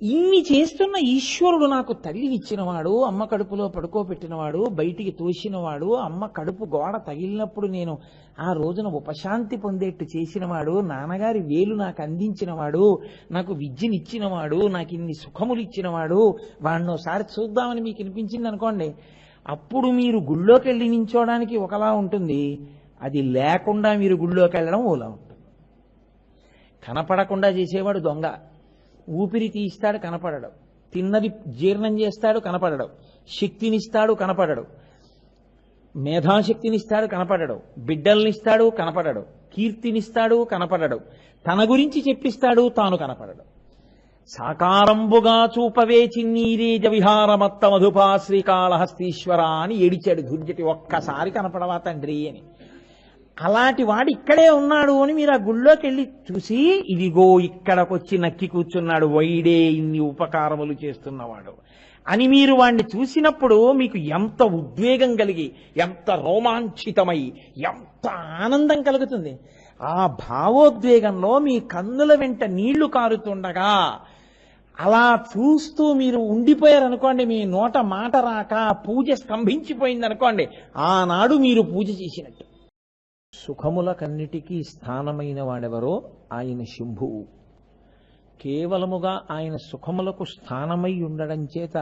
ఇన్ని చేస్తున్న ఈశ్వరుడు నాకు తల్లినిచ్చినవాడు, అమ్మ కడుపులో పడుకోబెట్టినవాడు, బయటికి తోసినవాడు, అమ్మ కడుపు గోడ తగిలినప్పుడు నేను ఆ రోజున ఉపశాంతి పొందేట్టు చేసినవాడు, నాన్నగారి వేలు నాకు అందించినవాడు, నాకు విద్యనిచ్చినవాడు, నాకు ఇన్ని సుఖములు ఇచ్చినవాడు, వాడిని ఒకసారి చూద్దామని మీకు అనిపించింది అనుకోండి. అప్పుడు మీరు గుళ్ళోకి వెళ్ళి నించోడానికి ఒకలా ఉంటుంది, అది లేకుండా మీరు గుళ్ళోకి వెళ్ళడం ఓలా ఉంటుంది. కనపడకుండా చేసేవాడు దొంగ. ఊపిరి తీస్తాడు, కనపడడు. తిన్నది జీర్ణం చేస్తాడు, కనపడడు. శక్తినిస్తాడు, కనపడడు. మేధాశక్తినిస్తాడు, కనపడడు. బిడ్డల్నిస్తాడు, కనపడడు. కీర్తినిస్తాడు, కనపడడు. తన గురించి చెప్పిస్తాడు, తాను కనపడడు. సాకారంబుగా చూపవే చిన్నీరేజ విహారమత్త మధుపా శ్రీకాళహస్తీశ్వర అని ఏడిచాడు దుర్జటి. ఒక్కసారి కనపడవా తండ్రి అని. అలాంటి వాడు ఇక్కడే ఉన్నాడు అని మీరు ఆ గుళ్ళోకి వెళ్ళి చూసి, ఇదిగో ఇక్కడకొచ్చి నక్కి కూర్చున్నాడు, వైడే ఇన్ని ఉపకారములు చేస్తున్నవాడు అని మీరు వాణ్ణి చూసినప్పుడు మీకు ఎంత ఉద్వేగం కలిగి, ఎంత రోమాంచితమై, ఎంత ఆనందం కలుగుతుంది. ఆ భావోద్వేగంలో మీ కన్నుల వెంట నీళ్లు కారుతుండగా అలా చూస్తూ మీరు ఉండిపోయారనుకోండి, మీ నోట మాట రాక పూజ స్తంభించిపోయిందనుకోండి, ఆనాడు మీరు పూజ చేసినట్టు. సుఖములకన్నిటికీ స్థానమైన వాడెవరో ఆయన శంభువు. కేవలముగా ఆయన సుఖములకు స్థానమై ఉండడం చేత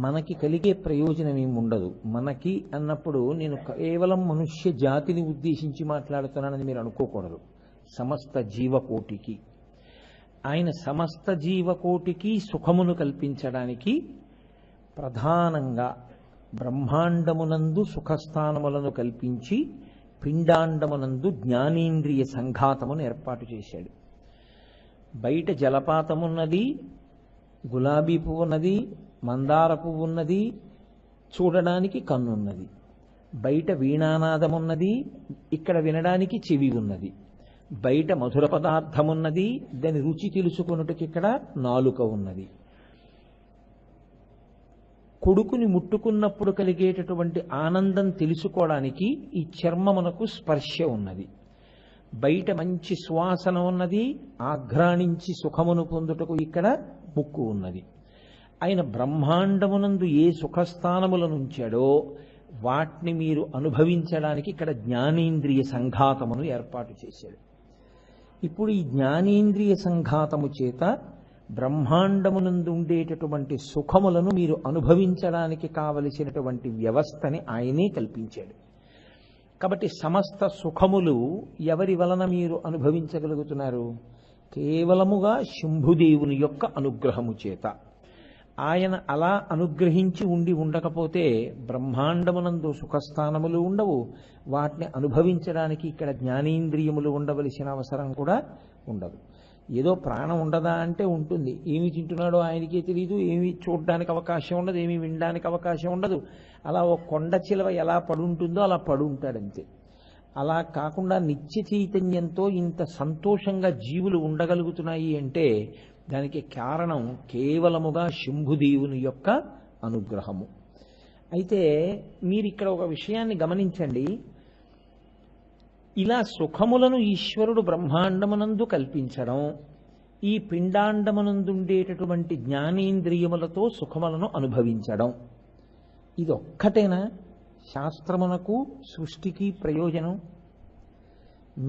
మనకి కలిగే ప్రయోజనం ఏమి ఉండదు. మనకి అన్నప్పుడు నేను కేవలం మనుష్య జాతిని ఉద్దేశించి మాట్లాడుతున్నానని మీరు అనుకోకూడదు. సమస్త జీవకోటికి ఆయన సమస్త జీవకోటికి సుఖమును కల్పించడానికి ప్రధానంగా బ్రహ్మాండమునందు సుఖస్థానములను కల్పించి పిండాండమునందు జ్ఞానేంద్రియ సంఘాతమును ఏర్పాటు చేశాడు. బయట జలపాతమున్నది, గులాబీ పువ్వు ఉన్నది, మందార పువ్వు ఉన్నది, చూడడానికి కన్నున్నది. బయట వీణానాదమున్నది, ఇక్కడ వినడానికి చెవి ఉన్నది. బయట మధుర పదార్థమున్నది, దాని రుచి తెలుసుకున్నట్టుకి ఇక్కడ నాలుక ఉన్నది. కొడుకుని ముట్టుకున్నప్పుడు కలిగేటటువంటి ఆనందం తెలుసుకోవడానికి ఈ చర్మమునకు స్పర్శ ఉన్నది. బయట మంచి సువాసన ఉన్నది, ఆఘ్రాణించి సుఖమును పొందుటకు ఇక్కడ ముక్కు ఉన్నది. ఆయన బ్రహ్మాండమునందు ఏ సుఖస్థానములను ఉంచాడో వాటిని మీరు అనుభవించడానికి ఇక్కడ జ్ఞానేంద్రియ సంఘాతమును ఏర్పాటు చేశాడు. ఇప్పుడు ఈ జ్ఞానేంద్రియ సంఘాతము చేత బ్రహ్మాండమునందు ఉండేటటువంటి సుఖములను మీరు అనుభవించడానికి కావలసినటువంటి వ్యవస్థని ఆయనే కల్పించాడు. కాబట్టి సమస్త సుఖములు ఎవరి వలన మీరు అనుభవించగలుగుతున్నారు? కేవలముగా శంభుదేవుని యొక్క అనుగ్రహము చేత. ఆయన అలా అనుగ్రహించి ఉండకపోతే బ్రహ్మాండమునందు సుఖస్థానములు ఉండవు. వాటిని అనుభవించడానికి ఇక్కడ జ్ఞానేంద్రియములు ఉండవలసిన అవసరం కూడా ఉండదు. ఏదో ప్రాణం ఉండదా అంటే ఉంటుంది. ఏమి తింటున్నాడో ఆయనకే తెలియదు, ఏమి చూడడానికి అవకాశం ఉండదు, ఏమి వినడానికి అవకాశం ఉండదు. అలా ఒక కొండ చిలవ ఎలా పడుంటుందో అలా పడుంటాడంతే. అలా కాకుండా నిత్య చైతన్యంతో ఇంత సంతోషంగా జీవులు ఉండగలుగుతున్నాయి అంటే దానికి కారణం కేవలముగా శంభుదేవుని యొక్క అనుగ్రహము. అయితే మీరు ఇక్కడ ఒక విషయాన్ని గమనించండి. ఇలా సుఖములను ఈశ్వరుడు బ్రహ్మాండమునందు కల్పించడం, ఈ పిండాండమునందుండేటటువంటి జ్ఞానేంద్రియములతో సుఖములను అనుభవించడం, ఇది ఒక్కటేనా శాస్త్రమునకు సృష్టికి ప్రయోజనం?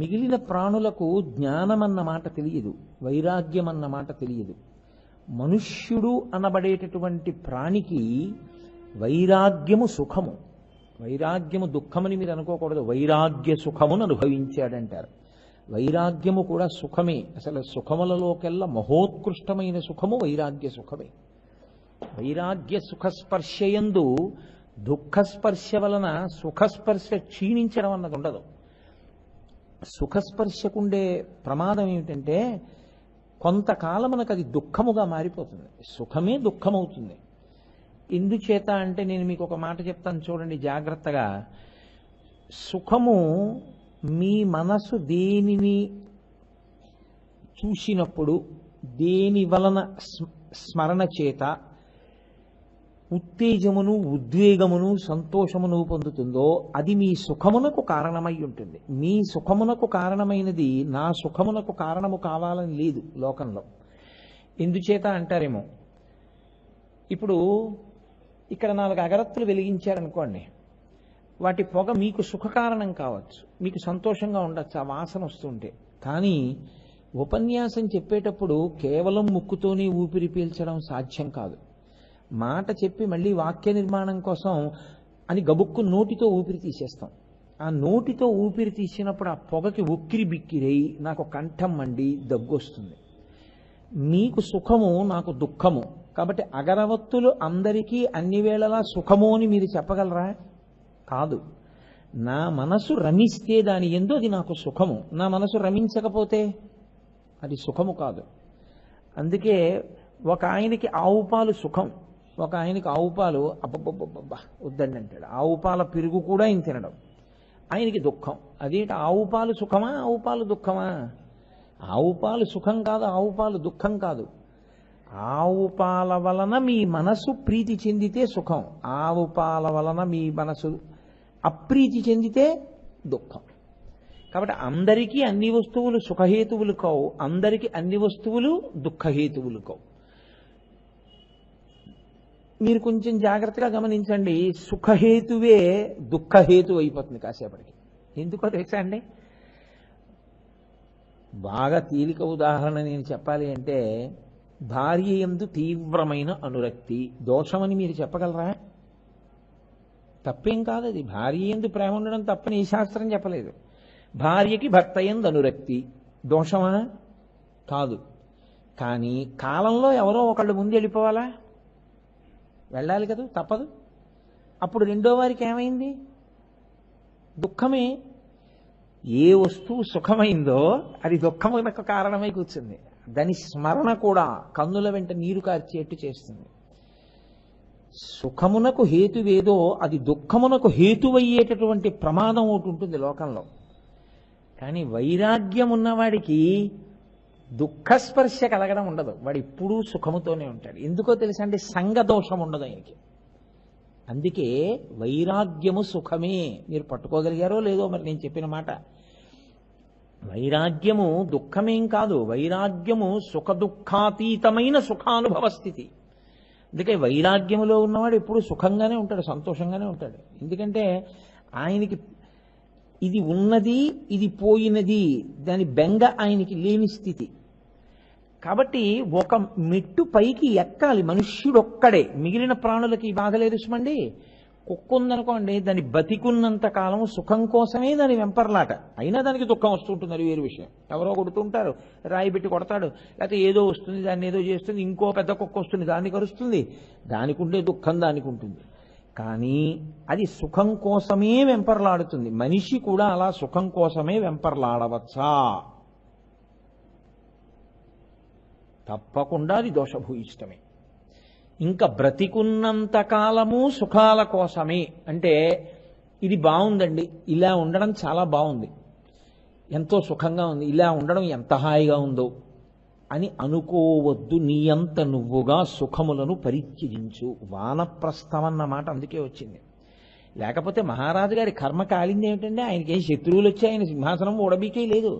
మిగిలిన ప్రాణులకు జ్ఞానమన్న మాట తెలియదు, వైరాగ్యం అన్న మాట తెలియదు. మనుష్యుడు అనబడేటటువంటి ప్రాణికి వైరాగ్యము సుఖము. వైరాగ్యము దుఃఖమని మీరు అనుకోకూడదు. వైరాగ్య సుఖమును అనుభవించాడంటారు. వైరాగ్యము కూడా సుఖమే. అసలు సుఖములలోకెల్లా మహోత్కృష్టమైన సుఖము వైరాగ్య సుఖమే. వైరాగ్య సుఖస్పర్శయందు దుఃఖస్పర్శ వలన సుఖస్పర్శ క్షీణించడం అన్నది ఉండదు. సుఖస్పర్శకుండే ప్రమాదం ఏమిటంటే కొంతకాలమునకు అది దుఃఖముగా మారిపోతుంది. సుఖమే దుఃఖమవుతుంది. ఎందుచేత అంటే నేను మీకు ఒక మాట చెప్తాను చూడండి జాగ్రత్తగా. సుఖము మీ మనసు దేనిని చూసినప్పుడు, దేని వలన స్మరణ చేత ఉత్తేజమును, ఉద్వేగమును, సంతోషమును పొందుతుందో అది మీ సుఖమునకు కారణమై ఉంటుంది. మీ సుఖమునకు కారణమైనది నా సుఖమునకు కారణము కావాలని లేదు లోకంలో. ఎందుచేత అంటారేమో, ఇప్పుడు ఇక్కడ 4 అగరత్తులు వెలిగించారనుకోండి, వాటి పొగ మీకు సుఖకారణం కావచ్చు, మీకు సంతోషంగా ఉండొచ్చు ఆ వాసన వస్తుంటే. కానీ ఉపన్యాసం చెప్పేటప్పుడు కేవలం ముక్కుతోనే ఊపిరి పీల్చడం సాధ్యం కాదు. మాట చెప్పి మళ్ళీ వాక్య నిర్మాణం కోసం అని గబుక్కు నోటితో ఊపిరి తీసేస్తాం. ఆ నోటితో ఊపిరి తీసినప్పుడు ఆ పొగకి ఉక్కిరి బిక్కిరై నాకు కంఠం మండి దగ్గొస్తుంది. మీకు సుఖము, నాకు దుఃఖము. కాబట్టి అగరవత్తులు అందరికీ అన్ని వేళలా సుఖము అని మీరు చెప్పగలరా? కాదు. నా మనసు రమిస్తే దాని ఎందు అది నాకు సుఖము, నా మనసు రమించకపోతే అది సుఖము కాదు. అందుకే ఒక ఆయనకి ఆవు పాలు సుఖం, ఒక ఆయనకి ఆవు పాలు అబ్బబ్బబ్బబ్బా వద్దండి అంటాడు. ఆవు పాల పెరుగు కూడా ఆయన తినడం, ఆయనకి దుఃఖం. అదేంటి ఆవు పాలు సుఖమా, ఆవు పాలు దుఃఖమా? ఆవు పాలు సుఖం కాదు, ఆవు పాలు దుఃఖం కాదు. ఆవు పాల వలన మీ మనసు ప్రీతి చెందితే సుఖం, ఆవు పాల వలన మీ మనసు అప్రీతి చెందితే దుఃఖం. కాబట్టి అందరికీ అన్ని వస్తువులు సుఖహేతువులు కావు, అందరికీ అన్ని వస్తువులు దుఃఖహేతువులు కావు. మీరు కొంచెం జాగ్రత్తగా గమనించండి, సుఖహేతువే దుఃఖహేతు అయిపోతుంది కాసేపటికి. ఎందుకో తెలుసా అండి? బాగా తేలిక ఉదాహరణ నేను చెప్పాలి అంటే, భార్య యందు తీవ్రమైన అనురక్తి దోషమని మీరు చెప్పగలరా? తప్పేం కాదు అది. భార్య యందు ప్రేమ ఉండడం తప్పని ఈ శాస్త్రం చెప్పలేదు. భార్యకి భర్త యందు అనురక్తి దోషమా? కాదు. కానీ కాలంలో ఎవరో ఒకళ్ళు ముందు వెళ్ళిపోవాలా? వెళ్ళాలి కదా, తప్పదు. అప్పుడు రెండో వారికి ఏమైంది? దుఃఖమే. ఏ వస్తువు సుఖమైందో అది దుఃఖమునకు కారణమై కూర్చుంది. దాని స్మరణ కూడా కన్నుల వెంట నీరు కార్చేట్టు చేస్తుంది. సుఖమునకు హేతువేదో అది దుఃఖమునకు హేతువయ్యేటటువంటి ప్రమాదం ఒకటి ఉంటుంది లోకంలో. కానీ వైరాగ్యం ఉన్నవాడికి దుఃఖస్పర్శ కలగడం ఉండదు, వాడు ఎప్పుడూ సుఖముతోనే ఉంటాడు. ఎందుకో తెలుసా అండి? సంగదోషం ఉండదు ఆయనకి. అందుకే వైరాగ్యము సుఖమే. మీరు పట్టుకోగలిగారో లేదో మరి నేను చెప్పిన మాట. వైరాగ్యము దుఃఖమేం కాదు, వైరాగ్యము సుఖ దుఃఖాతీతమైన సుఖానుభవ స్థితి. అందుకే వైరాగ్యములో ఉన్నవాడు ఎప్పుడు సుఖంగానే ఉంటాడు, సంతోషంగానే ఉంటాడు. ఎందుకంటే ఆయనకి ఇది ఉన్నది, ఇది పోయినది, దాని బెంగ ఆయనకి లేని స్థితి. కాబట్టి ఒక మెట్టు పైకి ఎక్కాలి మనుష్యుడొక్కడే. మిగిలిన ప్రాణులకి బాధలేదు సుమండి. కుక్క ఉందనుకోండి, దాని బతికున్నంత కాలం సుఖం కోసమే దాని వెంపర్లాట, అయినా దానికి దుఃఖం వస్తుంటుంది, అది వేరు విషయం. ఎవరో కొడుతుంటారు, రాయి పెట్టి కొడతాడు, లేకపోతే ఏదో వస్తుంది, దాన్ని ఏదో చేస్తుంది, ఇంకో పెద్ద కుక్క వస్తుంది, దాన్ని కరుస్తుంది, దానికి ఉండే దుఃఖం దానికి ఉంటుంది. కానీ అది సుఖం కోసమే వెంపర్లాడుతుంది. మనిషి కూడా అలా సుఖం కోసమే వెంపర్లాడవచ్చా? తప్పకుండా అది దోషభూయిష్టమే. ఇంకా బ్రతికున్నంత కాలము సుఖాల కోసమే అంటే, ఇది బాగుందండి, ఇలా ఉండడం చాలా బాగుంది, ఎంతో సుఖంగా ఉంది, ఇలా ఉండడం ఎంత హాయిగా ఉందో అని అనుకోవద్దు. నీ అంత నువ్వుగా సుఖములను పరిత్యజించు. వానప్రస్థం అన్న మాట అందుకే వచ్చింది. లేకపోతే మహారాజు గారి కర్మ కాలింది ఏమిటంటే, ఆయనకేం శత్రువులు వచ్చి ఆయన సింహాసనం ఓడబీకే లేదు,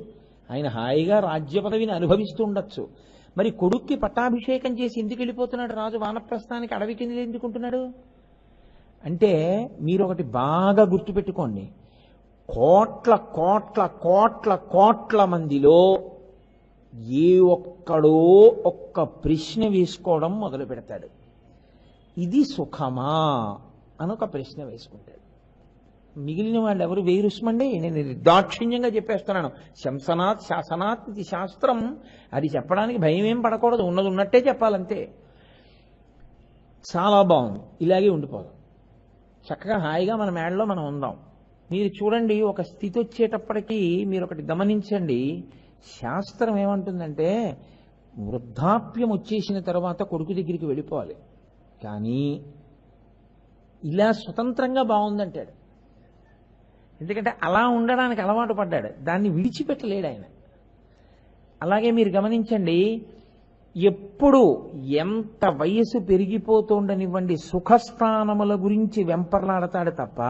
ఆయన హాయిగా రాజ్య పదవిని అనుభవిస్తూ ఉండొచ్చు. మరి కొడుక్కి పట్టాభిషేకం చేసి ఎందుకు వెళ్ళిపోతున్నాడు రాజు వానప్రస్థానికి? అడవి కింద ఎందుకుంటున్నాడు అంటే, మీరు ఒకటి బాగా గుర్తుపెట్టుకోండి, కోట్ల కోట్ల కోట్ల కోట్ల మందిలో ఏ ఒక్కడో ఒక్క ప్రశ్న వేసుకోవడం మొదలు పెడతాడు, ఇది సుఖమా అని ఒక ప్రశ్న వేసుకుంటాడు. మిగిలిన వాళ్ళు ఎవరు వేరుస్మండి. నేను నిర్దాక్షిణ్యంగా చెప్పేస్తున్నాను. శంసనాత్ శాసనాత్ ఇది శాస్త్రం. అది చెప్పడానికి భయం ఏం పడకూడదు, ఉన్నది ఉన్నట్టే చెప్పాలంతే. చాలా బాగుంది, ఇలాగే ఉండిపోదాం, చక్కగా హాయిగా మన మేడలో మనం ఉందాం. మీరు చూడండి, ఒక స్థితి వచ్చేటప్పటికీ మీరు ఒకటి గమనించండి, శాస్త్రం ఏమంటుందంటే, వృద్ధాప్యం వచ్చేసిన తర్వాత కొడుకు దగ్గరికి వెళ్ళిపోవాలి, కానీ ఇలా స్వతంత్రంగా బాగుందంటాడు. ఎందుకంటే అలా ఉండడానికి అలవాటు పడ్డాడు, దాన్ని విడిచిపెట్టలేడు ఆయన. అలాగే మీరు గమనించండి, ఎప్పుడు ఎంత వయసు పెరిగిపోతుండనివ్వండి, సుఖస్థానముల గురించి వెంపర్లాడతాడు తప్ప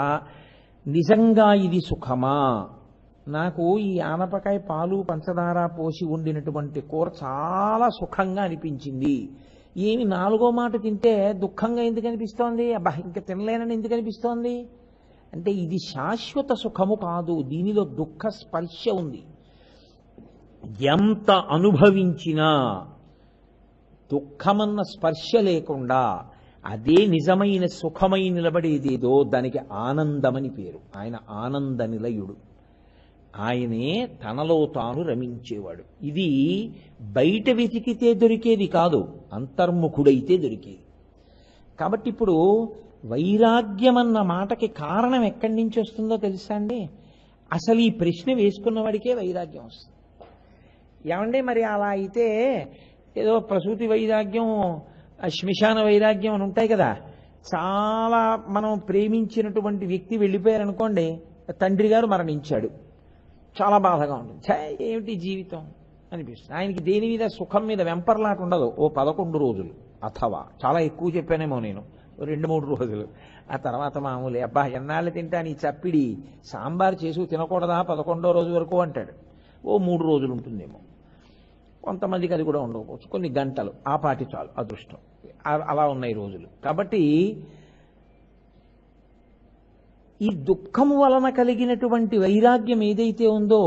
నిజంగా ఇది సుఖమా, నాకు ఈ ఆనపకాయ పాలు పంచదార పోసి వండినటువంటి కూర చాలా సుఖంగా అనిపించింది. ఏమి నాలుగో మాట తింటే దుఃఖంగా ఎందుకు అనిపిస్తోంది? అబ్బా ఇంకా తినలేనని ఎందుకు అనిపిస్తోంది అంటే ఇది శాశ్వత సుఖము కాదు, దీనిలో దుఃఖ స్పర్శ ఉంది. ఎంత అనుభవించినా దుఃఖమన్న స్పర్శ లేకుండా అదే నిజమైన సుఖమై నిలబడేదేదో దానికి ఆనందమని పేరు. ఆయన ఆనంద నిలయుడు, ఆయనే తనలో తాను రమించేవాడు. ఇది బయట వెతికితే దొరికేది కాదు, అంతర్ముఖుడైతే దొరికేది. కాబట్టి ఇప్పుడు వైరాగ్యం అన్న మాటకి కారణం ఎక్కడి నుంచి వస్తుందో తెలుసా అండి? అసలు ఈ ప్రశ్న వేసుకున్న వాడికే వైరాగ్యం వస్తుంది. ఏమంటే మరి అలా అయితే ఏదో ప్రసూతి వైరాగ్యం, శ్మశాన వైరాగ్యం అని ఉంటాయి కదా. చాలా మనం ప్రేమించినటువంటి వ్యక్తి వెళ్ళిపోయారనుకోండి, తండ్రి గారు మరణించాడు, చాలా బాధగా ఉంటుంది. ఏమిటి జీవితం అనిపిస్తుంది. ఆయనకి దేని మీద సుఖం మీద వెంపర్లాట ఉండదు. ఓ 11 రోజులు, అథవా చాలా ఎక్కువ చెప్పానేమో నేను, 2-3 రోజులు. ఆ తర్వాత మామూలే, అబ్బా ఎన్నాళ్ళు తింటా నీ చప్పిడి, సాంబార్ చేసి తినకూడదా 11వ రోజు వరకు అంటాడు. ఓ 3 రోజులు ఉంటుందేమో, కొంతమందికి అది కూడా ఉండకపోవచ్చు, కొన్ని గంటలు, ఆ పాటి చాలు అదృష్టం. అలా ఉన్నాయి రోజులు. కాబట్టి ఈ దుఃఖము వలన కలిగినటువంటి వైరాగ్యం ఏదైతే ఉందో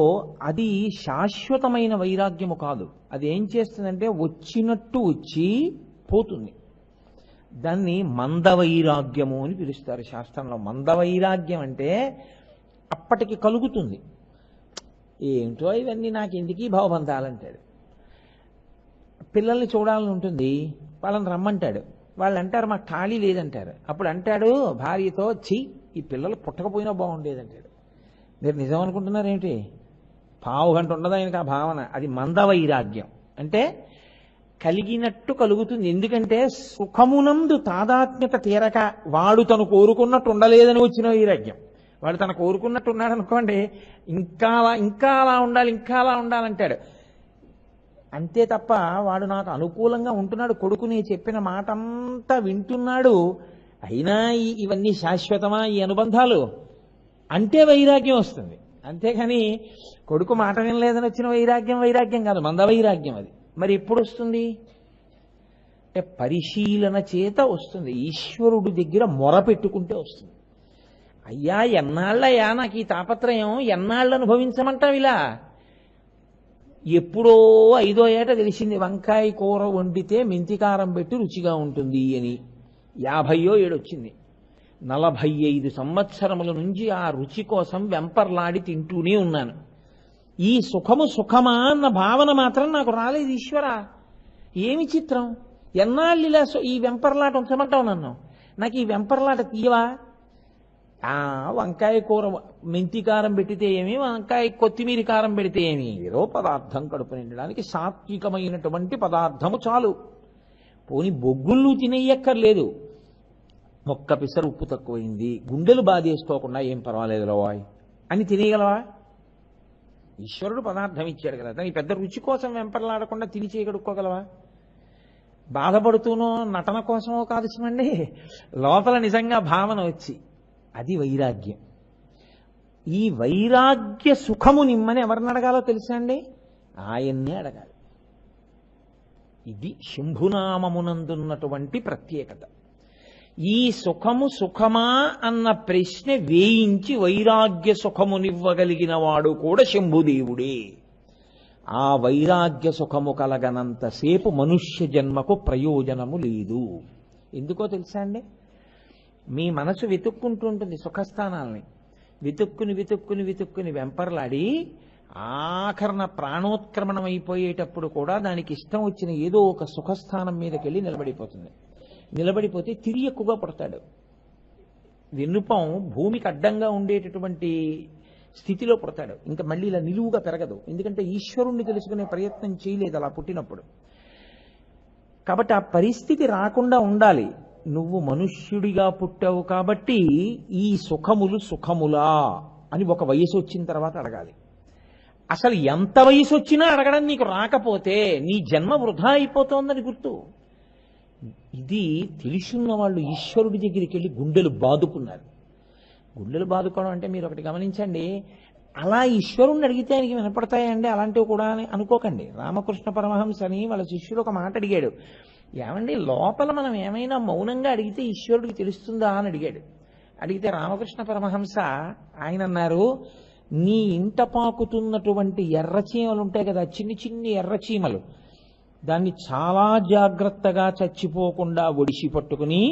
అది శాశ్వతమైన వైరాగ్యము కాదు. అది ఏం చేస్తుందంటే వచ్చినట్టు వచ్చి పోతుంది. దాన్ని మందవైరాగ్యము అని పిలుస్తారు శాస్త్రంలో. మందవైరాగ్యం అంటే అప్పటికి కలుగుతుంది. ఏమిటో ఇవన్నీ నాకు ఎందుకీ భావబంధాలంటాడు. పిల్లల్ని చూడాలని ఉంటుంది, వాళ్ళని రమ్మంటాడు, వాళ్ళు అంటారు మాకు ఖాళీ లేదంటారు. అప్పుడు అంటాడు భార్యతో, ఛీ ఈ పిల్లలు పుట్టకపోయినా బాగుండేదంటాడు. మీరు నిజం అనుకుంటున్నారేమిటి? పావు గంట ఉండదు ఆయనకు ఆ భావన. అది మందవైరాగ్యం అంటే కలిగినట్టు కలుగుతుంది. ఎందుకంటే సుఖమునందు తాదాత్మ్యత తీరక వాడు తను కోరుకున్నట్టు ఉండలేదని వచ్చిన వైరాగ్యం. వాడు తను కోరుకున్నట్టు ఉన్నాడు అనుకోండి, ఇంకా అలా ఉండాలి, ఇంకా అలా ఉండాలంటాడు. అంతే తప్ప వాడు నాకు అనుకూలంగా ఉంటున్నాడు, కొడుకుని చెప్పిన మాట అంతా వింటున్నాడు, అయినా ఇవన్నీ శాశ్వతమా ఈ అనుబంధాలు అంటే వైరాగ్యం వస్తుంది. అంతేగాని కొడుకు మాట వినలేదని వచ్చిన వైరాగ్యం కాదు, మందవైరాగ్యం అది. మరి ఎప్పుడు వస్తుంది అంటే పరిశీలన చేత వస్తుంది. ఈశ్వరుడి దగ్గర మొర పెట్టుకుంటే వస్తుంది. అయ్యా ఎన్నాళ్ళయ్యా నాకు ఈ తాపత్రయం, ఎన్నాళ్ళు అనుభవించమంటావు ఇలా? ఎప్పుడో 5వ ఏట తెలిసింది వంకాయ కూర వండితే మెంతికారం పెట్టి రుచిగా ఉంటుంది అని. 50వ ఏడు వచ్చింది. 45 సంవత్సరముల నుంచి ఆ రుచి కోసం వెంపర్లాడి తింటూనే ఉన్నాను. ఈ సుఖము సుఖమా అన్న భావన మాత్రం నాకు రాలేదు. ఈశ్వరా ఏమి చిత్రం, ఎన్నాళ్ళు ఇలా ఈ వెంపర్లాట ఉంచమంటావు నన్ను? నాకు ఈ వెంపర్లాట తీయవా? వంకాయ కూర మెంతి కారం పెట్టితే ఏమి, వంకాయ కొత్తిమీర కారం పెడితే ఏమి, ఏదో పదార్థం కడుపు నిండడానికి సాత్వికమైనటువంటి పదార్థము చాలు. పోని బొగ్గుళ్ళు తినేయక్కర్లేదు. ఒక్క పిసరు ఉప్పు తక్కువైంది, గుండెలు బాధేసుకోకుండా ఏం పర్వాలేదు రోయ్ అని తినేయగలవా? ఈశ్వరుడు పదార్థం ఇచ్చాడు కదా, దాని పెద్ద రుచి కోసం వెంపర్లాడకుండా తిని చేయగడుక్కోగలవా? బాధపడుతూనో నటన కోసమో కాదు చూడండి, లోపల నిజంగా భావన వచ్చి, అది వైరాగ్యం. ఈ వైరాగ్య సుఖము నిమ్మని ఎవరిని అడగాలో తెలుసా అండి? ఆయన్నే అడగాలి. ఇది శంభునామమునందున్నటువంటి ప్రత్యేకత. ఈ సుఖము సుఖమా అన్న ప్రశ్న వేయించి వైరాగ్య సుఖమునివ్వగలిగిన వాడు కూడా శంభుదేవుడే. ఆ వైరాగ్య సుఖము కలగనంతసేపు మనుష్య జన్మకు ప్రయోజనము లేదు. ఎందుకో తెలుసా అండి? మీ మనసు వెతుక్కుంటూ ఉంటుంది సుఖస్థానాల్ని, వెతుక్కుని వెంపర్లాడి ఆఖరణ ప్రాణోత్క్రమణం అయిపోయేటప్పుడు కూడా దానికి ఇష్టం వచ్చిన ఏదో ఒక సుఖస్థానం మీదకి వెళ్ళి నిలబడిపోతుంది. నిలబడిపోతే తిరిగి ఎక్కువగా పడతాడు. వెన్నుపం భూమికి అడ్డంగా ఉండేటటువంటి స్థితిలో పుడతాడు. ఇంకా మళ్ళీ ఇలా నిలువుగా పెరగదు. ఎందుకంటే ఈశ్వరుణ్ణి తెలుసుకునే ప్రయత్నం చేయలేదు అలా పుట్టినప్పుడు. కాబట్టి ఆ పరిస్థితి రాకుండా ఉండాలి. నువ్వు మనుష్యుడిగా పుట్టావు కాబట్టి ఈ సుఖములు సుఖములా అని ఒక వయసు వచ్చిన తర్వాత అడగాలి. అసలు ఎంత వయసు వచ్చినా అడగడం నీకు రాకపోతే నీ జన్మ వృధా అయిపోతోందని గుర్తు. ఇది తెలుసున్న వాళ్ళు ఈశ్వరుడి దగ్గరికి వెళ్ళి గుండెలు బాదుకున్నారు. గుండెలు బాదుకోవడం అంటే మీరు ఒకటి గమనించండి, అలా ఈశ్వరుణ్ణి అడిగితే ఆయనకి వినపడతాయండి అలాంటివి కూడా అని అనుకోకండి. రామకృష్ణ పరమహంసని వాళ్ళ శిష్యుడు ఒక మాట అడిగాడు, ఏమండి లోపల మనం ఏమైనా మౌనంగా అడిగితే ఈశ్వరుడికి తెలుస్తుందా అని అడిగాడు. అడిగితే రామకృష్ణ పరమహంస ఆయన అన్నారు, నీ ఇంట పాకుతున్నటువంటి ఎర్రచీమలు ఉంటాయి కదా, చిన్ని చిన్ని ఎర్రచీమలు, దాన్ని చాలా జాగ్రత్తగా చచ్చిపోకుండా ఒడిసి పట్టుకుని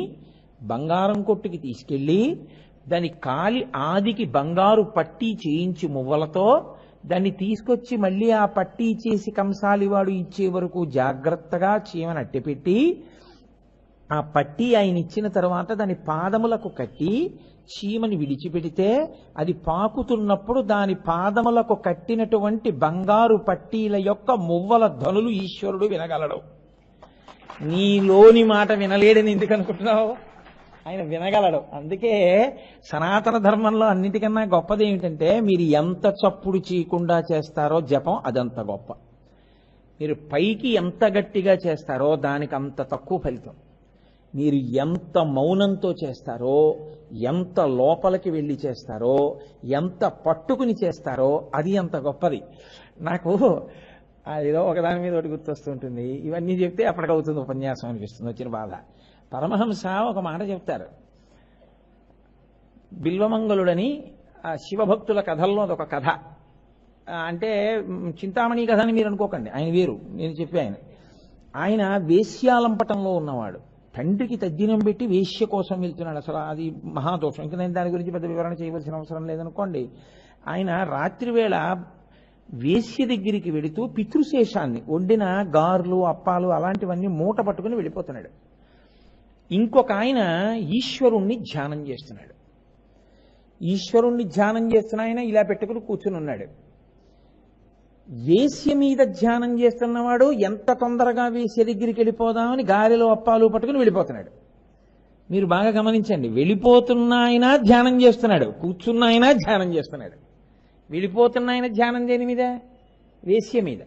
బంగారం కొట్టుకి తీసుకెళ్ళి దాని కాలి ఆదికి బంగారు పట్టీ చేయించి మువ్వలతో దాన్ని తీసుకొచ్చి మళ్ళీ ఆ పట్టీ చేసి కంసాలివాడు ఇచ్చే వరకు జాగ్రత్తగా చీమను అట్టెపెట్టి ఆ పట్టీ ఆయన ఇచ్చిన తర్వాత దాని పాదములకు కట్టి చీమని విడిచిపెడితే అది పాకుతున్నప్పుడు దాని పాదములకు కట్టినటువంటి బంగారు పట్టీల యొక్క మువ్వల ధనులు ఈశ్వరుడు వినగలడు. నీలోని మాట వినలేడని ఎందుకు అనుకుంటున్నావు? ఆయన వినగలడు. అందుకే సనాతన ధర్మంలో అన్నిటికన్నా గొప్పది ఏమిటంటే మీరు ఎంత చప్పుడు చేయకుండా చేస్తారో జపం అదంత గొప్ప. మీరు పైకి ఎంత గట్టిగా చేస్తారో దానికి అంత తక్కువ ఫలితం. మీరు ఎంత మౌనంతో చేస్తారో, ఎంత లోపలికి వెళ్ళి చేస్తారో, ఎంత పట్టుకుని చేస్తారో అది అంత గొప్పది. నాకు అదేదో ఒకదాని మీద ఒకటి గుర్తొస్తుంటుంది, ఇవన్నీ చెప్తే అప్పటికవుతుంది ఉపన్యాసం అనిపిస్తుంది, వచ్చిన బాధ. పరమహంస ఒక మాట చెప్తారు, బిల్వమంగళుడని శివభక్తుల కథల్లో అదొక కథ. అంటే చింతామణి కథ అని మీరు అనుకోకండి, ఆయన వేరు, నేను చెప్పే ఆయన వేశ్యాలంపటంలో ఉన్నవాడు. తండ్రికి తద్దినం పెట్టి వేశ్య కోసం వెళ్తున్నాడు. అసలు అది మహాదోషం. ఇంకా నేను దాని గురించి పెద్ద వివరణ చేయవలసిన అవసరం లేదనుకోండి. ఆయన రాత్రివేళ వేశ్య దగ్గరికి వెళుతూ పితృశేషాన్ని, వండిన గార్లు అప్పాలు అలాంటివన్నీ మూట పట్టుకుని వెళ్ళిపోతున్నాడు. ఇంకొక ఆయన ఈశ్వరుణ్ణి ధ్యానం చేస్తున్నాడు. ఈశ్వరుణ్ణి ధ్యానం చేస్తున్న ఆయన ఇలా పెట్టుకుని కూర్చుని ఉన్నాడు. వేశ్య మీద ధ్యానం చేస్తున్నవాడు ఎంత తొందరగా వేశ్య దగ్గరికి వెళ్ళిపోదామని గాలిలో అప్పాలు పట్టుకుని వెళ్ళిపోతున్నాడు. మీరు బాగా గమనించండి, వెళ్ళిపోతున్న ఆయన ధ్యానం చేస్తున్నాడు, కూర్చున్న ఆయన ధ్యానం చేస్తున్నాడు. వెళ్ళిపోతున్న ఆయన ధ్యానం దేని మీద? వేశ్య మీద.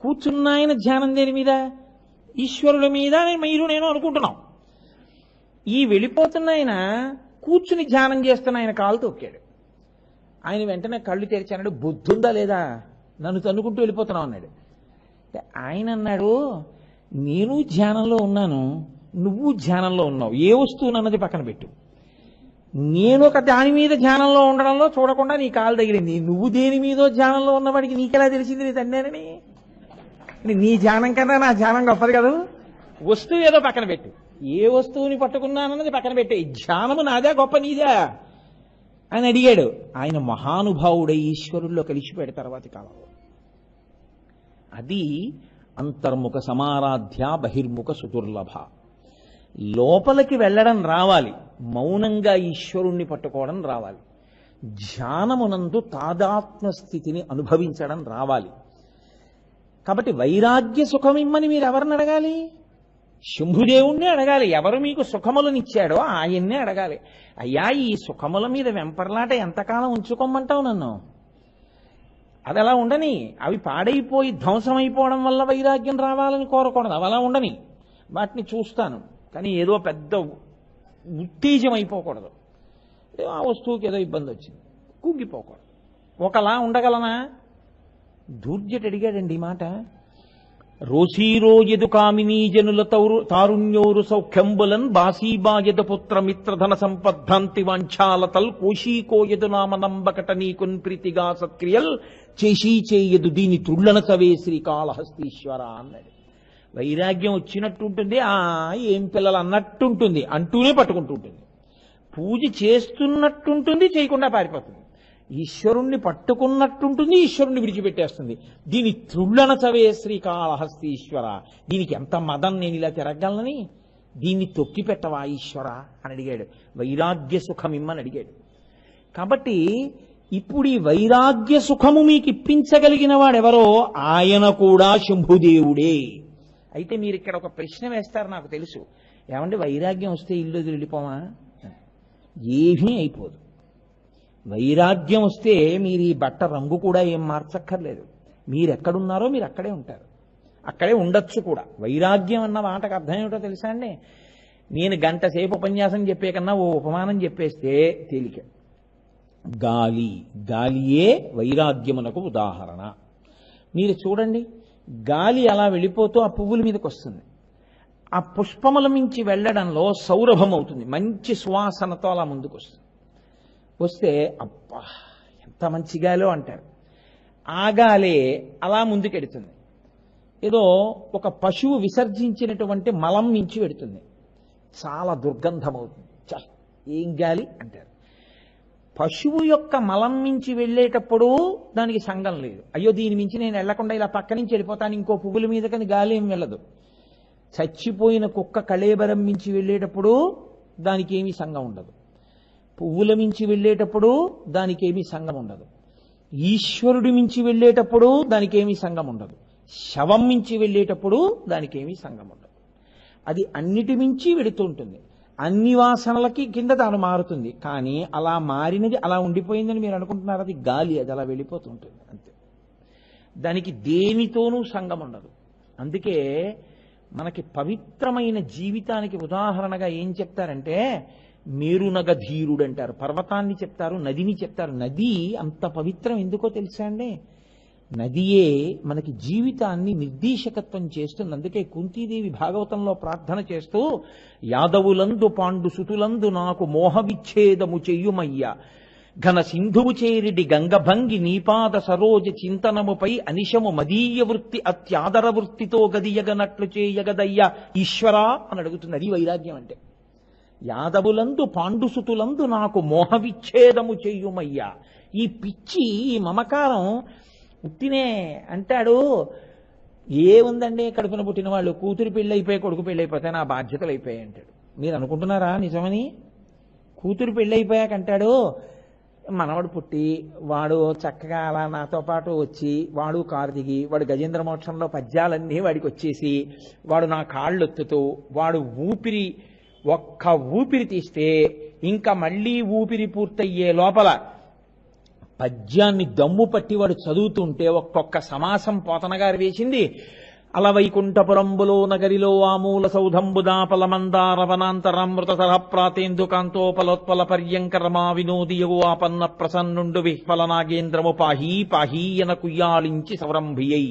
కూర్చున్న ఆయన ధ్యానం దేని మీద? ఈశ్వరుడి మీద. మీరు నేను అనుకుంటున్నాం. ఈ వెళ్ళిపోతున్న ఆయన కూర్చుని ధ్యానం చేస్తున్న ఆయన కాలు తొక్కాడు. ఆయన వెంటనే కళ్ళు తెరిచాడు, బుద్ధుందా లేదా, నన్ను తన్నుకుంటూ వెళ్ళిపోతున్నావు అన్నాడు. ఆయన అన్నాడు, నేను ధ్యానంలో ఉన్నాను, నువ్వు ధ్యానంలో ఉన్నావు, ఏ వస్తువు అన్నది పక్కన పెట్టు. నేను ఒక దాని మీద ధ్యానంలో ఉండడంలో చూడకుండా నీ కాలు తగిలింది. నువ్వు దేని మీదో ధ్యానంలో ఉన్నవాడికి నీకెలా తెలిసింది నీ తండ్రిని? నీ ధ్యానం కన్నా నా ధ్యానం గొప్పది కదా. వస్తువు ఏదో పక్కన పెట్టు, ఏ వస్తువుని పట్టుకున్నానన్నది పక్కన పెట్టే. ధ్యానము నాదే గొప్ప నీదా అని అడిగాడు. ఆయన మహానుభావుడై ఈశ్వరుల్లో కలిసిపోయాడు తర్వాతి కాలంలో. అది అంతర్ముఖ సమారాధ్య బహిర్ముఖ సుదుర్లభ. లోపలికి వెళ్ళడం రావాలి, మౌనంగా ఈశ్వరుణ్ణి పట్టుకోవడం రావాలి, ధ్యానమునందు తాదాత్మ స్థితిని అనుభవించడం రావాలి. కాబట్టి వైరాగ్య సుఖమిమ్మని మీరు ఎవరిని అడగాలి? శంభుదేవుణ్ణి అడగాలి. ఎవరు మీకు సుఖములనిచ్చాడో ఆయన్నే అడగాలి. అయ్యా, ఈ సుఖముల మీద వెంపర్లాట ఎంతకాలం ఉంచుకోమంటావు నన్ను? అది అలా ఉండని. అవి పాడైపోయి ధ్వంసమైపోవడం వల్ల వైరాగ్యం రావాలని కోరకూడదు. అవి అలా ఉండని, వాటిని చూస్తాను, కానీ ఏదో పెద్ద ఉత్తేజం అయిపోకూడదు. ఆ వస్తువుకి ఏదో ఇబ్బంది వచ్చింది, కుంగిపోకూడదు. ఒకలా ఉండగలనా? దూర్జటి అడిగాడండి ఈ మాట. రోషీరోయదు కామినీ జనుల తారుణ్యోరు సౌఖ్యంబులన్ బాసీబాయద పుత్ర మిత్రధన సంపద్ధాంతి వాంఛాలతల్ కోశీకోయదు నామనంబకట నీకున్ ప్రీతిగా సత్క్రియల్ చేషీ చేయదు దీని తుళ్ళన చవే శ్రీకాళహస్తీశ్వర అన్నాడు. వైరాగ్యం వచ్చినట్టుంటుంది, ఏం పిల్లలు అన్నట్టుంటుంది, అంటూనే పట్టుకుంటూ ఉంటుంది. పూజ చేస్తున్నట్టుంటుంది, చేయకుండా పారిపోతుంది. ఈశ్వరుణ్ణి పట్టుకున్నట్టుంటుంది, ఈశ్వరుణ్ణి విడిచిపెట్టేస్తుంది. దీని త్రుళ్ళన చవే శ్రీకాళహస్తీశ్వర, దీనికి ఎంత మదం, నేను ఇలా తిరగలనని, దీన్ని తొక్కి పెట్టవా ఈశ్వర అని అడిగాడు. వైరాగ్య సుఖమిమ్మని అడిగాడు. కాబట్టి ఇప్పుడు ఈ వైరాగ్య సుఖము మీకు ఇప్పించగలిగిన వాడెవరో ఆయన కూడా శంభుదేవుడే. అయితే మీరు ఇక్కడ ఒక ప్రశ్న వేస్తారు, నాకు తెలుసు, ఏమంటే వైరాగ్యం వస్తే ఇల్లు వెళ్ళిపోమా? ఏమీ అయిపోదు. వైరాగ్యం వస్తే మీరు ఈ బట్ట రంగు కూడా ఏం మార్చక్కర్లేదు. మీరు ఎక్కడున్నారో మీరు అక్కడే ఉంటారు, అక్కడే ఉండొచ్చు కూడా. వైరాగ్యం అన్న మాటకు అర్థం ఏమిటో తెలుసా అండి? నేను గంట సేపు ఉపన్యాసం చెప్పే కన్నా ఓ ఉపమానం చెప్పేస్తే తేలిక. గాలి, గాలియే వైరాగ్యమునకు ఉదాహరణ. మీరు చూడండి, గాలి అలా వెళ్ళిపోతూ ఆ పువ్వుల మీదకి వస్తుంది. ఆ పుష్పముల మించి వెళ్ళడంలో సౌరభం అవుతుంది, మంచి సువాసనతో అలా ముందుకు వస్తుంది. వస్తే అబ్బా ఎంత మంచి గాలో అంటారు. ఆ గాలే అలా ముందుకెడుతుంది. ఏదో ఒక పశువు విసర్జించినటువంటి మలం మించి పెడుతుంది, చాలా దుర్గంధం అవుతుంది. చ ఏం గాలి అంటారు. పశువు యొక్క మలం మించి వెళ్ళేటప్పుడు దానికి సంగం లేదు. అయ్యో దీని మించి నేను వెళ్లకుండా ఇలా పక్క నుంచి వెళ్ళిపోతాను, ఇంకో పువ్వుల మీద కానీ గాలి ఏం వెళ్ళదు. చచ్చిపోయిన కుక్క కళేబరం మించి వెళ్ళేటప్పుడు దానికి ఏమీ సంగం ఉండదు. పువ్వుల మించి వెళ్ళేటప్పుడు దానికి ఏమీ సంగం ఉండదు. ఈశ్వరుడి మించి వెళ్ళేటప్పుడు దానికి ఏమీ సంగం ఉండదు. శవం మించి వెళ్ళేటప్పుడు దానికి ఏమీ సంగం ఉండదు. అది అన్నిటి మించి వెడుతూ ఉంటుంది. అన్ని వాసనలకి కింద తాను మారుతుంది. కానీ అలా మారినది అలా ఉండిపోయిందని మీరు అనుకుంటున్నారు. అది గాలి, అది అలా వెళ్ళిపోతుంటుంది అంతే. దానికి దేనితోనూ సంగం ఉండదు. అందుకే మనకి పవిత్రమైన జీవితానికి ఉదాహరణగా ఏం చెప్తారంటే మేరునగ ధీరుడు అంటారు. పర్వతాన్ని చెప్తారు, నదిని చెప్తారు. నది అంత పవిత్రం ఎందుకో తెలుసా అండి? నదియే మనకి జీవితాన్ని నిర్దేశకత్వం చేస్తుంది. అందుకే కుంతీదేవి భాగవతంలో ప్రార్థన చేస్తూ యాదవులందు పాండు సుతులందు నాకు మోహ విచ్ఛేదము చెయ్యుమయ్య ఘన సింధువు చేరిడి గంగభంగి నీపాద సరోజ చింతనముపై అనిశము మదీయ వృత్తి అత్యాదర వృత్తితో గదియగనట్లు చేయగదయ్యా ఈశ్వరా అని అడుగుతుంది. అది వైరాగ్యం అంటే. యాదవులందు పాండుసుతులందు నాకు మోహ విచ్ఛేదము చెయ్యుమయ్యా. ఈ పిచ్చి, ఈ మమకారం పుట్టినే అంటాడు. ఏముందండి, కడుపున పుట్టిన వాళ్ళు కూతురు పెళ్ళి అయిపోయి కొడుకు పెళ్ళి అయిపోతే నా బాధ్యతలు అయిపోయాయి అంటాడు. మీరు అనుకుంటున్నారా నిజమని? కూతురు పెళ్ళి అయిపోయాక అంటాడు మనవడు పుట్టి వాడు చక్కగా అలా నాతో పాటు వచ్చి వాడు కారు దిగి వాడు గజేంద్ర మోక్షంలో పద్యాలన్నీ వాడికి వచ్చేసి వాడు నా కాళ్ళు ఎత్తుతూ వాడు ఒక్క ఊపిరి తీస్తే ఇంకా మళ్ళీ ఊపిరి పూర్తయ్యే లోపల పద్యాన్ని దమ్ము పట్టి వాడు చదువుతుంటే ఒక్కొక్క సమాసం పోతనగారు వేసింది. అలవైకుంఠపురంబులో నగరిలో ఆమూల సౌధంబుదాపల మందార వనాంతరామృత సహప్రాతేందుకాంతోపలోత్పల పర్యంకరమా వినోదియగు ఆపన్న ప్రసన్నుండు విహ్వల నాగేంద్రము పాహీ పాహీయన కుయ్యాలించి సవరంభియై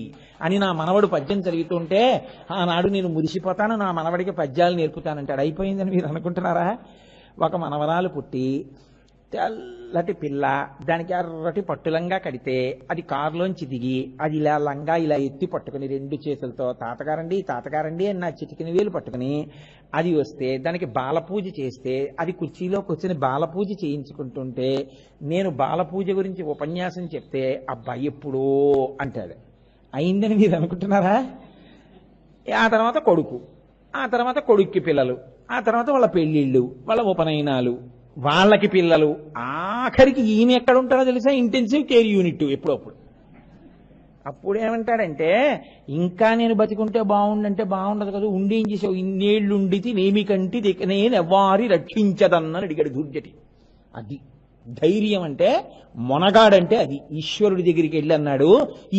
అని నా మనవడు పద్యం చదువుతుంటే ఆనాడు నేను మురిసిపోతాను, నా మనవడికి పద్యాలు నేర్పుతానంటాడు. అయిపోయిందని మీరు అనుకుంటున్నారా? ఒక మనవరాలు పుట్టి తెల్లటి పిల్ల, దానికి ఎర్రటి పట్టులంగా కడితే అది కారులోంచి దిగి అది ఇలా లంగా ఇలా ఎత్తి పట్టుకుని రెండు చేతులతో తాతగారండి అని నా చిటికిన వేలు పట్టుకుని అది వస్తే దానికి బాలపూజ చేస్తే అది కుర్చీలో కూర్చొని బాలపూజ చేయించుకుంటుంటే నేను బాలపూజ గురించి ఉపన్యాసం చెప్తే అబ్బాయి ఎప్పుడో అంటాడు. అయిందని మీరు అనుకుంటున్నారా? ఆ తర్వాత కొడుకు, ఆ తర్వాత కొడుక్కి పిల్లలు, ఆ తర్వాత వాళ్ళ పెళ్లిళ్ళు, వాళ్ళ ఉపనయనాలు, వాళ్ళకి పిల్లలు, ఆఖరికి ఈయన ఎక్కడ ఉంటాడో తెలుసా? ఇంటెన్సివ్ కేర్ యూనిట్ ఎప్పుడప్పుడు. అప్పుడు ఏమంటాడంటే ఇంకా నేను బతికుంటే బాగుండంటే బాగుండదు కదా, ఉండి ఏం చేసావు, ఇన్నేళ్లుండితి నేమి కంటి నేను ఎవ్వారి రక్షించదన్నని అడిగాడు దుర్జటి. అది ధైర్యం అంటే, మొనగాడంటే అది. ఈశ్వరుడి దగ్గరికి వెళ్ళి అన్నాడు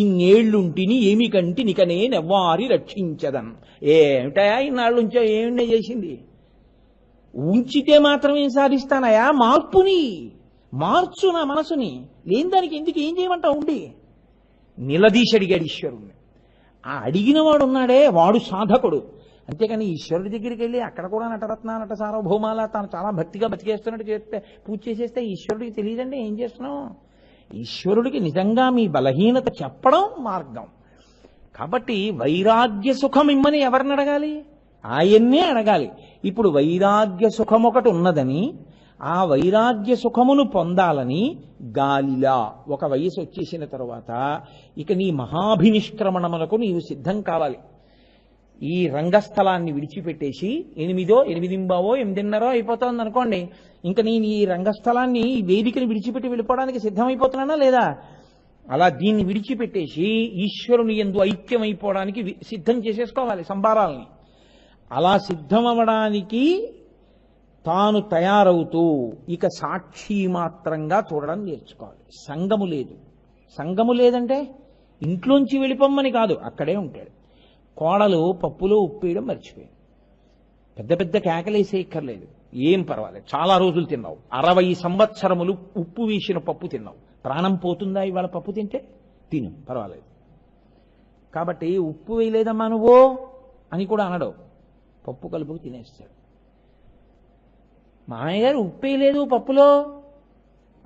ఇన్నేళ్లుంటిని ఏమి కంటి నిక నేను ఎవ్వారి రక్షించదన్. ఏమిటా ఇన్నాళ్ళు ఉంచో, ఏమిటే చేసింది? ఉంచితే మాత్రమే సాధిస్తానయా, మార్చు నా మనసుని, లేని దానికి ఎందుకు ఏం చేయమంటావు ఉండి? నిలదీసి అడిగాడు ఈశ్వరుణ్ణి. ఆ అడిగిన వాడు ఉన్నాడే వాడు సాధకుడు. అంతేకాని ఈశ్వరుడి దగ్గరికి వెళ్ళి అక్కడ కూడా నటరత్న నట సార్వభౌమాల తాను చాలా భక్తిగా బతికేస్తున్నట్టు చేస్తే పూజ చేసేస్తే ఈశ్వరుడికి తెలియదండి ఏం చేస్తున్నావు. ఈశ్వరుడికి నిజంగా మీ బలహీనత చెప్పడం మార్గం. కాబట్టి వైరాగ్య సుఖం ఇమ్మని ఎవరిని అడగాలి? ఆయన్నే అడగాలి. ఇప్పుడు వైరాగ్య సుఖం ఒకటి ఉన్నదని, ఆ వైరాగ్య సుఖమును పొందాలని గాలిలా ఒక వయసు వచ్చేసిన తరువాత ఇక నీ మహాభినిష్క్రమణములకు నీవు సిద్ధం కావాలి. ఈ రంగస్థలాన్ని విడిచిపెట్టేసి 8:30 అయిపోతుంది అనుకోండి, ఇంకా నేను ఈ రంగస్థలాన్ని ఈ వేదికని విడిచిపెట్టి వెళ్ళిపోవడానికి సిద్ధమైపోతున్నానా లేదా? అలా దీన్ని విడిచిపెట్టేసి ఈశ్వరుని యందు ఐక్యమైపోవడానికి సిద్ధం చేసేసుకోవాలి సంబారాల్ని. అలా సిద్ధమవడానికి తాను తయారవుతూ ఇక సాక్షి మాత్రంగా చూడడం నేర్చుకోవాలి. సంగము లేదు. సంగము లేదంటే ఇంట్లోంచి వెళ్ళిపోమ్మని కాదు, అక్కడే ఉంటాడు. కోడలు పప్పులో ఉప్పేయడం మర్చిపోయింది, పెద్ద పెద్ద కేకలేసేయక్కర్లేదు. ఏం పర్వాలేదు, చాలా రోజులు తిన్నావు, 60 సంవత్సరములు ఉప్పు వేసిన పప్పు తిన్నావు, ప్రాణం పోతుందా ఇవాళ పప్పు తింటే? తిను, పర్వాలేదు. కాబట్టి ఉప్పు వేయలేదమ్మా నువ్వు అని కూడా అనడు, పప్పు కలుపుకు తినేస్తాడు. మామయ్య గారు ఉప్పు వేయలేదు పప్పులో.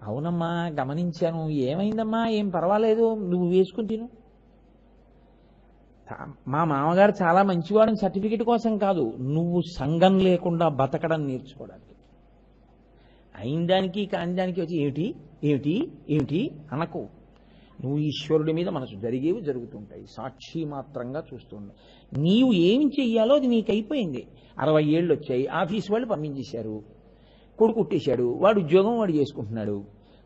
అవునమ్మా గమనించాను, ఏమైందమ్మా? ఏం పర్వాలేదు, నువ్వు వేసుకుని తిను. మా మామగారు చాలా మంచివాడని సర్టిఫికెట్ కోసం కాదు, నువ్వు సంఘం లేకుండా బతకడం నేర్చుకోవడానికి. అయిన దానికి కాని దానికి వచ్చి ఏమిటి ఏమిటి ఏమిటి అనకు. నువ్వు ఈశ్వరుడి మీద మనసు జరిగేవి జరుగుతుంటాయి, సాక్షి మాత్రంగా చూస్తుండవు. నీవు ఏమి చెయ్యాలో అది నీకు అయిపోయింది. 60 ఏళ్ళు వచ్చాయి, ఆఫీస్ వాళ్ళు పంపించేశారు, కొడుకు కుట్టేశాడు, వాడు ఉద్యోగం వాడు చేసుకుంటున్నాడు,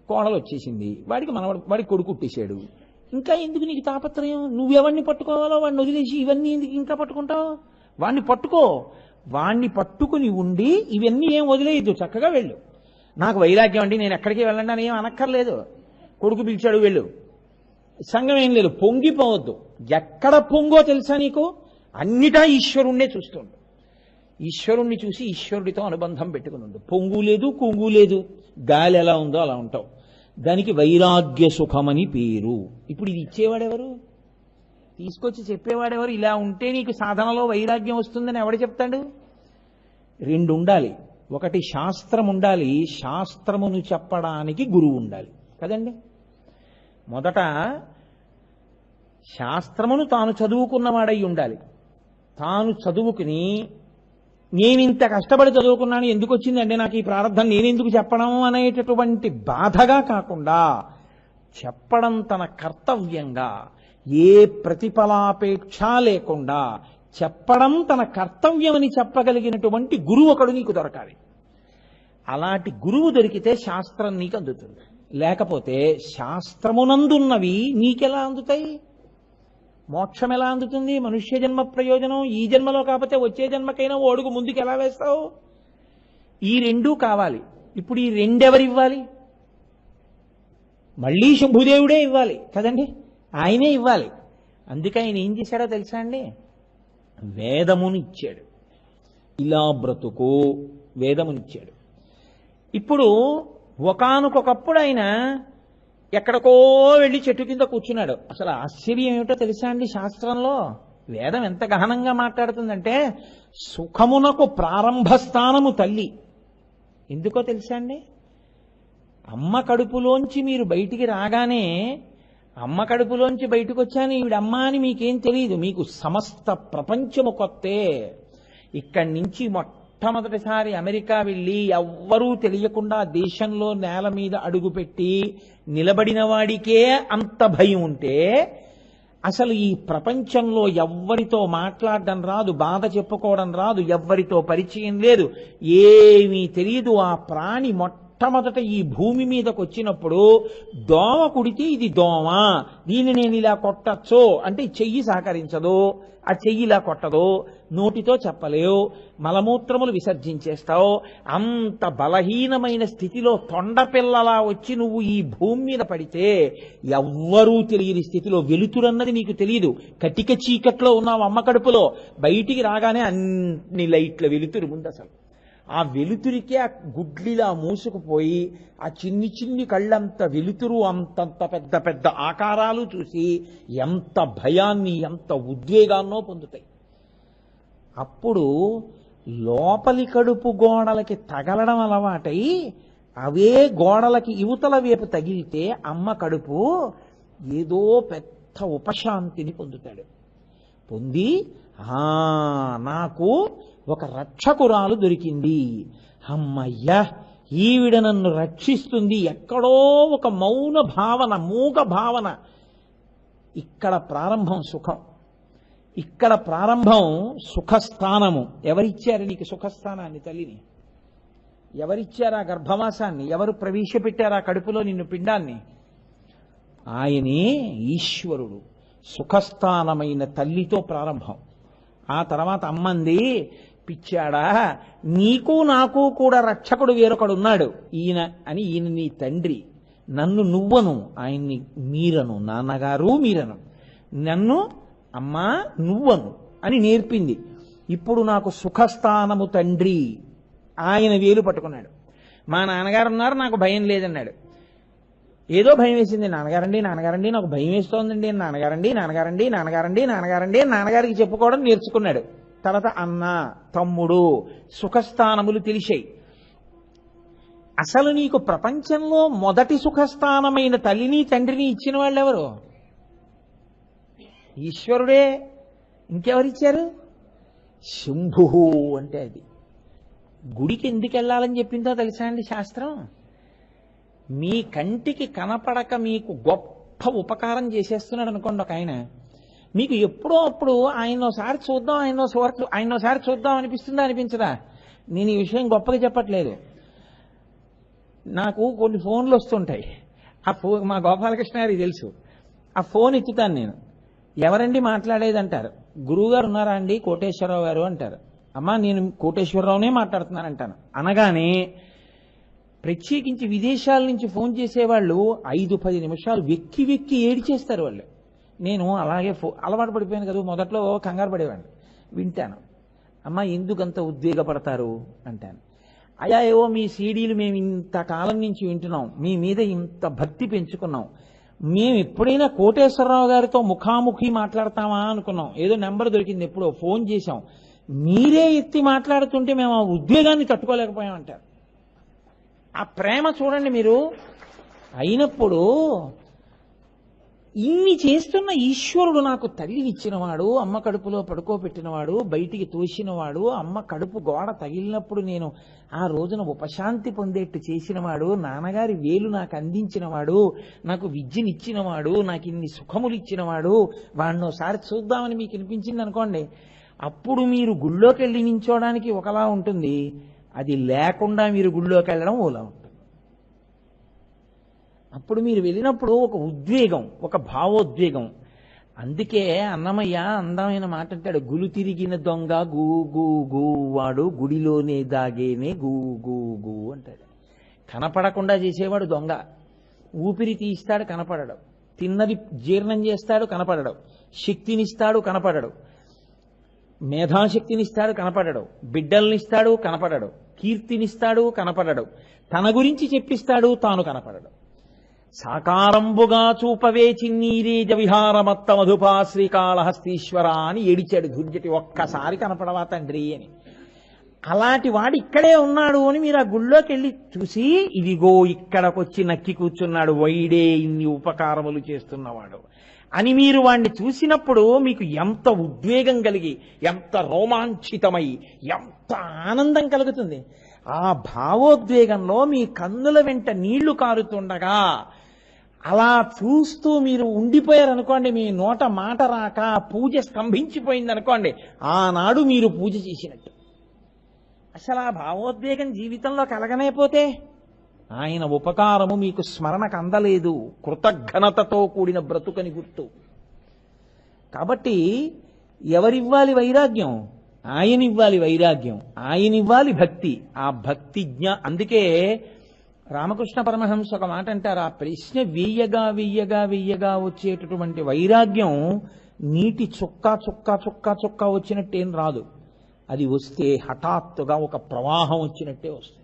కోడలు వచ్చేసింది, వాడికి కొడుకు కుట్టేశాడు. ఇంకా ఎందుకు నీకు తాపత్రయం? నువ్వెవరిని పట్టుకోవాలో వాడిని వదిలేసి ఇవన్నీ ఎందుకు ఇంకా పట్టుకుంటావు? వాడిని పట్టుకో, వాణ్ణి పట్టుకుని ఉండి ఇవన్నీ ఏం వదిలేయద్దు, చక్కగా వెళ్ళు. నాకు వైరాగ్యం అండి, నేను ఎక్కడికి వెళ్ళండి అని ఏం అనక్కర్లేదు. కొడుకు పిలిచాడు వెళ్ళు, సంఘం ఏం లేదు, పొంగిపోవద్దు. ఎక్కడ పొంగో తెలుసా నీకు? అన్నిటా ఈశ్వరుణ్ణే చూస్తుండు. ఈశ్వరుణ్ణి చూసి ఈశ్వరుడితో అనుబంధం పెట్టుకుని ఉండు. పొంగు లేదు కుంగు లేదు, గాలి ఎలా ఉందో అలా ఉంటావు. దానికి వైరాగ్య సుఖమని పేరు. ఇప్పుడు ఇది ఇచ్చేవాడెవరు? తీసుకొచ్చి చెప్పేవాడెవరు? ఇలా ఉంటే నీకు సాధనలో వైరాగ్యం వస్తుందని ఎవడు చెప్తాడు? 2 ఉండాలి. ఒకటి శాస్త్రం ఉండాలి, శాస్త్రమును చెప్పడానికి గురువు ఉండాలి కదండి. మొదట శాస్త్రమును తాను చదువుకున్నవాడై ఉండాలి. తాను చదువుకుని నేనింత కష్టపడి చదువుకున్నాను, ఎందుకు వచ్చిందంటే నాకు ఈ ప్రారంభం, నేనెందుకు చెప్పడం అనేటటువంటి బాధగా కాకుండా చెప్పడం తన కర్తవ్యంగా, ఏ ప్రతిఫలాపేక్ష లేకుండా చెప్పడం తన కర్తవ్యమని చెప్పగలిగినటువంటి గురువు ఒకడు నీకు దొరకాలి. అలాంటి గురువు దొరికితే శాస్త్రం నీకు అందుతుంది. లేకపోతే శాస్త్రమునందున్నవి నీకెలా అందుతాయి? మోక్షం ఎలా అందుతుంది? మనుష్య జన్మ ప్రయోజనం ఈ జన్మలో కాకపోతే వచ్చే జన్మకైనా ఓ అడుగు ముందుకు ఎలా వేస్తావు? ఈ 2 కావాలి. ఇప్పుడు ఈ 2 ఎవరివ్వాలి? మళ్ళీ శంభుదేవుడే ఇవ్వాలి కదండి, ఆయనే ఇవ్వాలి. అందుకే ఆయన ఏం చేశాడో తెలుసా అండి? వేదముని ఇచ్చాడు. ఇలా బ్రతుకు వేదమునిచ్చాడు. ఇప్పుడు ఒకానొకప్పుడు ఆయన ఎక్కడికో వెళ్ళి చెట్టు కింద కూర్చున్నాడు. అసలు ఆశ్చర్యం ఏమిటో తెలుసా అండి? శాస్త్రంలో వేదం ఎంత గహనంగా మాట్లాడుతుందంటే, సుఖమునకు ప్రారంభ స్థానము తల్లి. ఎందుకో తెలుసా అండి? అమ్మ కడుపులోంచి మీరు బయటికి రాగానే, అమ్మ కడుపులోంచి బయటకు వచ్చాను ఈవిడమ్మ అని మీకేం తెలియదు, మీకు సమస్త ప్రపంచము కొత్తే. ఇక్కడి నుంచి మొట్టమొదటిసారి అమెరికా వెళ్ళి ఎవ్వరూ తెలియకుండా దేశంలో నేల మీద అడుగుపెట్టి నిలబడిన వాడికే అంత భయం ఉంటే, అసలు ఈ ప్రపంచంలో ఎవ్వరితో మాట్లాడడం రాదు, బాధ చెప్పుకోవడం రాదు, ఎవ్వరితో పరిచయం లేదు, ఏమీ తెలియదు. ఆ ప్రాణి మొట్టమొదట ఈ భూమి మీదకి వచ్చినప్పుడు దోమ కుడితే ఇది దోమ, దీన్ని నేను ఇలా కొట్టచ్చో అంటే చెయ్యి సహకరించదు, ఆ చెయ్యి ఇలా కొట్టదు, నోటితో చెప్పలేవు, మలమూత్రములు విసర్జించేస్తావు. అంత బలహీనమైన స్థితిలో తొండపిల్లలా వచ్చి నువ్వు ఈ భూమి మీద పడితే ఎవ్వరూ తెలియని స్థితిలో, వెలుతురన్నది నీకు తెలియదు, కటిక చీకట్లో ఉన్నావు అమ్మ కడుపులో. బయటికి రాగానే అన్ని లైట్ల వెలుతురు ముందు. అసలు ఆ వెలుతురికే ఆ గుడ్లిలా మూసుకుపోయి ఆ చిన్ని చిన్ని కళ్ళంత వెలుతురు, అంతంత పెద్ద పెద్ద ఆకారాలు చూసి ఎంత భయాన్ని ఎంత ఉద్వేగాన్నో పొందుతాయి. అప్పుడు లోపలి కడుపు గోడలకి తగలడం అలవాటై అవే గోడలకి యువతల వైపు తగిలితే అమ్మ కడుపు ఏదో పెద్ద ఉపశాంతిని పొందుతాడు. పొంది నాకు ఒక రక్షకురాలు దొరికింది, అమ్మయ్యా ఈవిడ నన్ను రక్షిస్తుంది, ఎక్కడో ఒక మౌన భావన, మూగ భావన. ఇక్కడ ప్రారంభం సుఖం, ఇక్కడ ప్రారంభం సుఖస్థానము. ఎవరిచ్చారు నీకు సుఖస్థానాన్ని? తల్లిని. ఎవరిచ్చారా గర్భవాసాన్ని? ఎవరు ప్రవేశపెట్టారా కడుపులో నిన్ను పిండాన్ని? ఆయనే ఈశ్వరుడు. సుఖస్థానమైన తల్లితో ప్రారంభం. ఆ తర్వాత అమ్మంది, పిచ్చాడా, నీకు నాకు కూడా రక్షకుడు వేరొకడున్నాడు, ఈయన అని. ఈయన నీ తండ్రి, నన్ను నువ్వను, ఆయన్ని మీరను, నాన్నగారు మీరను, నన్ను అమ్మా నువ్వను అని నేర్పింది. ఇప్పుడు నాకు సుఖస్థానము తండ్రి ఆయన వేలు పట్టుకున్నాడు. మా నాన్నగారు ఉన్నారు, నాకు భయం లేదన్నాడు. ఏదో భయం వేసింది. నాన్నగారండి నాన్నగారండి నాకు భయం వేస్తోందండి, నాన్నగారండి నాన్నగారండి నాన్నగారండి నాన్నగారండి నాన్నగారికి చెప్పుకోవడం నేర్చుకున్నాడు. తర్వాత అన్న, తమ్ముడు, సుఖస్థానములు తెలిసాయి. అసలు నీకు ప్రపంచంలో మొదటి సుఖస్థానమైన తల్లిని తండ్రిని ఇచ్చిన వాళ్ళు ఎవరు? ఈశ్వరుడే. ఇంకెవరిచ్చారు? శంభు అంటే అది. గుడికి ఎందుకు వెళ్ళాలని చెప్పిందో తెలుసా అండి శాస్త్రం? మీ కంటికి కనపడక మీకు గొప్ప ఉపకారం చేసేస్తున్నాడు అనుకోండి ఒక ఆయన, మీకు ఎప్పుడో అప్పుడు ఆయనోసారి చూద్దాం అనిపిస్తుందా అనిపించదా? నేను ఈ విషయం గొప్పగా చెప్పట్లేదు. నాకు కొన్ని ఫోన్లు వస్తుంటాయి. మా గోపాలకృష్ణ గారికి తెలుసు. ఆ ఫోన్ ఎత్తుతాను నేను. ఎవరండి మాట్లాడేది అంటారు. గురువుగారు ఉన్నారా అండి? కోటేశ్వరరావు గారు అంటారు. అమ్మా నేను కోటేశ్వరరావునే మాట్లాడుతున్నానంటాను. అనగానే ప్రత్యేకించి విదేశాల నుంచి ఫోన్ చేసేవాళ్ళు 5-10 నిమిషాలు వెక్కి వెక్కి ఏడిచేస్తారు వాళ్ళు. నేను అలాగే అలవాటు పడిపోయాను కదా, మొదట్లో కంగారు పడేవాడిని. వింటాను. అమ్మ ఎందుకంత ఉద్వేగపడతారు అంటాను. అయ్యా ఏవో మీ సీడీలు మేము ఇంతకాలం నుంచి వింటున్నాం, మీ మీద ఇంత భక్తి పెంచుకున్నాం, మేము ఎప్పుడైనా కోటేశ్వరరావు గారితో ముఖాముఖి మాట్లాడతామా అనుకున్నాం. ఏదో నెంబర్ దొరికింది, ఎప్పుడో ఫోన్ చేశాం, మీరే ఎత్తి మాట్లాడుతుంటే మేము ఆ ఉద్వేగాన్ని తట్టుకోలేకపోయామంటారు. ఆ ప్రేమ చూడండి మీరు. అయినప్పుడు ఇన్ని చేస్తున్న ఈశ్వరుడు నాకు తల్లినిచ్చినవాడు, అమ్మ కడుపులో పడుకోబెట్టినవాడు, బయటికి తోసినవాడు, అమ్మ కడుపు గోడ తగిలినప్పుడు నేను ఆ రోజున ఉపశాంతి పొందేట్టు చేసినవాడు, నాన్నగారి వేలు నాకు అందించినవాడు, నాకు విద్యనిచ్చినవాడు, నాకు ఇన్ని సుఖములు ఇచ్చినవాడు, వాడినోసారి చూద్దామని మీకు అనిపించింది అనుకోండి, అప్పుడు మీరు గుళ్ళోకి వెళ్ళి నించోడానికి ఒకలా ఉంటుంది, అది లేకుండా మీరు గుళ్ళోకి వెళ్ళడం ఓలా ఉంటుంది. అప్పుడు మీరు వెళ్ళినప్పుడు ఒక ఉద్వేగం, ఒక భావోద్వేగం. అందుకే అన్నమయ్య అందమైన మాట అంటాడు, గులు తిరిగిన దొంగ గూ గూ గూ వాడు గుడిలోనే దాగేనే గూ గూ గూ అంటాడు. కనపడకుండా చేసేవాడు దొంగ. ఊపిరి తీస్తాడు, కనపడడు. తిన్నది జీర్ణం చేస్తాడు, కనపడడు. శక్తినిస్తాడు, కనపడడు. మేధాశక్తినిస్తాడు, కనపడడు. బిడ్డల్నిస్తాడు, కనపడడు. కీర్తినిస్తాడు, కనపడడు. తన గురించి చెప్పిస్తాడు, తాను కనపడడు. సాకారంబుగా చూపవే చిన్నీరేజ విహారమత్త మధుపా శ్రీకాళహస్తీశ్వర అని ఏడిచాడు దుర్జటి. ఒక్కసారి కనపడవా తండ్రి అని. అలాంటి వాడు ఇక్కడే ఉన్నాడు అని మీరు ఆ గుళ్ళోకి వెళ్ళి చూసి, ఇదిగో ఇక్కడకొచ్చి నక్కి కూర్చున్నాడు, వైడే ఇన్ని ఉపకారములు చేస్తున్నవాడు అని మీరు వాణ్ణి చూసినప్పుడు మీకు ఎంత ఉద్వేగం కలిగి, ఎంత రోమాంచితమై, ఎంత ఆనందం కలుగుతుంది. ఆ భావోద్వేగంలో మీ కన్నుల వెంట నీళ్లు కారుతుండగా అలా చూస్తూ మీరు ఉండిపోయారనుకోండి, మీ నోట మాట రాక పూజ స్తంభించిపోయింది అనుకోండి, ఆనాడు మీరు పూజ చేసినట్టు. అసలు ఆ భావోద్వేగం జీవితంలో కలగనేపోతే ఆయన ఉపకారము మీకు స్మరణకు అందలేదు, కృతజ్ఞతతో కూడిన బ్రతుకని గుర్తు. కాబట్టి ఎవరివ్వాలి వైరాగ్యం? ఆయనివ్వాలి వైరాగ్యం, ఆయనివ్వాలి భక్తి. ఆ భక్తి అందుకే రామకృష్ణ పరమహంస ఒక మాట అంటారు, ఆ ప్రశ్న వెయ్యగా వెయ్యగా వెయ్యగా వచ్చేటటువంటి వైరాగ్యం నీటి చుక్క చుక్క చుక్క చుక్క వచ్చినట్టేం రాదు. అది వస్తే హఠాత్తుగా ఒక ప్రవాహం వచ్చినట్టే వస్తుంది.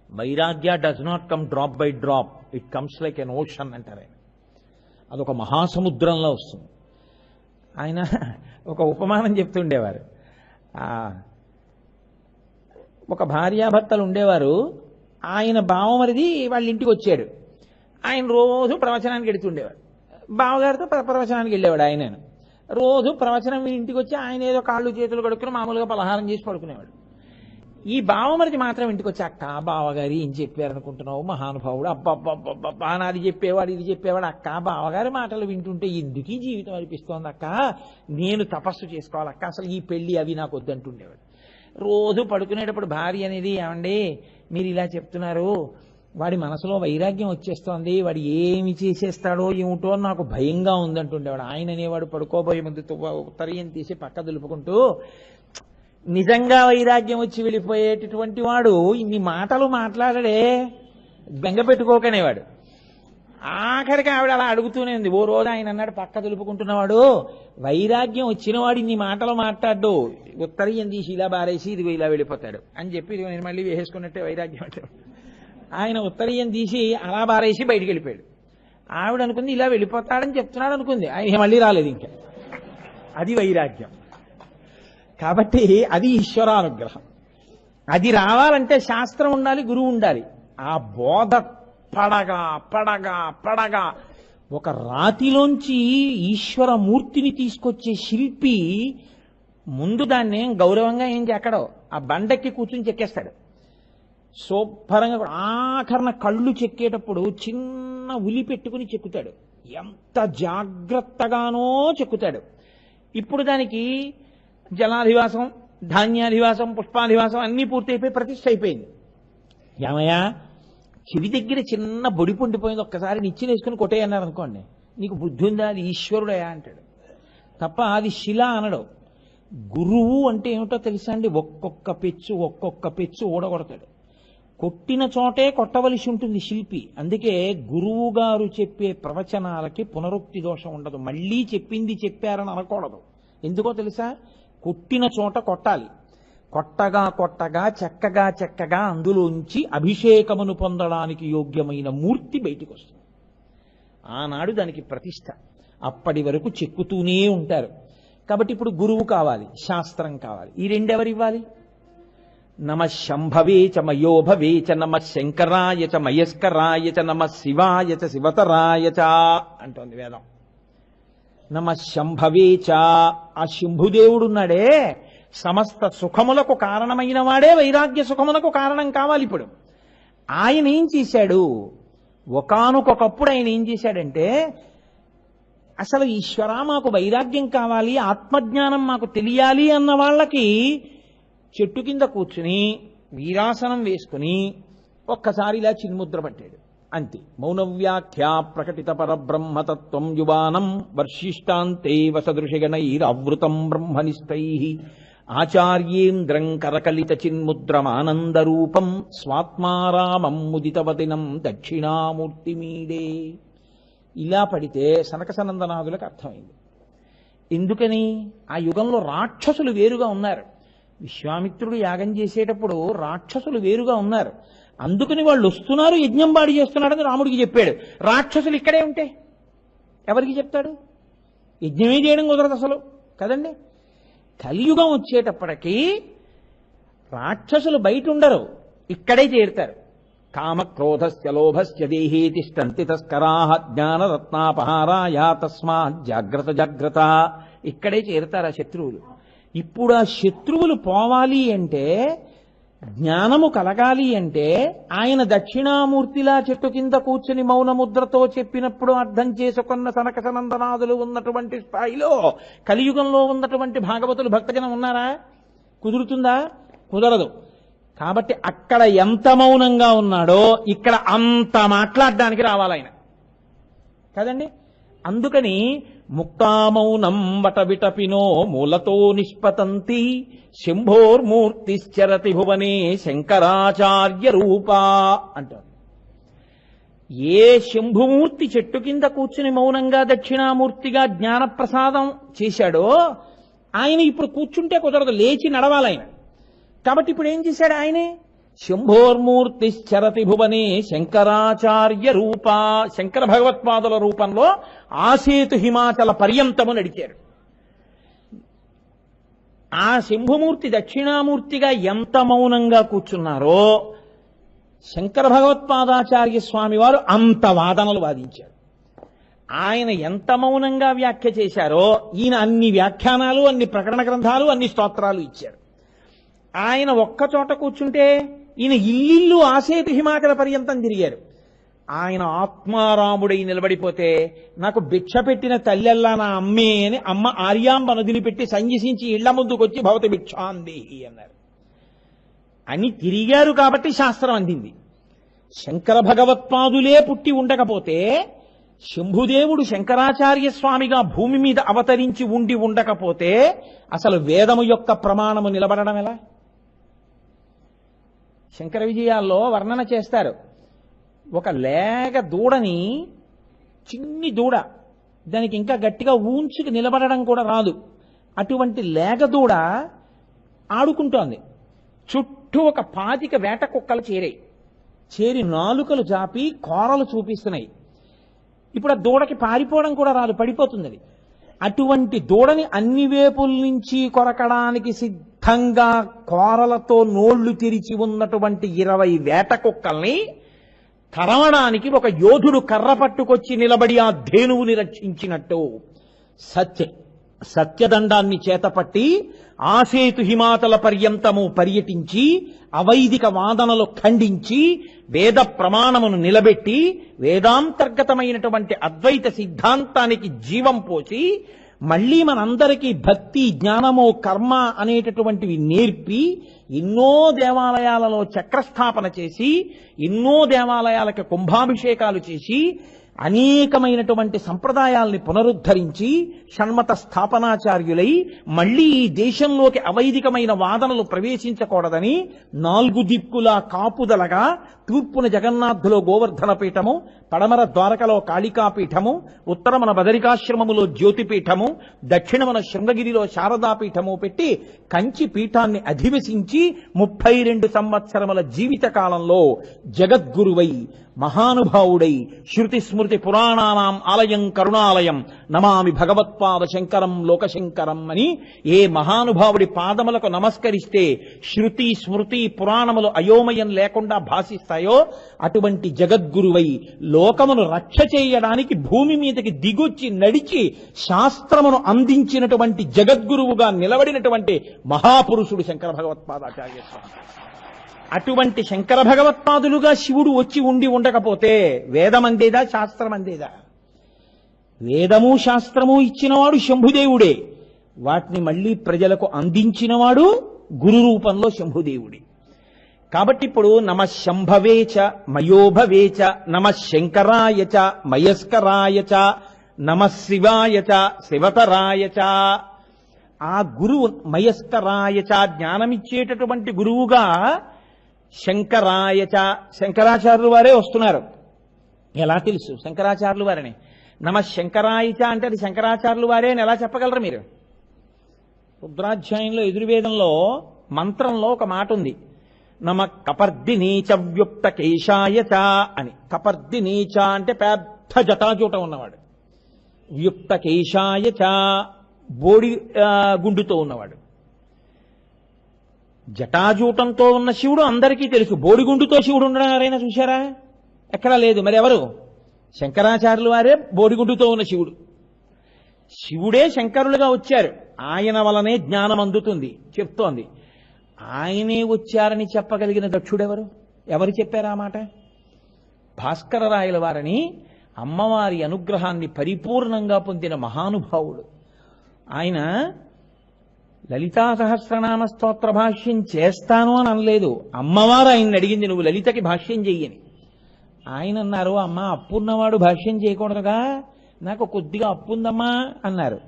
వైరాగ్య does not come drop by drop, it comes like an ocean అంటారు ఆయన. అదొక మహాసముద్రంలో వస్తుంది. ఆయన ఒక ఉపమానం చెప్తుండేవారు. ఒక భార్యాభర్తలు ఉండేవారు. ఆయన బావమరిది వాళ్ళ ఇంటికి వచ్చాడు. ఆయన రోజు ప్రవచనానికి వెడుతుండేవాడు. బావగారితో ప్రవచనానికి వెళ్ళేవాడు. ఆయన రోజు ప్రవచనం ఇంటికి వచ్చి ఆయన ఏదో కాళ్ళు చేతులు కడుక్కుని మామూలుగా పలహారం చేసి పడుకునేవాడు. ఈ బావమరిది మాత్రం ఇంటికి వచ్చి, అక్క బావగారు ఏం చెప్పారనుకుంటున్నావు, మహానుభావుడు, అబ్బబ్బబ్బబ్బా నాది చెప్పేవాడు ఇది చెప్పేవాడు, అక్క బావగారి మాటలు వింటుంటే ఎందుకు ఈ జీవితం అనిపిస్తోంది అక్క, నేను తపస్సు చేసుకోవాలక్క, అసలు ఈ పెళ్లి అవి నాకు వద్దంటుండేవాడు. రోజు పడుకునేటప్పుడు భార్య అనేది, ఏమండి మీరు ఇలా చెప్తున్నారు, వాడి మనసులో వైరాగ్యం వచ్చేస్తోంది, వాడు ఏమి చేసేస్తాడో ఏమిటో నాకు భయంగా ఉందంటుండేవాడు. ఆయన అనేవాడు పడుకోబోయే ముందు ఉత్తరీయం తీసి పక్క దులుపుకుంటూ, నిజంగా వైరాగ్యం వచ్చి వెళ్ళిపోయేటటువంటి వాడు ఇన్ని మాటలు మాట్లాడడే, బెంగ పెట్టుకోకనేవాడు. ఆఖరికి ఆవిడ అలా అడుగుతూనే ఉంది. ఓ రోజు ఆయన అన్నాడు పక్క దులుపుకుంటున్నవాడు, వైరాగ్యం వచ్చినవాడు ఇన్ని మాటలు మాట్లాడు, ఉత్తరీయం తీసి ఇలా బారేసి ఇదిగో ఇలా వెళ్ళిపోతాడు అని చెప్పి నేను మళ్ళీ వేసుకున్నట్టే వైరాగ్యం అంటే. ఆయన ఉత్తరీయం తీసి అలా బారేసి బయటికి వెళ్ళిపోయాడు. ఆవిడ అనుకుంది ఇలా వెళ్ళిపోతాడని చెప్తున్నాడు అనుకుంది, ఆయన మళ్ళీ రాలేదు ఇంకా. అది వైరాగ్యం. కాబట్టి అది ఈశ్వరానుగ్రహం. అది రావాలంటే శాస్త్రం ఉండాలి, గురువు ఉండాలి. ఆ బోధ పడగా పడగా పడగా ఒక రాతిలోంచి ఈశ్వర మూర్తిని తీసుకొచ్చే శిల్పి ముందు దాన్ని గౌరవంగా ఏం చెక్కడో ఆ బండెక్కి కూర్చుని చెక్కేస్తాడు. శుభ్రంగా ఆఖరణ కళ్ళు చెక్కేటప్పుడు చిన్న ఉలి పెట్టుకుని చెక్కుతాడు. ఎంత జాగ్రత్తగానో చెక్కుతాడు. ఇప్పుడు దానికి జలాధివాసం, ధాన్యాధివాసం, పుష్పాధివాసం అన్నీ పూర్తయిపోయి ప్రతిష్ఠ అయిపోయింది. ఏమయ్యా చెవి దగ్గర చిన్న బొడి పొండిపోయింది, ఒక్కసారి నిచ్చెన వేసుకుని కొట్టేయన్నారు అనుకోండి, నీకు బుద్ధి ఉందా? అది ఈశ్వరుడయా అంటాడు తప్ప అది శిల అనడు. గురువు అంటే ఏమిటో తెలుసా అండి? ఒక్కొక్క పెచ్చు ఊడగొడతాడు. కొట్టిన చోటే కొట్టవలసి ఉంటుంది శిల్పి. అందుకే గురువు గారు చెప్పే ప్రవచనాలకి పునరుక్తి దోషం ఉండదు. మళ్ళీ చెప్పింది చెప్పారని అనకూడదు. ఎందుకో తెలుసా? కొట్టిన చోట కొట్టాలి. కొట్టగా చెక్కగా అందులోంచి అభిషేకమును పొందడానికి యోగ్యమైన మూర్తి బయటికి వస్తుంది. ఆనాడు దానికి ప్రతిష్ట. అప్పటి వరకు చెక్కుతూనే ఉంటారు. కాబట్టి ఇప్పుడు గురువు కావాలి, శాస్త్రం కావాలి. ఈ రెండెవరివ్వాలి? నమ శంభవే చ మయోభవే చ నమ శంకరాయ చ మయస్కరాయ చ నమ శివాయ చ శివతరాయ చ అంటోంది వేదం. నమ శంభవే చ, ఆ శంభుదేవుడున్నాడే సమస్త సుఖములకు కారణమైన వాడే వైరాగ్య సుఖములకు కారణం కావాలి. ఇప్పుడు ఆయన ఏం చేశాడు? ఒకానొకప్పుడు ఆయన ఏం చేశాడంటే, అసలు ఈశ్వరా మాకు వైరాగ్యం కావాలి, ఆత్మజ్ఞానం మాకు తెలియాలి అన్న వాళ్ళకి చెట్టు కింద కూర్చుని వీరాసనం వేసుకుని ఒక్కసారి ఇలా చిన్ముద్ర పట్టాడు అంతే. మౌనవ్యాఖ్యా ప్రకటిత పరబ్రహ్మతత్వం యువానం వర్షిష్టాంతే వసదృశగణైరవృతం బ్రహ్మనిష్టై ఆచార్యేంద్రం కరకలిత చిన్ముద్రమానందరూపం స్వాత్మారామం ముదితవతినం దక్షిణామూర్తిమీడే. ఇలా పడితే సనక సనందనాదులకు అర్థమైంది. ఎందుకని? ఆ యుగంలో రాక్షసులు వేరుగా ఉన్నారు. విశ్వామిత్రుడు యాగం చేసేటప్పుడు రాక్షసులు వేరుగా ఉన్నారు. అందుకని వాళ్ళు వస్తున్నారు, యజ్ఞం బాడి చేస్తున్నాడని రాముడికి చెప్పాడు. రాక్షసులు ఇక్కడే ఉంటే ఎవరికి చెప్తాడు? యజ్ఞమే చేయడం కుదరదు అసలు కదండి. కలియుగం వచ్చేటప్పటికీ రాక్షసులు బయట ఉండరు, ఇక్కడే చేరుతారు. కామక్రోధస్య లోభస్య దేహే తిష్టంతి తస్కరాః జ్ఞానరత్నాపహారాయ తస్మాత్ జాగ్రత్త. ఇక్కడే చేరుతారు ఆ శత్రువులు. ఇప్పుడు ఆ శత్రువులు పోవాలి అంటే, జ్ఞానము కలగాలి అంటే, ఆయన దక్షిణామూర్తిలా చెట్టు కింద కూర్చుని మౌనముద్రతో చెప్పినప్పుడు అర్థం చేసుకున్న సనక సనందనాదులు ఉన్నటువంటి స్థాయిలో కలియుగంలో ఉన్నటువంటి భాగవతులు భక్తజనం ఉన్నారా? కుదురుతుందా? కుదరదు. కాబట్టి అక్కడ ఎంత మౌనంగా ఉన్నాడో ఇక్కడ అంత మాట్లాడడానికి రావాలి ఆయన కదండి. అందుకని ముక్తామౌనం వటవిటపినో మూలతో నిష్పతంతి శంభోర్మూర్తిశ్చరతి భువనే శంకరాచార్య రూపా అంటారు. ఏ శంభుమూర్తి చెట్టు కింద కూర్చుని మౌనంగా దక్షిణామూర్తిగా జ్ఞానప్రసాదం చేశాడో ఆయన ఇప్పుడు కూర్చుంటే కుదరదు, లేచి నడవాలి ఆయన. కాబట్టి ఇప్పుడు ఏం చేశాడు ఆయనే? శంభోర్మూర్తిశ్చరతి భువనే శంకరాచార్య రూపా, శంకర భగవత్పాదుల రూపంలో ఆసేతు హిమాచల పర్యంతము నడిచారు. ఆ శంభుమూర్తి దక్షిణామూర్తిగా ఎంత మౌనంగా కూర్చున్నారో శంకర భగవత్పాదాచార్య స్వామి వారు అంత వాదనలు వాదించారు. ఆయన ఎంత మౌనంగా వ్యాఖ్య చేశారో ఈయన అన్ని వ్యాఖ్యానాలు, అన్ని ప్రకటన గ్రంథాలు, అన్ని స్తోత్రాలు ఇచ్చారు. ఆయన ఒక్క చోట కూర్చుంటే ఈయన ఇల్లిల్లు ఆసేతు హిమాచల పర్యంతం తిరిగారు. ఆయన ఆత్మారాముడై నిలబడిపోతే నాకు భిక్ష పెట్టిన తల్లెల్లా నా అమ్మే అని అమ్మ ఆర్యాంబ నదిని పెట్టి సంజసించి ఇళ్ల ముందుకొచ్చి భవతి భిక్షాందేహి అన్నారు. అని తిరిగారు కాబట్టి శాస్త్రం అందింది. శంకర భగవత్పాదులే పుట్టి ఉండకపోతే, శంభుదేవుడు శంకరాచార్య స్వామిగా భూమి మీద అవతరించి ఉండి ఉండకపోతే అసలు వేదము యొక్క ప్రమాణము నిలబడడం ఎలా? శంకర విజయాల్లో వర్ణన చేస్తారు. ఒక లేగ దూడని చిన్ని దూడ, దానికి ఇంకా గట్టిగా ఊంచుకు నిలబడడం కూడా రాదు. అటువంటి లేగదూడ ఆడుకుంటోంది. చుట్టూ ఒక 25 వేట కుక్కలు చేరి నాలుకలు జాపి కోరలు చూపిస్తున్నాయి. ఇప్పుడు ఆ దూడకి పారిపోవడం కూడా రాదు, పడిపోతుంది అది. అటువంటి దూడని అన్ని వేపుల నుంచి కొరకడానికి సిద్ధంగా కోరలతో నోళ్లు తెరిచి ఉన్నటువంటి 20 వేట కుక్కల్ని తరవడానికి ఒక యోధుడు కర్ర పట్టుకొచ్చి నిలబడి ఆ ధేనువుని రక్షించినట్టు సత్యదండాన్ని చేతపట్టి ఆసేతు హిమాతల పర్యంతము పర్యటించి అవైదిక వాదనలు ఖండించి వేద ప్రమాణమును నిలబెట్టి వేదాంతర్గతమైనటువంటి అద్వైత సిద్ధాంతానికి జీవం పోసి మళ్లీ మనందరికీ భక్తి, జ్ఞానము, కర్మ అనేటటువంటివి నేర్పి ఎన్నో దేవాలయాలలో చక్రస్థాపన చేసి ఎన్నో దేవాలయాలకు కుంభాభిషేకాలు చేసి అనేకమైనటువంటి సంప్రదాయాల్ని పునరుద్ధరించి షణ్మత స్థాపనాచార్యులై మళ్లీ ఈ దేశంలోకి అవైదికమైన వాదనలు ప్రవేశించకూడదని 4 దిక్కులా కాపుదలగా తూర్పున జగన్నాథులో గోవర్ధన పీఠము, పడమర ద్వారకలో కాళికాపీఠము, ఉత్తరమున బదరికాశ్రమములో జ్యోతిపీఠము, దక్షిణమున శృంగగిరిలో శారదాపీఠము పెట్టి కంచి పీఠాన్ని అధివసించి 32 సంవత్సరముల జీవిత కాలంలో జగద్గురువై మహానుభావుడై శృతి స్మృతి పురాణానాం ఆలయం కరుణాలయం నమామి భగవత్పాద శంకరం లోకశంకరం అని ఏ మహానుభావుడి పాదములకు నమస్కరిస్తే శృతి స్మృతి పురాణములు అయోమయం లేకుండా భాషిస్తాయో అటువంటి జగద్గురువై లోకమును రక్ష చేయడానికి భూమి మీదకి దిగొచ్చి నడిచి శాస్త్రమును అందించినటువంటి జగద్గురువుగా నిలబడినటువంటి మహాపురుషుడు శంకర భగవత్పాదాచార్య స్వామి. అటువంటి శంకర భగవత్పాదులుగా శివుడు వచ్చి ఉండకపోతే వేదం అందేదా, శాస్త్రం అందేదా? వేదము శాస్త్రము ఇచ్చినవాడు శంభుదేవుడే, వాటిని మళ్లీ ప్రజలకు అందించినవాడు గురు రూపంలో శంభుదేవుడే. కాబట్టి ఇప్పుడు నమ శంభవేచ మయోభవేచ నమ శంకరాయచ మయస్కరాయచ నమ శివాయచ శివతరాయచ. ఆ గురువు మయస్కరాయచ జ్ఞానమిచ్చేటటువంటి గురువుగా శంకరాయచ శంకరాచార్యులు వారే వస్తున్నారు. ఎలా తెలుసు శంకరాచార్యులు వారని? నమ శంకరాయచ అంటే అది శంకరాచార్యులు వారే అని ఎలా చెప్పగలరు మీరు? రుద్రాధ్యాయంలో ఎదుర్వేదంలో మంత్రంలో ఒక మాట ఉంది, నమ కపర్దినీచ వ్యుక్త కేశాయచ అని. కపర్దినీచ అంటే పెద్ద జటాజూట ఉన్నవాడు, వ్యుక్త కేశాయచ బోడి గుండుతో ఉన్నవాడు. జటాజూటంతో ఉన్న శివుడు అందరికీ తెలుసు, బోడిగుండుతో శివుడు ఉండడం ఎవరైనా చూశారా? ఎక్కడా లేదు. మరి ఎవరు? శంకరాచార్యులు వారే బోడిగుండుతో ఉన్న శివుడు. శివుడే శంకరులుగా వచ్చారు, ఆయన వలనే జ్ఞానం అందుతుంది చెప్తోంది. ఆయనే వచ్చారని చెప్పగలిగిన దక్షుడెవరు? ఎవరు చెప్పారు ఆ మాట? భాస్కర రాయల వారని అమ్మవారి అనుగ్రహాన్ని పరిపూర్ణంగా పొందిన మహానుభావుడు ఆయన. లలితా సహస్రనామ స్తోత్ర భాష్యం చేస్తాను అని అనలేదు, అమ్మవారు ఆయన్ని అడిగింది నువ్వు లలితకి భాష్యం చెయ్యని. ఆయన అన్నారు, అమ్మ అప్పున్నవాడు భాష్యం చేయకూడదుగా, నాకు కొద్దిగా అప్పుందమ్మా అన్నారు.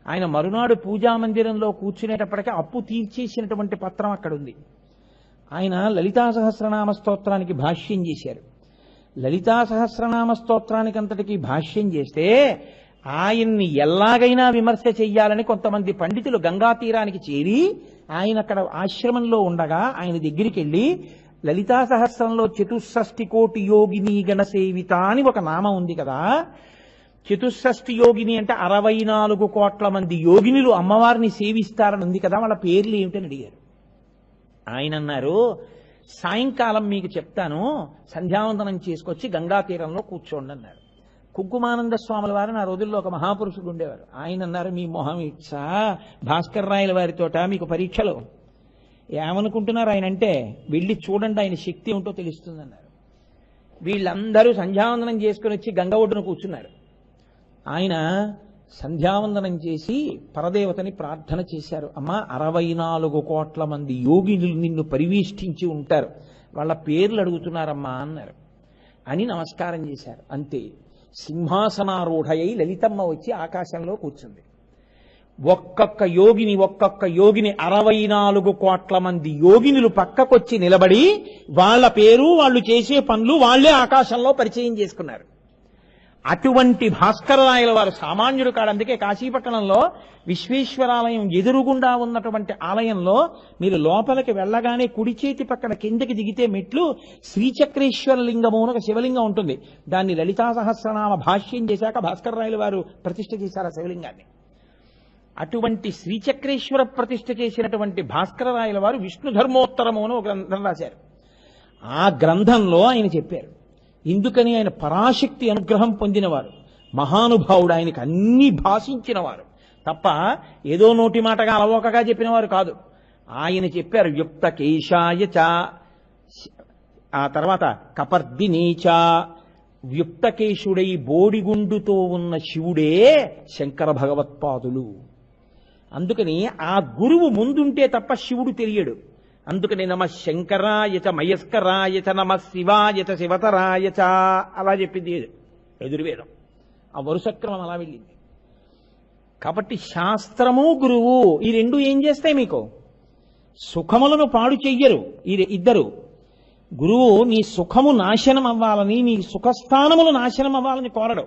ఆయన మరునాడు పూజామందిరంలో కూర్చునేటప్పటికీ అప్పు తీర్చేసినటువంటి పత్రం అక్కడుంది. ఆయన లలితా సహస్రనామ స్తోత్రానికి భాష్యం చేశారు. లలితా సహస్రనామ స్తోత్రానికి అంతటికీ భాష్యం చేస్తే ఆయన్ని ఎలాగైనా విమర్శ చెయ్యాలని కొంతమంది పండితులు గంగా తీరానికి చేరి ఆయన అక్కడ ఆశ్రమంలో ఉండగా ఆయన దగ్గరికి వెళ్ళి లలితా సహస్రంలో 64 కోటి యోగిని గణ సేవిత అని ఒక నామం ఉంది కదా, 64 యోగిని అంటే 64 కోట్ల మంది యోగినులు అమ్మవారిని సేవిస్తారని ఉంది కదా, వాళ్ళ పేర్లు ఏమిటని అడిగారు. ఆయన అన్నారు, సాయంకాలం మీకు చెప్తాను, సంధ్యావందనం చేసుకొచ్చి గంగా తీరంలో కూర్చోండి అన్నారు. కుంకుమానంద స్వాముల వారు ఆ రోజుల్లో ఒక మహాపురుషుడు ఉండేవారు. ఆయన అన్నారు, మీ మొహం ఇచ్చా భాస్కర్ రాయల వారితోట మీకు పరీక్షలు ఏమనుకుంటున్నారు? ఆయన అంటే వెళ్ళి చూడండి, ఆయన శక్తి ఏమిటో తెలుస్తుంది అన్నారు. వీళ్ళందరూ సంధ్యావందనం చేసుకుని వచ్చి గంగ ఒడ్డున కూర్చున్నారు. ఆయన సంధ్యావందనం చేసి పరదేవతని ప్రార్థన చేశారు. అమ్మ 64 కోట్ల మంది యోగినులు నిన్ను పరివేష్టించి ఉంటారు, వాళ్ళ పేర్లు అడుగుతున్నారమ్మా అన్నారు. అని నమస్కారం చేశారు. అంతే, సింహాసనారూఢయై లలితమ్మ వచ్చి ఆకాశంలో కూర్చుంది. ఒక్కొక్క యోగిని 64 కోట్ల మంది యోగినులు పక్కకొచ్చి నిలబడి వాళ్ళ పేరు, వాళ్ళు చేసే పనులు వాళ్లే ఆకాశంలో పరిచయం చేసుకున్నారు. అటువంటి భాస్కరరాయల వారు సామాన్యుడు కాడు. అందుకే కాశీపట్టణంలో విశ్వేశ్వరాలయం ఎదురుగుండా ఉన్నటువంటి ఆలయంలో మీరు లోపలికి వెళ్ళగానే కుడి చేతి పక్కన కిందకి దిగితే మెట్లు శ్రీచక్రేశ్వర లింగము అని ఒక శివలింగం ఉంటుంది. దాన్ని లలితా సహస్రనామ భాష్యం చేశాక భాస్కరరాయల వారు ప్రతిష్ఠ చేశారు ఆ శివలింగాన్ని. అటువంటి శ్రీచక్రేశ్వర ప్రతిష్ఠ చేసినటువంటి భాస్కరరాయల వారు విష్ణు ధర్మోత్తరము అని ఒక గ్రంథం రాశారు. ఆ గ్రంథంలో ఆయన చెప్పారు ఎందుకని ఆయన పరాశక్తి అనుగ్రహం పొందినవారు, మహానుభావుడు, ఆయనకు అన్ని భాషించినవారు తప్ప ఏదో నోటి మాటగా అలవోకగా చెప్పినవారు కాదు. ఆయన చెప్పారు యుక్త కేశాయచ, ఆ తర్వాత కపర్దినీచ, వ్యుక్తకేశుడై బోడిగుండుతో ఉన్న శివుడే శంకర భగవత్పాదులు. అందుకని ఆ గురువు ముందుంటే తప్ప శివుడు తెలియడు. అందుకని నమ శంకరాయచ మయస్కరాయచ నమ శివాయచ శివతరాయచ అలా చెప్పింది ఎదుర్వేదం. ఆ వరుసక్రమం అలా వెళ్ళింది. కాబట్టి శాస్త్రము గురువు ఈ రెండు ఏం చేస్తాయి? మీకు సుఖములను పాడు చెయ్యరు ఈ ఇద్దరు. గురువు నీ సుఖము నాశనం అవ్వాలని, నీ సుఖస్థానములు నాశనం అవ్వాలని కోరడు.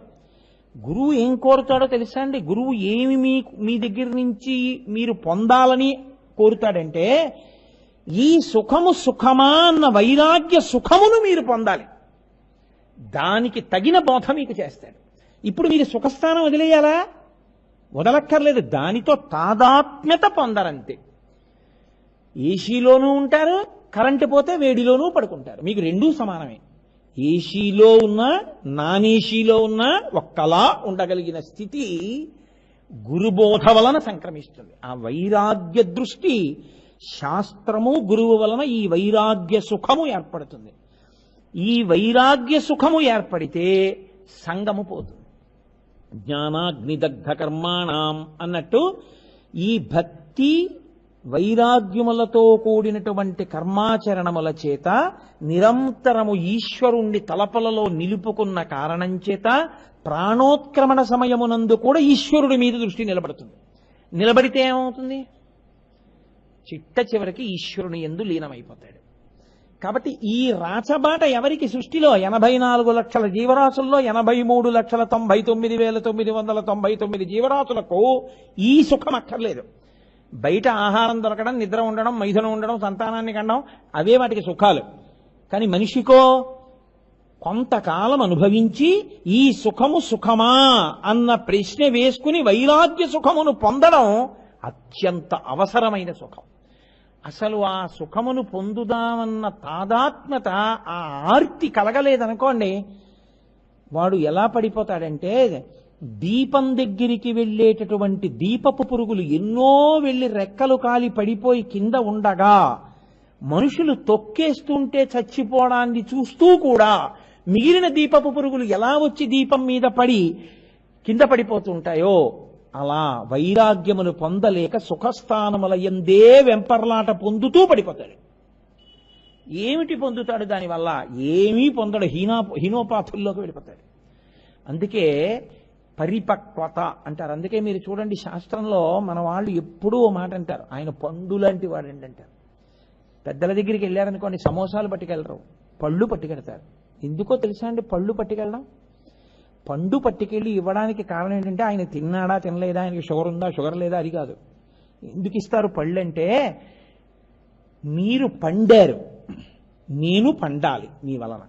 గురువు ఏం కోరుతాడో తెలుసా అండి? గురువు ఏమి మీ దగ్గర నుంచి మీరు పొందాలని కోరుతాడంటే ఈ సుఖము సుఖమా అన్న వైరాగ్య సుఖమును మీరు పొందాలి. దానికి తగిన బోధ మీకు చేస్తాడు. ఇప్పుడు మీరు సుఖస్థానం వదిలేయాలా? వదలక్కర్లేదు. దానితో తాదాత్మ్యత పొందరంతే. ఏసీలోనూ ఉంటారు, కరెంటు పోతే వేడిలోనూ పడుకుంటారు. మీకు రెండూ సమానమే. ఏసీలో ఉన్నా నాన్ ఏసీలో ఉన్నా ఒక్కలా ఉండగలిగిన స్థితి గురుబోధ వలన సంక్రమిస్తుంది. ఆ వైరాగ్య దృష్టి శాస్త్రము గురువు వలన ఈ వైరాగ్య సుఖము ఏర్పడుతుంది. ఈ వైరాగ్య సుఖము ఏర్పడితే సంగము పోతుంది. జ్ఞానాగ్నిదగ్ధ కర్మాణం అన్నట్టు ఈ భక్తి వైరాగ్యములతో కూడినటువంటి కర్మాచరణముల చేత నిరంతరము ఈశ్వరుణ్ణి తలపలలో నిలుపుకున్న కారణం చేత ప్రాణోత్క్రమణ సమయమునందు కూడా ఈశ్వరుడి మీద దృష్టి నిలబడుతుంది. నిలబడితే ఏమవుతుంది? చిట్ట చివరికి ఈశ్వరుని యందు లీనమైపోతాడు. కాబట్టి ఈ రాచబాట ఎవరికి సృష్టిలో 84 లక్షల జీవరాశుల్లో 83,99,999 జీవరాశులకు ఈ సుఖం అక్కర్లేదు. బయట ఆహారం దొరకడం, నిద్ర ఉండడం, మైథునం ఉండడం, సంతానాన్ని కండం అవే వాటికి సుఖాలు. కానీ మనిషికో కొంతకాలం అనుభవించి ఈ సుఖము సుఖమా అన్న ప్రశ్న వేసుకుని వైరాగ్య సుఖమును పొందడం అత్యంత అవసరమైన సుఖం. అసలు ఆ సుఖమును పొందుదామన్న తాదాత్మ్యత, ఆ ఆర్తి కలగలేదనుకోండి, వాడు ఎలా పడిపోతాడంటే దీపం దగ్గరికి వెళ్ళేటటువంటి దీపపు పురుగులు ఎన్నో వెళ్ళి రెక్కలు కాలి పడిపోయి కింద ఉండగా మనుషులు తొక్కేస్తుంటే చచ్చిపోవడాన్ని చూస్తూ కూడా మిగిలిన దీపపు పురుగులు ఎలా వచ్చి దీపం మీద పడి కింద పడిపోతుంటాయో అలా వైరాగ్యమును పొందలేక సుఖస్థానముల యందే వెంపర్లాట పొందుతూ పడిపోతాడు. ఏమిటి పొందుతాడు దానివల్ల? ఏమీ పొందడు. హీనోపాతుల్లోకి వెళ్ళిపోతాడు. అందుకే పరిపక్వత అంటారు. అందుకే మీరు చూడండి శాస్త్రంలో మన వాళ్ళు ఎప్పుడూ ఓ మాట అంటారు, ఆయన పండు లాంటి వాడండి అంటారు. పెద్దల దగ్గరికి వెళ్ళారనుకోండి, సమోసాలు పట్టుకెళ్ళరు, పళ్ళు పట్టుకెళ్తారు. ఎందుకో తెలుసా అండి పళ్ళు పట్టుకెళ్ళడం? పండు పట్టుకెళ్ళి ఇవ్వడానికి కారణం ఏంటంటే ఆయన తిన్నాడా తినలేదా, ఆయనకి షుగర్ ఉందా షుగర్ లేదా అది కాదు. ఎందుకు ఇస్తారు పళ్ళు అంటే, మీరు పండారు, నేను పండాలి మీ వలన.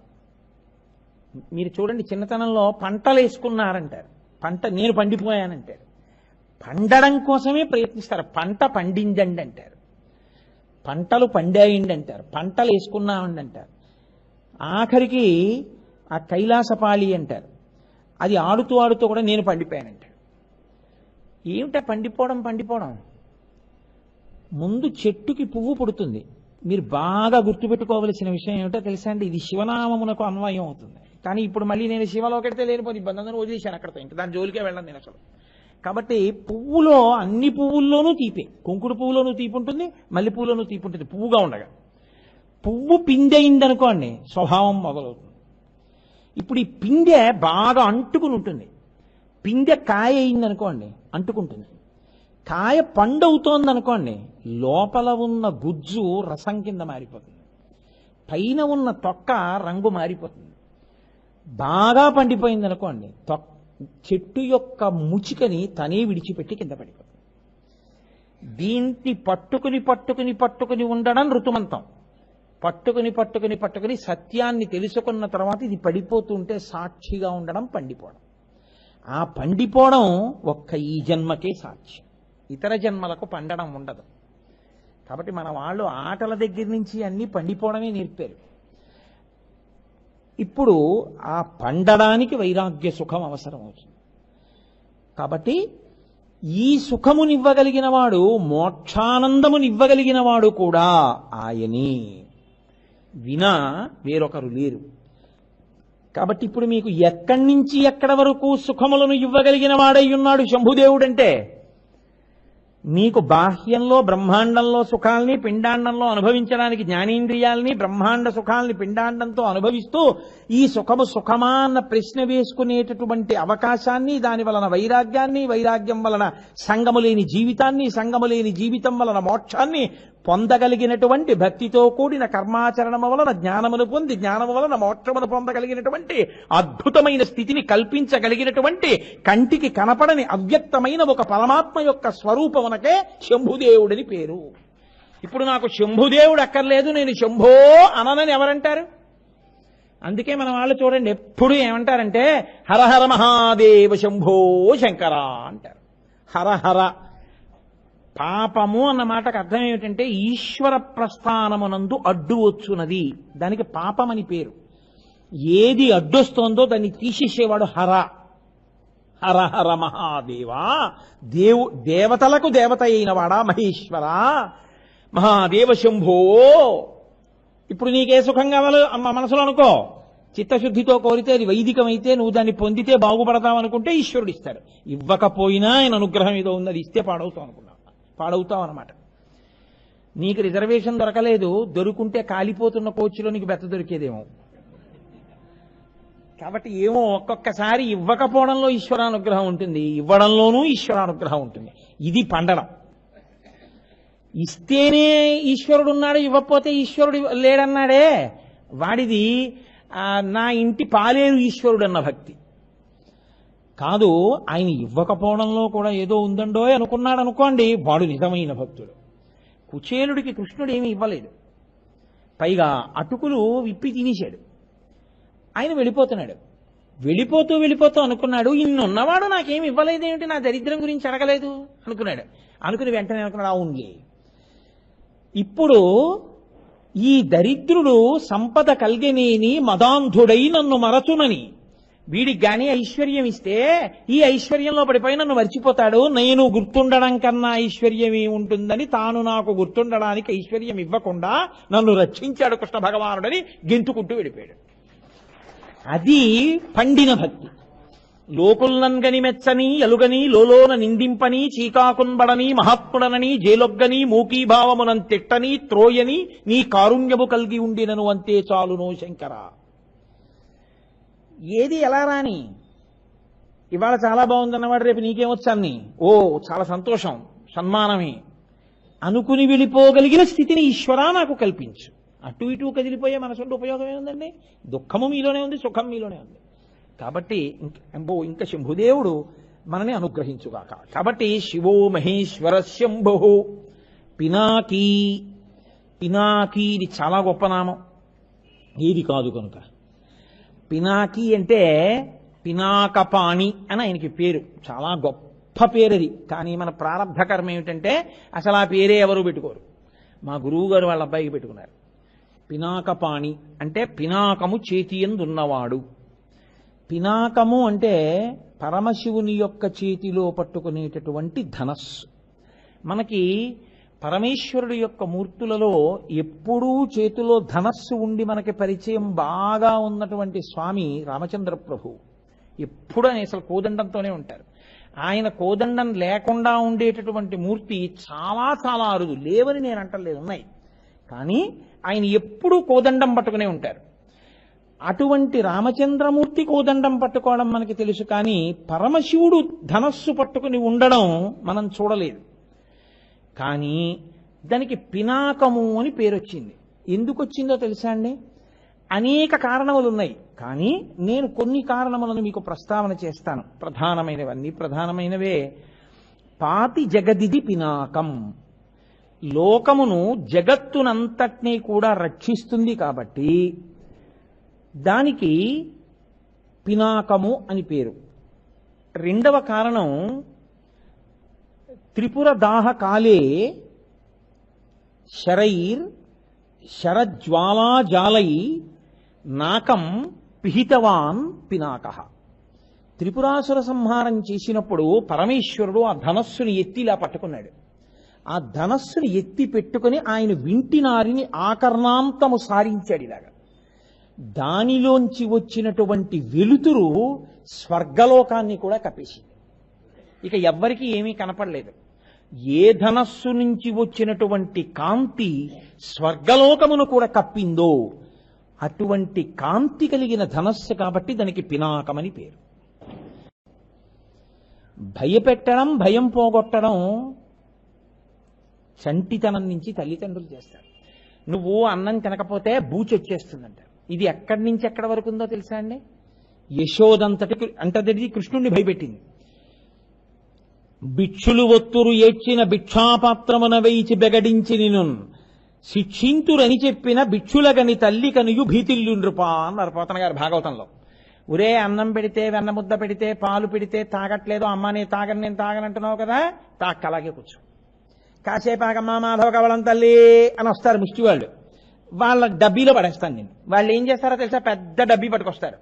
మీరు చూడండి చిన్నతనంలో పంటలు వేసుకున్నారంటారు, పంట నేను పండిపోయానంటారు. పండడం కోసమే ప్రయత్నిస్తారు. పంట పండిందండి అంటారు, పంటలు పండాయండి అంటారు, పంటలు వేసుకున్నామండి అంటారు. ఆఖరికి ఆ కైలాసపాళి అంటారు, అది ఆడుతూ ఆడుతూ కూడా నేను పండిపోయానంటాడు. ఏమిటా పండిపోవడం? ముందు చెట్టుకి పువ్వు పుడుతుంది. మీరు బాగా గుర్తుపెట్టుకోవలసిన విషయం ఏమిటో తెలుసా అండి? ఇది శివనామమునకు అన్వయం అవుతుంది. కానీ ఇప్పుడు మళ్ళీ నేను శివలోకెడితే లేనిపోతే ఇబ్బంది, అందరూ వదిలేశాను అక్కడితో, ఇంకా దాని జోలికే వెళ్ళను నేను అసలు. కాబట్టి పువ్వులో అన్ని పువ్వుల్లోనూ తీపే, కుంకుడు పువ్వులోనూ తీపి ఉంటుంది, మల్లె పువ్వులోనూ తీపి ఉంటుంది పువ్వుగా ఉండగా. పువ్వు పిందె అయిందనుకోండి స్వభావం మొదలవుతుంది. ఇప్పుడు ఈ పిందె బాగా అంటుకుని ఉంటుంది, పిందె కాయ అయిందనుకోండి అంటుకుంటుంది. కాయ పండు అవుతోంది అనుకోండి, లోపల ఉన్న గుజ్జు రసం కింద మారిపోతుంది, పైన ఉన్న తొక్క రంగు మారిపోతుంది. బాగా పండిపోయింది అనుకోండి, చెట్టు యొక్క ముచికని తనే విడిచిపెట్టి కింద పడిపోతుంది. దీన్ని పట్టుకుని పట్టుకుని పట్టుకుని ఉండడం ఋతుమంతం. పట్టుకుని పట్టుకుని పట్టుకుని సత్యాన్ని తెలుసుకున్న తర్వాత ఇది పడిపోతుంటే సాక్షిగా ఉండడం పండిపోవడం. ఆ పండిపోవడం ఒక్క ఈ జన్మకే సాక్ష్యం, ఇతర జన్మలకు పండడం ఉండదు. కాబట్టి మన వాళ్ళు ఆటల దగ్గర నుంచి అన్ని పండిపోవడమే నేర్పారు. ఇప్పుడు ఆ పండడానికి వైరాగ్య సుఖం అవసరం అవుతుంది. కాబట్టి ఈ సుఖమునివ్వగలిగిన వాడు, మోక్షానందమునివ్వగలిగిన వాడు కూడా ఆయనే, వినా వేరొకరు లేరు. కాబట్టి ఇప్పుడు మీకు ఎక్కడి నుంచి ఎక్కడ వరకు సుఖములను ఇవ్వగలిగిన వాడై ఉన్నాడు శంభుదేవుడంటే, నీకు బాహ్యంలో బ్రహ్మాండంలో సుఖాల్ని, పిండాండంలో అనుభవించడానికి జ్ఞానేంద్రియాల్ని, బ్రహ్మాండ సుఖాల్ని పిండాండంతో అనుభవిస్తూ ఈ సుఖము సుఖమా అన్న ప్రశ్న వేసుకునేటటువంటి అవకాశాన్ని, దాని వలన వైరాగ్యాన్ని, వైరాగ్యం వలన సంగము లేని జీవితాన్ని, సంగము లేని జీవితం వలన మోక్షాన్ని పొందగలిగినటువంటి భక్తితో కూడిన కర్మాచరణము వలన జ్ఞానమును పొంది, జ్ఞానము వలన మోక్షమును పొందగలిగినటువంటి అద్భుతమైన స్థితిని కల్పించగలిగినటువంటి కంటికి కనపడని అవ్యక్తమైన ఒక పరమాత్మ యొక్క స్వరూపమునకే శంభుదేవుడని పేరు. ఇప్పుడు నాకు శంభుదేవుడు అక్కర్లేదు, నేను శంభో అననని ఎవరంటారు? అందుకే మన వాళ్ళు చూడండి ఎప్పుడు ఏమంటారంటే హరహర మహాదేవ శంభో శంకర అంటారు. హరహర పాపము అన్న మాటకు అర్థం ఏమిటంటే ఈశ్వర ప్రస్థానమునందు అడ్డు వచ్చున్నది, దానికి పాపమని పేరు. ఏది అడ్డొస్తోందో దాన్ని తీసేసేవాడు హర. హర హర మహాదేవా, దేవతలకు దేవత అయిన వాడా మహేశ్వర, మహాదేవ శంభో. ఇప్పుడు నీకే సుఖం కావాలో మనసులో అనుకో, చిత్తశుద్ధితో కోరితే అది వైదికమైతే నువ్వు దాన్ని పొందితే బాగుపడతావు అనుకుంటే ఈశ్వరుడు ఇస్తాడు. ఇవ్వకపోయినా ఆయన అనుగ్రహం ఏదో ఉంది, అది ఇస్తే పాడవుతావు అనుకున్నావు, పాడవుతావు అనమాట. నీకు రిజర్వేషన్ దొరకలేదు, దొరుకుంటే కాలిపోతున్న కోచ్లో నీకు బెత్త దొరికేదేమో. కాబట్టి ఏమో ఒక్కొక్కసారి ఇవ్వకపోవడంలో ఈశ్వరానుగ్రహం ఉంటుంది, ఇవ్వడంలోనూ ఈశ్వరానుగ్రహం ఉంటుంది. ఇది పండడం. ఇస్తేనే ఈశ్వరుడు ఉన్నాడు, ఇవ్వకపోతే ఈశ్వరుడు లేడన్నాడే, వాడిది నా ఇంటి పాలేరు ఈశ్వరుడు అన్న భక్తి కాదు. ఆయన ఇవ్వకపోవడంలో కూడా ఏదో ఉందండో అనుకున్నాడు అనుకోండి, వాడు నిజమైన భక్తుడు. కుచేలుడికి కృష్ణుడు ఏమీ ఇవ్వలేదు, పైగా అటుకులు విప్పి తినేశాడు. ఆయన వెళ్ళిపోతున్నాడు, వెళ్ళిపోతూ వెళ్ళిపోతూ అనుకున్నాడు, ఇన్నున్నవాడు నాకేమి ఇవ్వలేదేమిటి, నా దరిద్రం గురించి అడగలేదు అనుకున్నాడు. అనుకుని వెంటనే అనుకున్నాడు, అవునులే ఇప్పుడు ఈ దరిద్రుడు సంపద కల్గనేని మదాంధుడై నన్ను మరచునని, వీడికి గాని ఐశ్వర్యం ఇస్తే ఈ ఐశ్వర్యంలో పడిపోయి నన్ను మర్చిపోతాడు, నేను గుర్తుండడం కన్నా ఐశ్వర్యం ఉంటుందని తాను నాకు గుర్తుండడానికి ఐశ్వర్యం ఇవ్వకుండా నన్ను రక్షించాడు కృష్ణ భగవానుడని గెంతుకుంటూ వెళ్ళిపోయాడు. అది పండిన భక్తి. లోకుల్నంగని మెచ్చని ఎలుగని లోలోన నిందింపని చీకాకున్బడని మహాత్ముడనని జేలొగ్గని మూకీభావమునం తిట్టని త్రోయని నీ కారుణ్యము కలిగి ఉండినను అంతే చాలునో శంకర. ఏది ఎలా రాని, ఇవాళ చాలా బాగుందన్నవాడు రేపు నీకేమొచ్చాన్ని, ఓ చాలా సంతోషం సన్మానమే అనుకుని వెళ్ళిపోగలిగిన స్థితిని ఈశ్వరా నాకు కల్పించు. అటు ఇటు కదిలిపోయే మనసుంటే ఉపయోగం ఏముందండి? దుఃఖము మీలోనే ఉంది, సుఖం మీలోనే ఉంది. కాబట్టి ఇంకా శంభుదేవుడు మనని అనుగ్రహించుగాక. కాబట్టి శివో మహేశ్వర శంభు పినాకీ. పినాకీ ఇది చాలా గొప్ప నామం, ఏది కాదు కనుక. పినాకీ అంటే పినాకపాణి అని ఆయనకి పేరు, చాలా గొప్ప పేరు అది. కానీ మన ప్రారంభ కర్మ ఏమిటంటే అసలు ఆ పేరే ఎవరు పెట్టుకోరు. మా గురువు గారు వాళ్ళ అబ్బాయికి పెట్టుకున్నారు. పినాకపాణి అంటే పినాకము చేతియందున్నవాడు. పినాకము అంటే పరమశివుని యొక్క చేతిలో పట్టుకునేటటువంటి ధనస్సు. మనకి పరమేశ్వరుడు యొక్క మూర్తులలో ఎప్పుడూ చేతిలో ధనస్సు ఉండి మనకి పరిచయం బాగా ఉన్నటువంటి స్వామి రామచంద్ర ప్రభు. ఎప్పుడు ఆయన అసలు కోదండంతోనే ఉంటారు. ఆయన కోదండం లేకుండా ఉండేటటువంటి మూర్తి చాలా చాలా అరుదు. లేవని నేను అంటలేదు, ఉన్నాయి. కానీ ఆయన ఎప్పుడూ కోదండం పట్టుకునే ఉంటారు. అటువంటి రామచంద్రమూర్తి కోదండం పట్టుకోవడం మనకి తెలుసు, కానీ పరమశివుడు ధనస్సు పట్టుకుని ఉండడం మనం చూడలేదు. కానీ దానికి పినాకము అని పేరు వచ్చింది. ఎందుకు వచ్చిందో తెలుసా అండి? అనేక కారణములు ఉన్నాయి. కానీ నేను కొన్ని కారణములను మీకు ప్రస్తావన చేస్తాను. ప్రధానమైనవన్నీ ప్రధానమైనవే. పాతి జగదిది పినాకం, లోకమును జగత్తునంతటినీ కూడా రక్షిస్తుంది కాబట్టి దానికి పినాకము అని పేరు. రెండవ కారణం, త్రిపుర దాహ కాలే శరైర్ శరజ్వాలాజాలై నాకం పిహితవాన్ పినాక. త్రిపురాసుర సంహారం చేసినప్పుడు పరమేశ్వరుడు ఆ ధనస్సుని ఎత్తిలా పట్టుకున్నాడు. ఆ ధనస్సుని ఎత్తి పెట్టుకుని ఆయన వింటినారిని ఆకర్ణాంతము సారించాడు ఇలాగా. దానిలోంచి వచ్చినటువంటి వెలుతురు స్వర్గలోకాన్ని కూడా కప్పేసింది. ఇక ఎవ్వరికీ ఏమీ కనపడలేదు. ఏ ధనస్సు నుంచి వచ్చినటువంటి కాంతి స్వర్గలోకమును కూడా కప్పిందో అటువంటి కాంతి కలిగిన ధనస్సు కాబట్టి దానికి పినాకమని పేరు. భయపెట్టడం, భయం పోగొట్టడం చంటితనం నుంచి తల్లిదండ్రులు చేస్తారు. నువ్వు అన్నం తినకపోతే బూచొచ్చేస్తుందంట. ఇది ఎక్కడి నుంచి ఎక్కడి వరకు ఉందో తెలుసా అండి? యశోదంతటి అంటది కృష్ణుణ్ణి భయపెట్టింది. భిక్షులు ఒత్తురు ఏడ్చిన భిక్షాపాత్రమున వేయిచి బెగడించి నిను శిక్షింతురని చెప్పిన భిక్షులగని తల్లి కనియు భీతిల్లు నృపా అన్నారు పోతన గారు భాగవతంలో. ఒరే, అన్నం పెడితే, వెన్న ముద్ద పెడితే, పాలు పెడితే తాగట్లేదు, అమ్మ నేను తాగనంటున్నావు కదా, తాక్క అలాగే కూర్చో. కాసేపు ఆగమ్మా మాధవ కవలం తల్లి అని వస్తారు ముష్టి వాళ్ళు. వాళ్ళ డబ్బీలో పడేస్తాను నేను. వాళ్ళు ఏం చేస్తారో తెలుసా? పెద్ద డబ్బీ పట్టుకొస్తారు.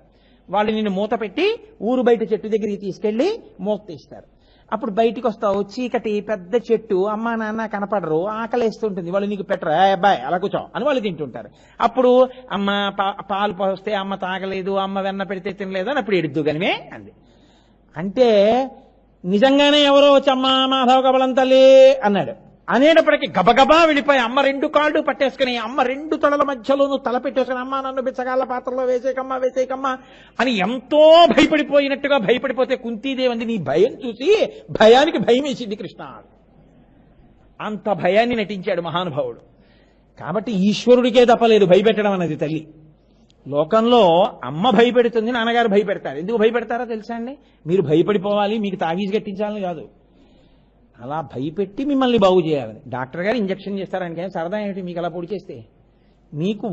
వాళ్ళు నిన్ను మూత పెట్టి ఊరు బయట చెట్టు దగ్గరికి తీసుకెళ్లి మూత తీస్తారు. అప్పుడు బయటికి వస్తావు, చీకటి, పెద్ద చెట్టు, అమ్మ నాన్న కనపడరు, ఆకలేస్తుంటుంది, వాళ్ళు నీకు పెట్టరు, అబ్బాయి అలా కూర్చో అని వాళ్ళు తింటుంటారు. అప్పుడు అమ్మ పాలు పోస్తే అమ్మ తాగలేదు, అమ్మ వెన్న పెడితే తినలేదు అని అప్పుడు ఎడుద్దు గనిమే అంది. అంటే నిజంగానే ఎవరో వచ్చి అమ్మ మాధవ కబలం తల్లి అన్నాడు. అనేటప్పటికీ గబగబా వెళ్ళిపోయి అమ్మ రెండు కాళ్ళు పట్టేసుకుని, అమ్మ రెండు తొడల మధ్యలోనూ తల పెట్టేసుకుని, అమ్మ నన్ను బిచ్చగాళ్ళ పాత్రలో వేసేకమ్మా అని ఎంతో భయపడిపోయినట్టుగా భయపడిపోతే కుంతీదేవి అంది, నీ భయం చూసి భయానికి భయం వేసింది కృష్ణ. అంత భయాన్ని నటించాడు మహానుభావుడు. కాబట్టి ఈశ్వరుడికే తప్పలేదు భయపెట్టడం అన్నది తల్లి. లోకంలో అమ్మ భయపెడుతుంది, నాన్నగారు భయపెడతారు. ఎందుకు భయపెడతారో తెలుసా అండి? మీరు భయపడిపోవాలి, మీకు తావీజు కట్టించాలని కాదు, అలా భయపెట్టి మిమ్మల్ని బాగు చేయాలని. డాక్టర్ గారు ఇంజక్షన్ చేస్తారని సరదా ఏమిటి? మీకు అలా పొడి చేస్తే మీకు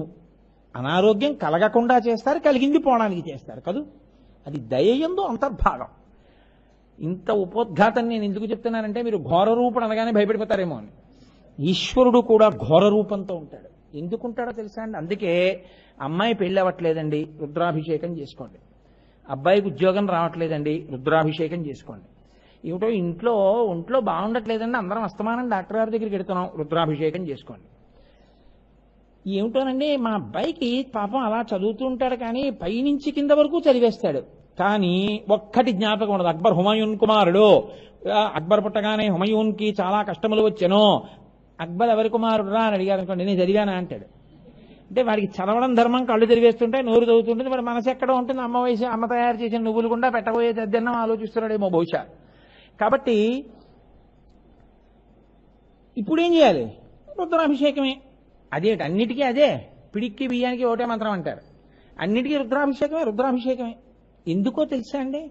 అనారోగ్యం కలగకుండా చేస్తారు, కలిగింది పోవడానికి చేస్తారు కదూ. అది దయయందు అంతర్భాగం. ఇంత ఉపోద్ఘాతం నేను ఎందుకు చెప్తున్నానంటే మీరు ఘోర రూపుడు అనగానే భయపడిపోతారేమో అని. ఈశ్వరుడు కూడా ఘోర రూపంతో ఉంటాడు. ఎందుకుంటాడో తెలుసా అండి? అందుకే అమ్మాయి పెళ్ళి అవ్వట్లేదండి, రుద్రాభిషేకం చేసుకోండి. అబ్బాయికి ఉద్యోగం రావట్లేదండి, రుద్రాభిషేకం చేసుకోండి. ఏమిటో ఒంట్లో బాగుండట్లేదండి, అందరం అస్తమానం డాక్టర్ గారి దగ్గరికి వెడుతున్నాం, రుద్రాభిషేకం చేసుకోండి. ఏమిటోనండి మా అబ్బాయికి పాపం అలా చదువుతూ ఉంటాడు కానీ పైనుంచి కింద వరకు చదివేస్తాడు, కానీ ఒక్కటి జ్ఞాపకం ఉండదు. అక్బర్ హుమాయూన్ కుమారుడు. అక్బర్ పుట్టగానే హుమాయూన్కి చాలా కష్టములు వచ్చాను. అక్బర్ ఎవరి కుమారుడు రా అని అడిగారు అనుకోండి, నేను చదివానా అంటాడు. అంటే వాడికి చదవడం ధర్మం, కళ్ళు తిరిగేస్తుంటే నోరు చదువుతుంటుంది, వాడి మనసు ఎక్కడ ఉంటుంది? అమ్మ తయారు చేసిన నువ్వులు గుండా పెట్టబోయే దద్దన్నం ఆలోచిస్తున్నాడేమో బహుశా. కాబట్టి ఇప్పుడు ఏం చేయాలి? రుద్రాభిషేకమే. అదేంటి అన్నిటికీ అదే, పిడిక్కి బియ్యానికి ఒకటే మంత్రం అంటారు. అన్నిటికీ రుద్రాభిషేకమే. ఎందుకో తెలుసా అండి?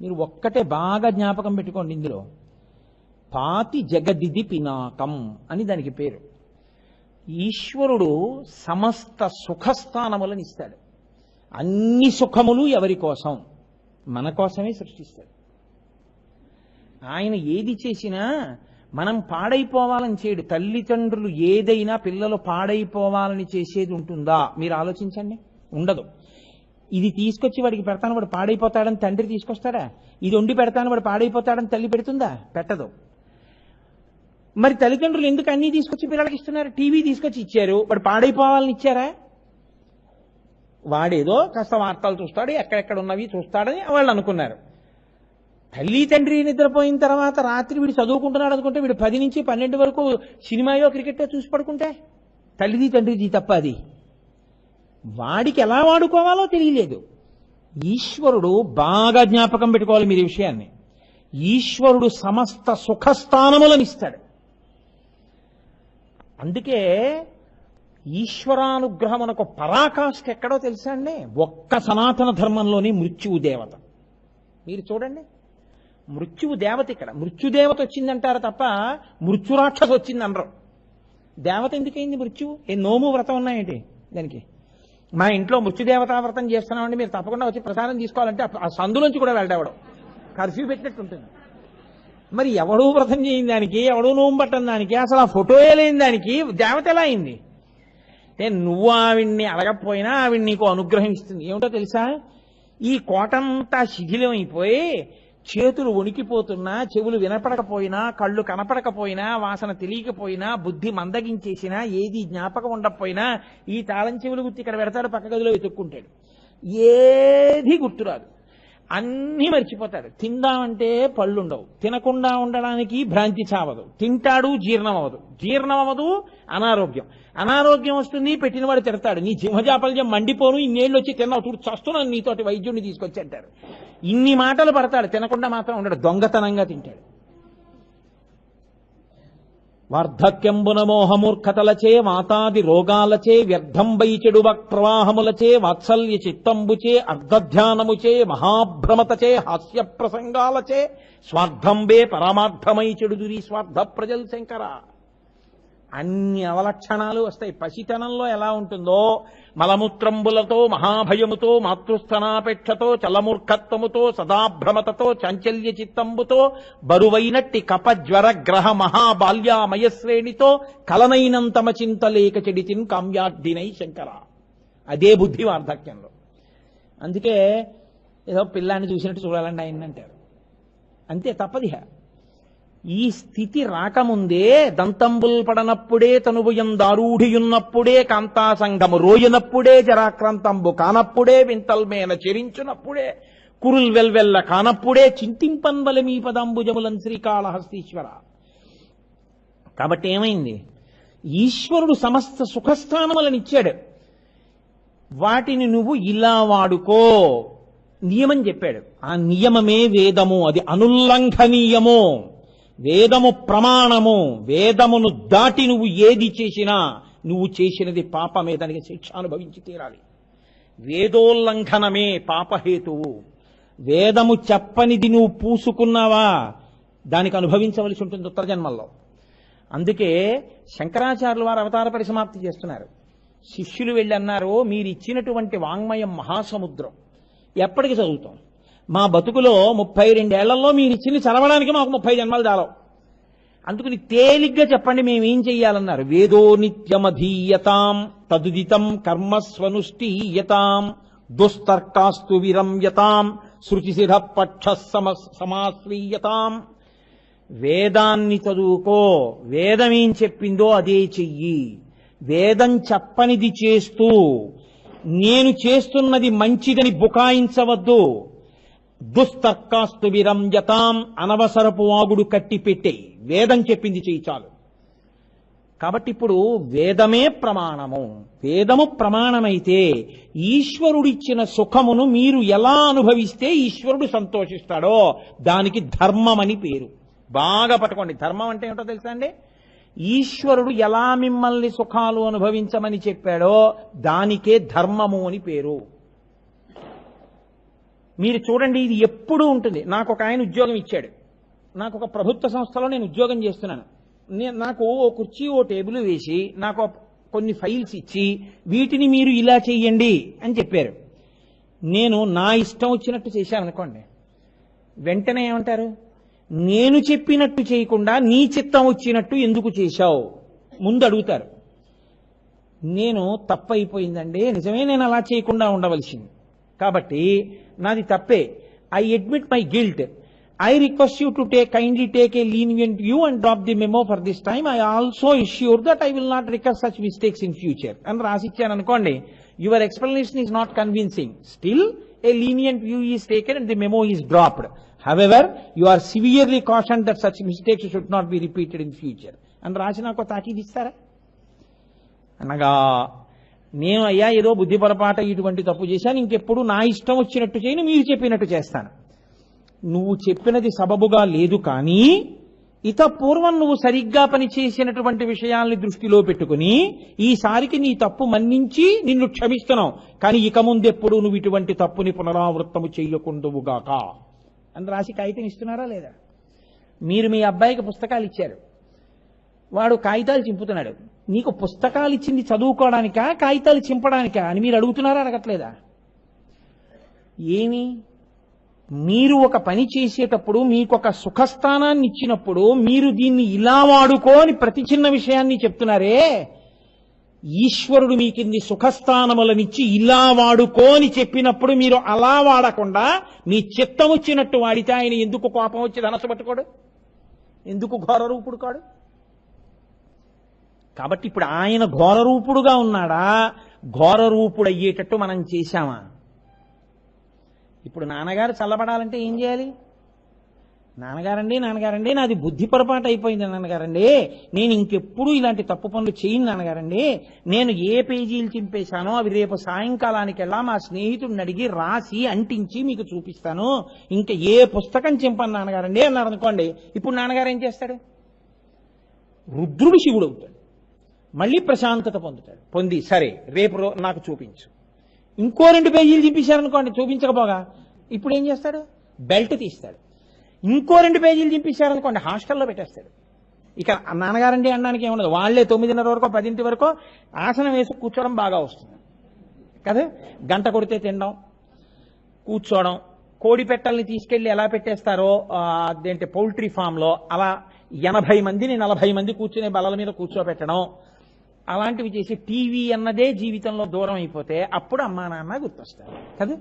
మీరు ఒక్కటే బాగా జ్ఞాపకం పెట్టుకోండి. ఇందులో పాతి జగదిది పినాకం అని దానికి పేరు. ఈశ్వరుడు సమస్త సుఖస్థానములను ఇస్తాడు. అన్ని సుఖములు ఎవరి కోసం? మన కోసమే సృష్టిస్తాడు. ఆయన ఏది చేసినా మనం పాడైపోవాలని చేయడు. తల్లిదండ్రులు ఏదైనా పిల్లలు పాడైపోవాలని చేసేది ఉంటుందా? మీరు ఆలోచించండి, ఉండదు. ఇది తీసుకొచ్చి వాడికి పెడతాను వాడు పాడైపోతాడని తండ్రి తీసుకొస్తాడా? ఇది వండి పెడతాను వాడు పాడైపోతాడని తల్లి పెడుతుందా? పెట్టదు. మరి తల్లిదండ్రులు ఎందుకు అన్నీ తీసుకొచ్చి పిల్లలకి ఇస్తున్నారు? టీవీ తీసుకొచ్చి ఇచ్చారు, వాడు పాడైపోవాలని ఇచ్చారా? వాడేదో కాస్త వార్తలు చూస్తాడు, ఎక్కడెక్కడ ఉన్నవి చూస్తాడని వాళ్ళు అనుకున్నారు. తల్లి తండ్రి నిద్రపోయిన తర్వాత రాత్రి వీడు చదువుకుంటున్నాడు అనుకుంటే వీడు 10 నుంచి 12 వరకు సినిమాయో క్రికెటో చూసి పడుకుంటే తల్లిది తండ్రిది తప్ప. అది వాడికి ఎలా వాడుకోవాలో తెలియలేదు. ఈశ్వరుడు బాగా జ్ఞాపకం పెట్టుకోవాలి మీరు ఈ విషయాన్ని. ఈశ్వరుడు సమస్త సుఖస్థానములను ఇస్తాడు. అందుకే ఈశ్వరానుగ్రహమునకు పరాకాష్ఠ ఎక్కడో తెలుసా అండి? ఒక్క సనాతన ధర్మంలోని మృత్యువు దేవత. మీరు చూడండి, మృత్యువు దేవత ఇక్కడ. మృత్యుదేవత వచ్చిందంటారు తప్ప మృత్యురాక్షస వచ్చింది అనరు. దేవత ఎందుకైంది మృత్యువు? ఏ నోము వ్రతం ఉన్నాయేంటి దానికి? మా ఇంట్లో మృత్యుదేవతా వ్రతం చేస్తున్నామండి, మీరు తప్పకుండా వచ్చి ప్రసాదం తీసుకోవాలంటే ఆ సందులోంచి కూడా వెళ్ళేవాడు. కర్ఫ్యూ పెట్టినట్టు ఉంటుంది. మరి ఎవడూ వ్రతం చేయని దానికి, ఎవడూ నోము పట్టని దానికి, అసలు ఆ ఫోటోయే లేని దానికి దేవత ఎలా అయింది? అంటే నువ్వు ఆవిడ్ని అడగకపోయినా ఆవిడ నీకు అనుగ్రహం ఇస్తుంది. ఏమిటో తెలుసా? ఈ కోటంతా శిథిలం అయిపోయి చేతులు వణికిపోతున్నా, చెవులు వినపడకపోయినా, కళ్ళు కనపడకపోయినా, వాసన తెలియకపోయినా, బుద్ధి మందగించేసినా, ఏది జ్ఞాపకం ఉండకపోయినా ఈ తాళం చెవులు గుర్తు ఇక్కడ పెడతాడు, పక్క గదిలో వెతుక్కుంటాడు. ఏది గుర్తురాదు, అన్నీ మర్చిపోతాడు. తిందామంటే పళ్ళుండవు, తినకుండా ఉండడానికి భ్రాంతి చావదు, తింటాడు జీర్ణం అవ్వదు, జీర్ణం అవ్వదు అనారోగ్యం, అనారోగ్యం వస్తుంది పెట్టినవాడు తిడతాడు, నీ సింహజాపల్యం మండిపోను, ఇన్నేళ్ళు వచ్చి తిన్నావు చూడు చస్తున్నాను నీతోటి వైద్యుడిని తీసుకొచ్చి అంటారు. ఇన్ని మాటలు పడతాడు, తినకుండా మాత్రం ఉండడు, దొంగతనంగా తింటాడు. వార్ధక్యంబున మోహమూర్ఖతలచే వాతాది రోగాలచే వ్యర్థంబై చెడు ప్రవాహములచే వాత్సల్య చిత్తంబుచే అర్ధధ్యానముచే మహాభ్రమతచే హాస్య ప్రసంగాలచే స్వార్థంబే పరమార్థమై చెడుదురి స్వార్థ ప్రజల్ శంకర. అన్ని అవలక్షణాలు వస్తాయి. పసితనంలో ఎలా ఉంటుందో మలమూత్రంబులతో మహాభయముతో మాతృస్థనాపేక్షతో చలమూర్ఖత్వముతో సదాభ్రమతతో చాంచల్య చిత్తంబుతో బరువైనట్టి కపజ్వర గ్రహ మహాబాల్యామయశ్రేణితో కలనైనంతమ చింతలేక చెడితిన్ కామ్యార్థినై శంకర. అదే బుద్ధి వార్ధక్యంలో. అందుకే ఏదో పిల్లాన్ని చూసినట్టు చూడాలండి ఆయన అంటారు. అంతే, తప్పదిహ. ఈ స్థితి రాకముందే దంతంబుల్ పడనప్పుడే తనువుయం దారూఢియున్నప్పుడే కాంతాసంగము రోయనప్పుడే జరాక్రాంతంబు కానప్పుడే వింతల్మేన చెరించునప్పుడే కురుల్ వెల్వెల్ల కానప్పుడే చింతింపన్బలమీ పదంబుజములం శ్రీకాళహస్తీశ్వర. కాబట్టి ఏమైంది? ఈశ్వరుడు సమస్త సుఖస్థానములనిచ్చాడు, వాటిని నువ్వు ఇలా వాడుకో నియమం చెప్పాడు. ఆ నియమమే వేదము, అది అనుల్లంఘనీయము, వేదము ప్రమాణము. వేదమును దాటి నువ్వు ఏది చేసినా నువ్వు చేసినది పాపమే, దానికి శిక్ష అనుభవించి తీరాలి. వేదోల్లంఘనమే పాపహేతువు. వేదము చెప్పనిది నువ్వు పూసుకున్నావా దానికి అనుభవించవలసి ఉంటుంది ఉత్తర జన్మల్లో. అందుకే శంకరాచార్యులు వారు అవతార పరిసమాప్తి చేస్తున్నారు. శిష్యులు వెళ్ళి అన్నారు, మీరు ఇచ్చినటువంటి వాంగ్మయం మహాసముద్రం, ఎప్పటికి చదువుతాం? మా బతుకులో 32 ఏళ్లలో మీరు ఇచ్చింది చదవడానికి మాకు 30 జన్మలు చాలవు. అందుకని తేలిగ్గా చెప్పండి, మేమేం చెయ్యాలన్నారు. వేదో నిత్యమధీయతాం తదుదితం కర్మస్వనుష్ఠీయతాం దుస్తర్కాస్తు విరమ్యతాం శృతిశిర పక్ష సమాశ్రీయతాం. వేదాన్ని చదువుకో, వేదం ఏం చెప్పిందో అదే చెయ్యి. వేదం చెప్పనిది చేస్తూ నేను చేస్తున్నది మంచిదని బుకాయించవద్దు. దుస్తర్కాస్తు విరంజతాం, అనవసరపు వాగుడు కట్టి పెట్టే, వేదం చెప్పింది చెయ్యి చాలు. కాబట్టి ఇప్పుడు వేదమే ప్రమాణము. వేదము ప్రమాణమైతే ఈశ్వరుడిచ్చిన సుఖమును మీరు ఎలా అనుభవిస్తే ఈశ్వరుడు సంతోషిస్తాడో దానికి ధర్మం అని పేరు. బాగా పట్టుకోండి, ధర్మం అంటే ఏమిటో తెలుసా అండి? ఈశ్వరుడు ఎలా మిమ్మల్ని సుఖాలు అనుభవించమని చెప్పాడో దానికే ధర్మము అని పేరు. మీరు చూడండి, ఇది ఎప్పుడూ ఉంటుంది. నాకు ఒక ఆయన ఉద్యోగం ఇచ్చాడు, నాకు ఒక ప్రభుత్వ సంస్థలో నేను ఉద్యోగం చేస్తున్నాను. నాకు ఓ కుర్చీ ఓ టేబుల్ వేసి నాకు కొన్ని ఫైల్స్ ఇచ్చి వీటిని మీరు ఇలా చెయ్యండి అని చెప్పారు. నేను నా ఇష్టం వచ్చినట్టు చేశాను అనుకోండి, వెంటనే ఏమంటారు? నేను చెప్పినట్టు చేయకుండా నీ చిత్తం వచ్చినట్టు ఎందుకు చేశావు ముందు అడుగుతారు. నేను తప్పైపోయిందండి, నిజమే, నేను అలా చేయకుండా ఉండవలసింది, కాబట్టి నాది తప్పే, I admit my guilt, I request you to kindly take a lenient view and drop the memo for this time. I also assure that I will not recur such mistakes in future. And రాసిచ్చాను అనుకోండి, your explanation is not convincing. Still, a lenient view is taken and the memo is dropped. However, you are severely cautioned that such mistakes should not be repeated in future. And రాసి నాకు తాకీదు ఇస్తారా? అనగా నేను అయ్యా ఏదో బుద్ధి పొరపాట ఇటువంటి తప్పు చేశాను, ఇంకెప్పుడు నా ఇష్టం వచ్చినట్టు చేయను, మీరు చెప్పినట్టు చేస్తాను. నువ్వు చెప్పినది సబబుగా లేదు, కానీ ఇత పూర్వం నువ్వు సరిగ్గా పనిచేసినటువంటి విషయాల్ని దృష్టిలో పెట్టుకుని ఈసారికి నీ తప్పు మన్నించి నిన్ను క్షమిస్తున్నావు, కానీ ఇక ముందెప్పుడు నువ్వు ఇటువంటి తప్పుని పునరావృత్తము చెయ్యకుందువుగాక అని రాసి కాగితం ఇస్తున్నారా లేదా? మీరు మీ అబ్బాయికి పుస్తకాలు ఇచ్చారు, వాడు కాగితాలు చింపుతున్నాడు. నీకు పుస్తకాలు ఇచ్చింది చదువుకోవడానికా కాగితాలు చింపడానికా అని మీరు అడుగుతున్నారా అడగట్లేదా? ఏమి మీరు ఒక పని చేసేటప్పుడు మీకు ఒక సుఖస్థానాన్ని ఇచ్చినప్పుడు మీరు దీన్ని ఇలా వాడుకో అని ప్రతి చిన్న విషయాన్ని చెప్తున్నారే, ఈశ్వరుడు మీకిన్ని సుఖస్థానములనిచ్చి ఇలా వాడుకో అని చెప్పినప్పుడు మీరు అలా వాడకుండా మీ చిత్తం వచ్చినట్టు వాడితే ఆయన ఎందుకు కోపం వచ్చి ధనస్సు పట్టుకోడు? ఎందుకు ఘోరరూపుడు కాడు? కాబట్టి ఇప్పుడు ఆయన ఘోరరూపుడుగా ఉన్నాడా? ఘోరరూపుడు అయ్యేటట్టు మనం చేశామా? ఇప్పుడు నాన్నగారు చల్లబడాలంటే ఏం చేయాలి? నాన్నగారండి నాది బుద్ధి పొరపాటు అయిపోయింది నాన్నగారండి, నేను ఇంకెప్పుడు ఇలాంటి తప్పు పనులు చేయను నాన్నగారండి, నేను ఏ పేజీలు చింపేశానో అవి రేపు సాయంకాలానికెల్లా మా స్నేహితుడిని అడిగి రాసి అంటించి మీకు చూపిస్తాను, ఇంకా ఏ పుస్తకం చింపను నాన్నగారండి అన్నారు అనుకోండి. ఇప్పుడు నాన్నగారు ఏం చేస్తాడు? రుద్రుడు శివుడు అవుతాడు, మళ్ళీ ప్రశాంతత పొంది సరే రేపు నాకు చూపించు. ఇంకో 2 పేజీలు చింపేశారనుకోండి, చూపించకపోగా ఇప్పుడు ఏం చేస్తాడు? బెల్ట్ తీస్తాడు. ఇంకో 2 పేజీలు చింపేశారనుకోండి, హాస్టల్లో పెట్టేస్తాడు. ఇక నాన్నగారండి అనడానికి ఏముండదు, వాళ్లే 9:30 వరకు 10 వరకు ఆసనం వేసి కూర్చోవడం బాగా వస్తుంది కదా. గంట కొడితే తినడం, కూర్చోవడం, కోడి పెట్టల్ని తీసుకెళ్లి ఎలా పెట్టేస్తారో అదేంటి పౌల్ట్రీ ఫామ్ లో అలా 80 మందిని 40 మంది కూర్చునే బల్లల మీద కూర్చోబెట్టడం, అలాంటివి చేసి టీవీ అన్నదే జీవితంలో దూరం అయిపోతే అప్పుడు అమ్మా నాన్న గుర్తొస్తారు కదా.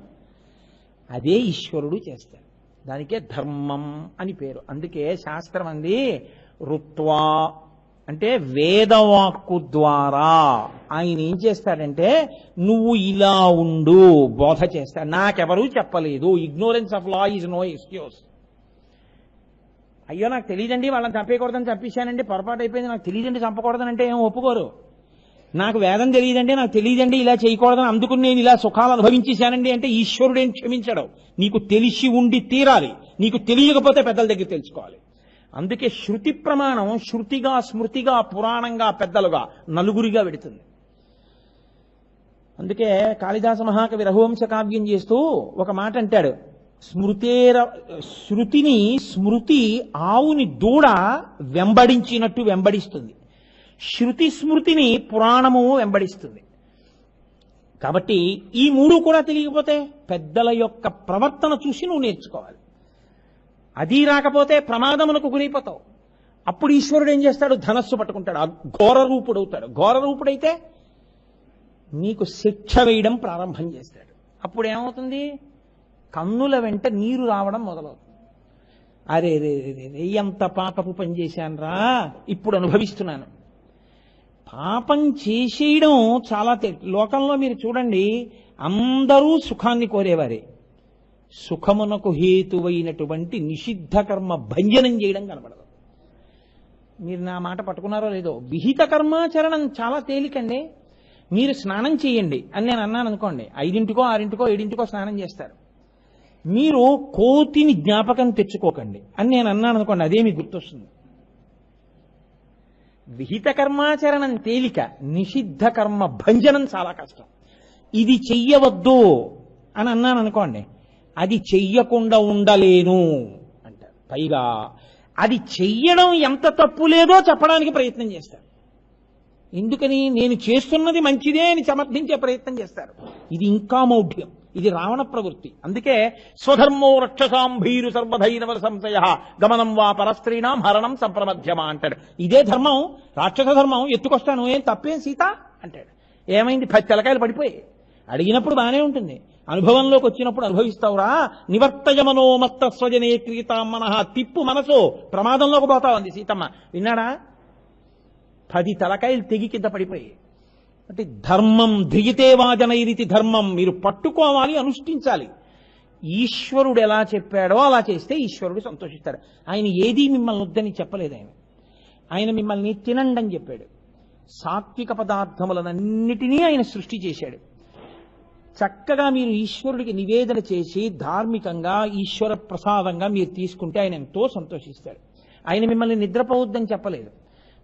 అదే ఈశ్వరుడు చేస్తాడు. దానికే ధర్మం అని పేరు. అందుకే శాస్త్రం అంది రుత్వా అంటే వేదవాక్కు ద్వారా ఆయన ఏం చేస్తాడంటే నువ్వు ఇలా ఉండు బోధ చేస్తాడు. నాకెవరూ చెప్పలేదు. Ignorance of law is no excuse. అయ్యో నాకు తెలియదండి వాళ్ళని చంపేయకూడదని చంపేశానండి, పొరపాటు అయిపోయింది, నాకు తెలియదండి చంపకూడదని అంటే ఏం ఒప్పుకోరు. నాకు వేదం తెలియదండి, నాకు తెలియదండి ఇలా చేయకూడదని, అందుకు నేను ఇలా సుఖాలు అనుభవించేశానండి అంటే ఈశ్వరుడేం క్షమించడం. నీకు తెలిసి ఉండి తీరాలి, నీకు తెలియకపోతే పెద్దల దగ్గర తెలుసుకోవాలి. అందుకే శృతి ప్రమాణం శృతిగా స్మృతిగా పురాణంగా పెద్దలుగా నలుగురిగా పెడుతుంది. అందుకే కాళిదాస మహాకవి రఘువంశ కావ్యం చేస్తూ ఒక మాట అంటాడు, శృతిని స్మృతి ఆవుని దూడ వెంబడించినట్టు వెంబడిస్తుంది, శృతి స్మృతిని పురాణము వెంబడిస్తుంది. కాబట్టి ఈ 3 కూడా తెలియకపోతే పెద్దల యొక్క ప్రవర్తన చూసి నువ్వు నేర్చుకోవాలి. అది రాకపోతే ప్రమాదములకు గురైపోతావు. అప్పుడు ఈశ్వరుడు ఏం చేస్తాడు? ధనస్సు పట్టుకుంటాడు, ఘోర రూపుడవుతాడు. ఘోర రూపుడైతే నీకు శిక్ష వేయడం ప్రారంభం చేస్తాడు. అప్పుడు ఏమవుతుంది? కన్నుల వెంట నీరు రావడం మొదలవుతుంది. అరే రే రే ఎంత పాపపు పని చేశానురా, ఇప్పుడు అనుభవిస్తున్నాను. పాపం చేసేయడం చాలా లోకంలో మీరు చూడండి, అందరూ సుఖాన్ని కోరేవారే. సుఖమునకు హేతువైనటువంటి నిషిద్ధ కర్మ భంజనం చేయడం కనబడదు. మీరు నా మాట పట్టుకున్నారో లేదో, విహిత కర్మాచరణం చాలా తేలికండి. మీరు స్నానం చేయండి అని నేను అన్నాను అనుకోండి, 5, 6, 7 స్నానం చేస్తారు. మీరు కోతిని జ్ఞాపకం తెచ్చుకోకండి అని నేను అన్నాను అనుకోండి, అదే మీకు గుర్తొస్తుంది. విహిత కర్మాచరణం తేలిక, నిషిద్ధ కర్మ భంజనం చాలా కష్టం. ఇది చెయ్యవద్దు అని అన్నాను అనుకోండి, అది చెయ్యకుండా ఉండలేను అంటారు. పైగా అది చెయ్యడం ఎంత తప్పు లేదో చెప్పడానికి ప్రయత్నం చేస్తారు. ఎందుకని? నేను చేస్తున్నది మంచిదే అని సమర్థించే ప్రయత్నం చేస్తారు. ఇది ఇంకా మౌఢ్యం, ఇది రావణ ప్రవృత్తి. అందుకే స్వధర్మో రక్షసాం భీరు సర్వధైనవ సంశయ గమనం వా పరస్త్రీణాం హరణం సంప్రమధ్యమా అంటాడు. ఇదే ధర్మం, రాక్షస ధర్మం. ఎత్తుకొస్తాను, ఏం తప్పేం సీత అంటాడు. ఏమైంది? 10 తలకాయలు పడిపోయి. అడిగినప్పుడు బానే ఉంటుంది, అనుభవంలోకి వచ్చినప్పుడు అనుభవిస్తావురా. నివర్తయమనో మత్త స్వజనే క్రీతాం మనః, తిప్పు మనసు, ప్రమాదంలోకి పోతావు అంది సీతమ్మ. విన్నాడా? 10 తలకాయలు తెగి కింద పడిపోయి. అంటే ధర్మం ధ్రియతే వాజనైరితి ధర్మం, మీరు పట్టుకోవాలి, అనుష్ఠించాలి. ఈశ్వరుడు ఎలా చెప్పాడో అలా చేస్తే ఈశ్వరుడు సంతోషిస్తాడు. ఆయన ఏదీ మిమ్మల్ని వద్దని చెప్పలేదు. ఆయన మిమ్మల్ని తినండి అని చెప్పాడు. సాత్విక పదార్థములనన్నిటినీ ఆయన సృష్టి చేశాడు. చక్కగా మీరు ఈశ్వరుడికి నివేదన చేసి ధార్మికంగా ఈశ్వర ప్రసాదంగా మీరు తీసుకుంటే ఆయన ఎంతో సంతోషిస్తాడు. ఆయన మిమ్మల్ని నిద్రపోవద్దని చెప్పలేదు.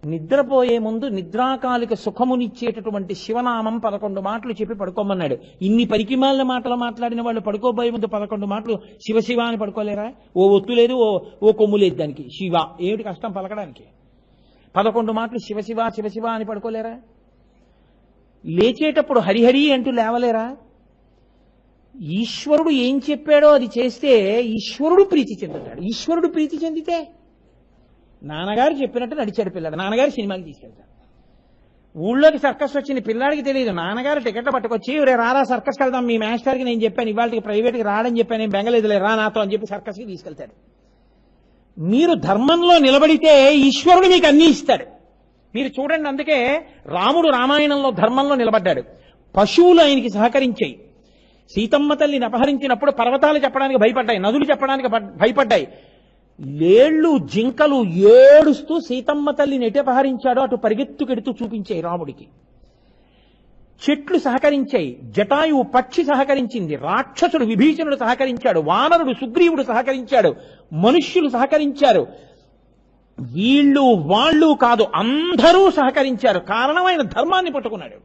నిద్రపోయే ముందు నిద్రాకాలిక సుఖమునిచ్చేటటువంటి శివనామం 11 మాటలు చెప్పి పడుకోమన్నాడు. ఇన్ని పరికిమాలిన మాటలు మాట్లాడిన వాళ్ళు పడుకోబోయే ముందు 11 మాటలు శివ శివ అని పడుకోలేరా? ఓ ఒత్తు లేదు, ఓ కొమ్ము లేదు దానికి. శివ ఏమిటి కష్టం పలకడానికి? 11 మాటలు శివ శివ శివ శివ అని పడుకోలేరా? లేచేటప్పుడు హరిహరి అంటూ లేవలేరా? ఈశ్వరుడు ఏం చెప్పాడో అది చేస్తే ఈశ్వరుడు ప్రీతి చెందుతాడు. ఈశ్వరుడు ప్రీతి చెందితే నాన్నగారు చెప్పినట్టు నడిచాడు పిల్లాడు. నాన్నగారు సినిమాకి తీసుకెళ్తాడు. ఊళ్ళోకి సర్కస్ వచ్చింది, పిల్లాడికి తెలియదు. నాన్నగారు టికెట్లు పట్టుకొచ్చి రారా సర్కస్కి వెళ్దాం, మీ మాస్టర్కి నేను చెప్పాను ఇవాళకి ప్రైవేట్కి రాడని చెప్పాను, నేను బెంగలేదులే రా నాతో అని చెప్పి సర్కస్కి తీసుకెళ్తాడు. మీరు ధర్మంలో నిలబడితే ఈశ్వరుడు మీకు అన్నీ ఇస్తాడు. మీరు చూడండి, అందుకే రాముడు రామాయణంలో ధర్మంలో నిలబడ్డాడు. పశువులు ఆయనకి సహకరించాయి. సీతమ్మ తల్లిని అపహరించినప్పుడు పర్వతాలు చెప్పడానికి భయపడ్డాయి, నదులు చెప్పడానికి భయపడ్డాయి. లేళ్లు జింకలు ఏడుస్తూ సీతమ్మ తల్లిని ఎటు అపహరించాడో అటు పరిగెత్తుకెడుతూ చూపించాయి రాముడికి. చెట్లు సహకరించాయి, జటాయువు పక్షి సహకరించింది, రాక్షసుడు విభీషణుడు సహకరించాడు, వానరుడు సుగ్రీవుడు సహకరించాడు, మనుష్యులు సహకరించారు. వీళ్ళు వాళ్ళు కాదు, అందరూ సహకరించారు. కారణం ఆయన ధర్మాన్ని పట్టుకున్నాడు.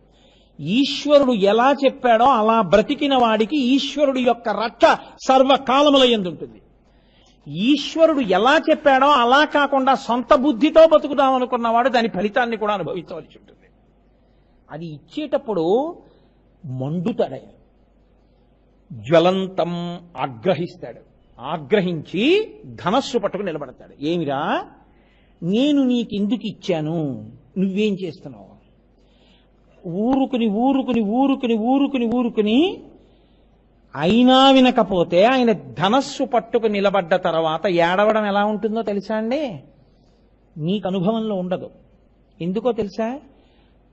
ఈశ్వరుడు ఎలా చెప్పాడో అలా బ్రతికిన వాడికి ఈశ్వరుడు యొక్క రక్ష సర్వకాలముల యందు ఉంటుంది. ఈశ్వరుడు ఎలా చెప్పాడో అలా కాకుండా సొంత బుద్ధితో బతుకుదాం అనుకున్నవాడు దాని ఫలితాన్ని కూడా అనుభవించవలసి ఉంటుంది. అది ఇచ్చేటప్పుడు మండుతాడు, జ్వలంతం ఆగ్రహిస్తాడు. ఆగ్రహించి ధనస్సు పట్టుకు నిలబడతాడు. ఏమిరా, నేను నీకెందుకు ఇచ్చాను, నువ్వేం చేస్తున్నావు? ఊరుకుని ఊరుకుని ఊరుకుని ఊరుకుని ఊరుకుని అయినా వినకపోతే ఆయన ధనస్సు పట్టుకు నిలబడ్డ తర్వాత ఏడవడం ఎలా ఉంటుందో తెలుసా అండి? నీకు అనుభవంలో ఉండదు. ఎందుకో తెలుసా?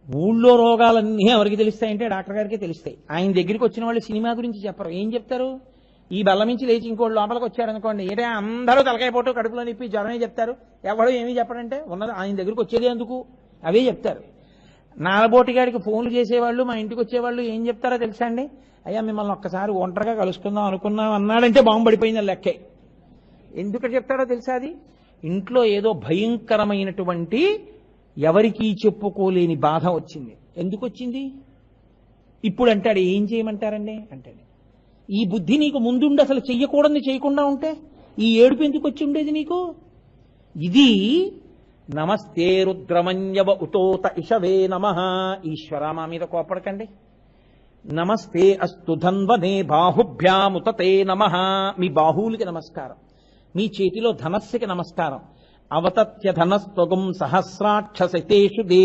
ఊళ్ళో రోగాలన్నీ ఎవరికి తెలుస్తాయంటే డాక్టర్ గారికి తెలుస్తాయి. ఆయన దగ్గరికి వచ్చిన వాళ్ళు సినిమా గురించి చెప్పరు. ఏం చెప్తారు? ఈ బల్ల నుంచి లేచి ఇంకోళ్ళు లోపలికి వచ్చారనుకోండి, ఏటే అందరూ తలకాయపోటు కడుపులో నిప్పి జ్వరమే చెప్తారు. ఎవడో ఏమీ చెప్పడంటే ఉన్నది ఆయన దగ్గరికి వచ్చేది ఎందుకు, అవే చెప్తారు. నాలబోటిగాడికి ఫోన్లు చేసేవాళ్ళు మా ఇంటికి వచ్చేవాళ్ళు ఏం చెప్తారో తెలుసా అండి? అయ్యా మిమ్మల్ని ఒక్కసారి ఒంటరిగా కలుసుకుందాం అనుకున్నాం అన్నాడంటే బాంబు పడిపోయిందని లెక్కే. ఎందుకు చెప్తాడో తెలుసా? అది ఇంట్లో ఏదో భయంకరమైనటువంటి ఎవరికీ చెప్పుకోలేని బాధ వచ్చింది. ఎందుకు వచ్చింది? ఇప్పుడు అంటాడు, ఏం చేయమంటారండి అంటాడు. ఈ బుద్ధి నీకు ముందుండి అసలు చెయ్యకూడదు చేయకుండా ఉంటే ఈ ఏడుపు ఎందుకు వచ్చి ఉండేది నీకు? ఇది నమస్తే రుద్రమన్యవ ఉతోత ఇషవే నమః. ఈశ్వర మా మీద కోపడకండి. నమస్తే అస్తు ధన్వనే బాహుభ్యాముతతే నమః. మీ బాహువులకి నమస్కారం, మీ చేతిలో ధనస్సుకి నమస్కారం. అవతత్య ధనస్త్వగం సహస్రాక్షసతేషు దే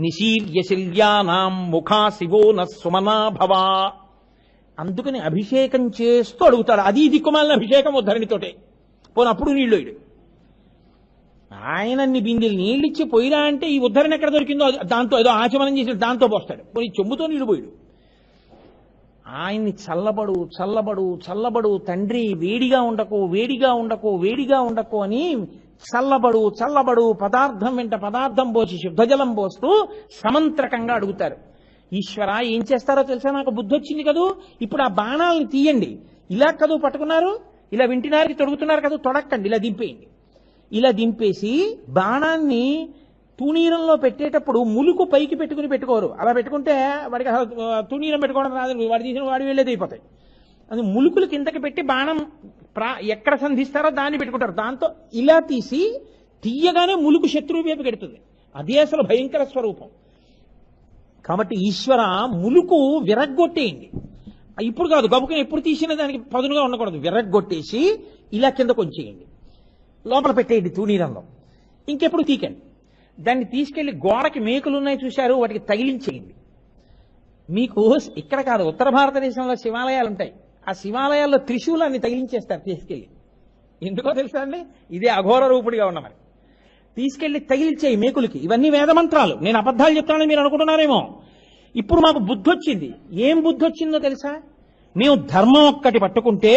నిశీర్యశిల్యానాం ముఖా శివో న సుమనా భవా. అందుకని అభిషేకం చేస్తూ అడుగుతాడు. అది దిక్కుమాలిన అభిషేకం ఉద్ధరణితోటే. పోనప్పుడు నీళ్ళు ఇడు. ఆయనన్ని బిందెలు నీళ్ళిచ్చి పోయిరా అంటే ఈ ఉద్ధరణ ఎక్కడ దొరికిందో దాంతో ఏదో ఆచమనం చేసి దాంతో పోస్తాడు. పోయి చెంబుతో నీళ్లు పోయాడు. ఆయన్ని చల్లబడు చల్లబడు చల్లబడు తండ్రి, వేడిగా ఉండకు వేడిగా ఉండకు వేడిగా ఉండకు అని చల్లబడు చల్లబడు పదార్థం వెంట పదార్థం పోసి శుద్ధజలం పోస్తూ సమంత్రకంగా అడుగుతారు. ఈశ్వర ఏం చేస్తారో తెలుసా? నాకు బుద్ధి వచ్చింది కదూ, ఇప్పుడు ఆ బాణాలను తీయండి. ఇలా కదూ పట్టుకున్నారు, ఇలా వింటినారికి తొడుగుతున్నారు కదా, తొడక్కండి, ఇలా దింపేయండి. ఇలా దింపేసి బాణాన్ని తూనీరంలో పెట్టేటప్పుడు ములుకు పైకి పెట్టుకోరు. అలా పెట్టుకుంటే వాడికి తూనీరం పెట్టుకోవడం రాదు, వాడి తీసిన వాడి వెళ్ళేది అయిపోతాయి. అది ములుకులు కిందకి పెట్టి బాణం ఎక్కడ సంధిస్తారో దాన్ని పెట్టుకుంటారు. దాంతో ఇలా తీసి తీయగానే ములుకు శత్రువు వైపు పెడుతుంది. అదే అసలు భయంకర స్వరూపం. కాబట్టి ఈశ్వర ములుకు విరగ్గొట్టేయండి. ఇప్పుడు కాదు, గబుకుని ఎప్పుడు తీసిన దానికి పదునుగా ఉండకూడదు. విరగ్గొట్టేసి ఇలా కింద కొంచేయండి, లోపల పెట్టేయండి తూనీరంలో. ఇంకెప్పుడు తీకండి. దాన్ని తీసుకెళ్లి గోడకి మేకులు ఉన్నాయి చూశారు, వాటికి తగిలించేయండి. మీకు ఇక్కడ కాదు, ఉత్తర భారతదేశంలో శివాలయాలు ఉంటాయి. ఆ శివాలయాల్లో త్రిశూలాన్ని తగిలించేస్తారు తీసుకెళ్లి. ఎందుకో తెలుసా అండి? ఇదే అఘోర రూపుడిగా ఉన్నమని. తీసుకెళ్లి తగిలించేయి మేకులకి. ఇవన్నీ వేదమంత్రాలు. నేను అబద్ధాలు చెప్తానని మీరు అనుకుంటున్నారేమో. ఇప్పుడు మాకు బుద్ధి వచ్చింది. ఏం బుద్ధి వచ్చిందో తెలుసా? మేము ధర్మం ఒక్కటి పట్టుకుంటే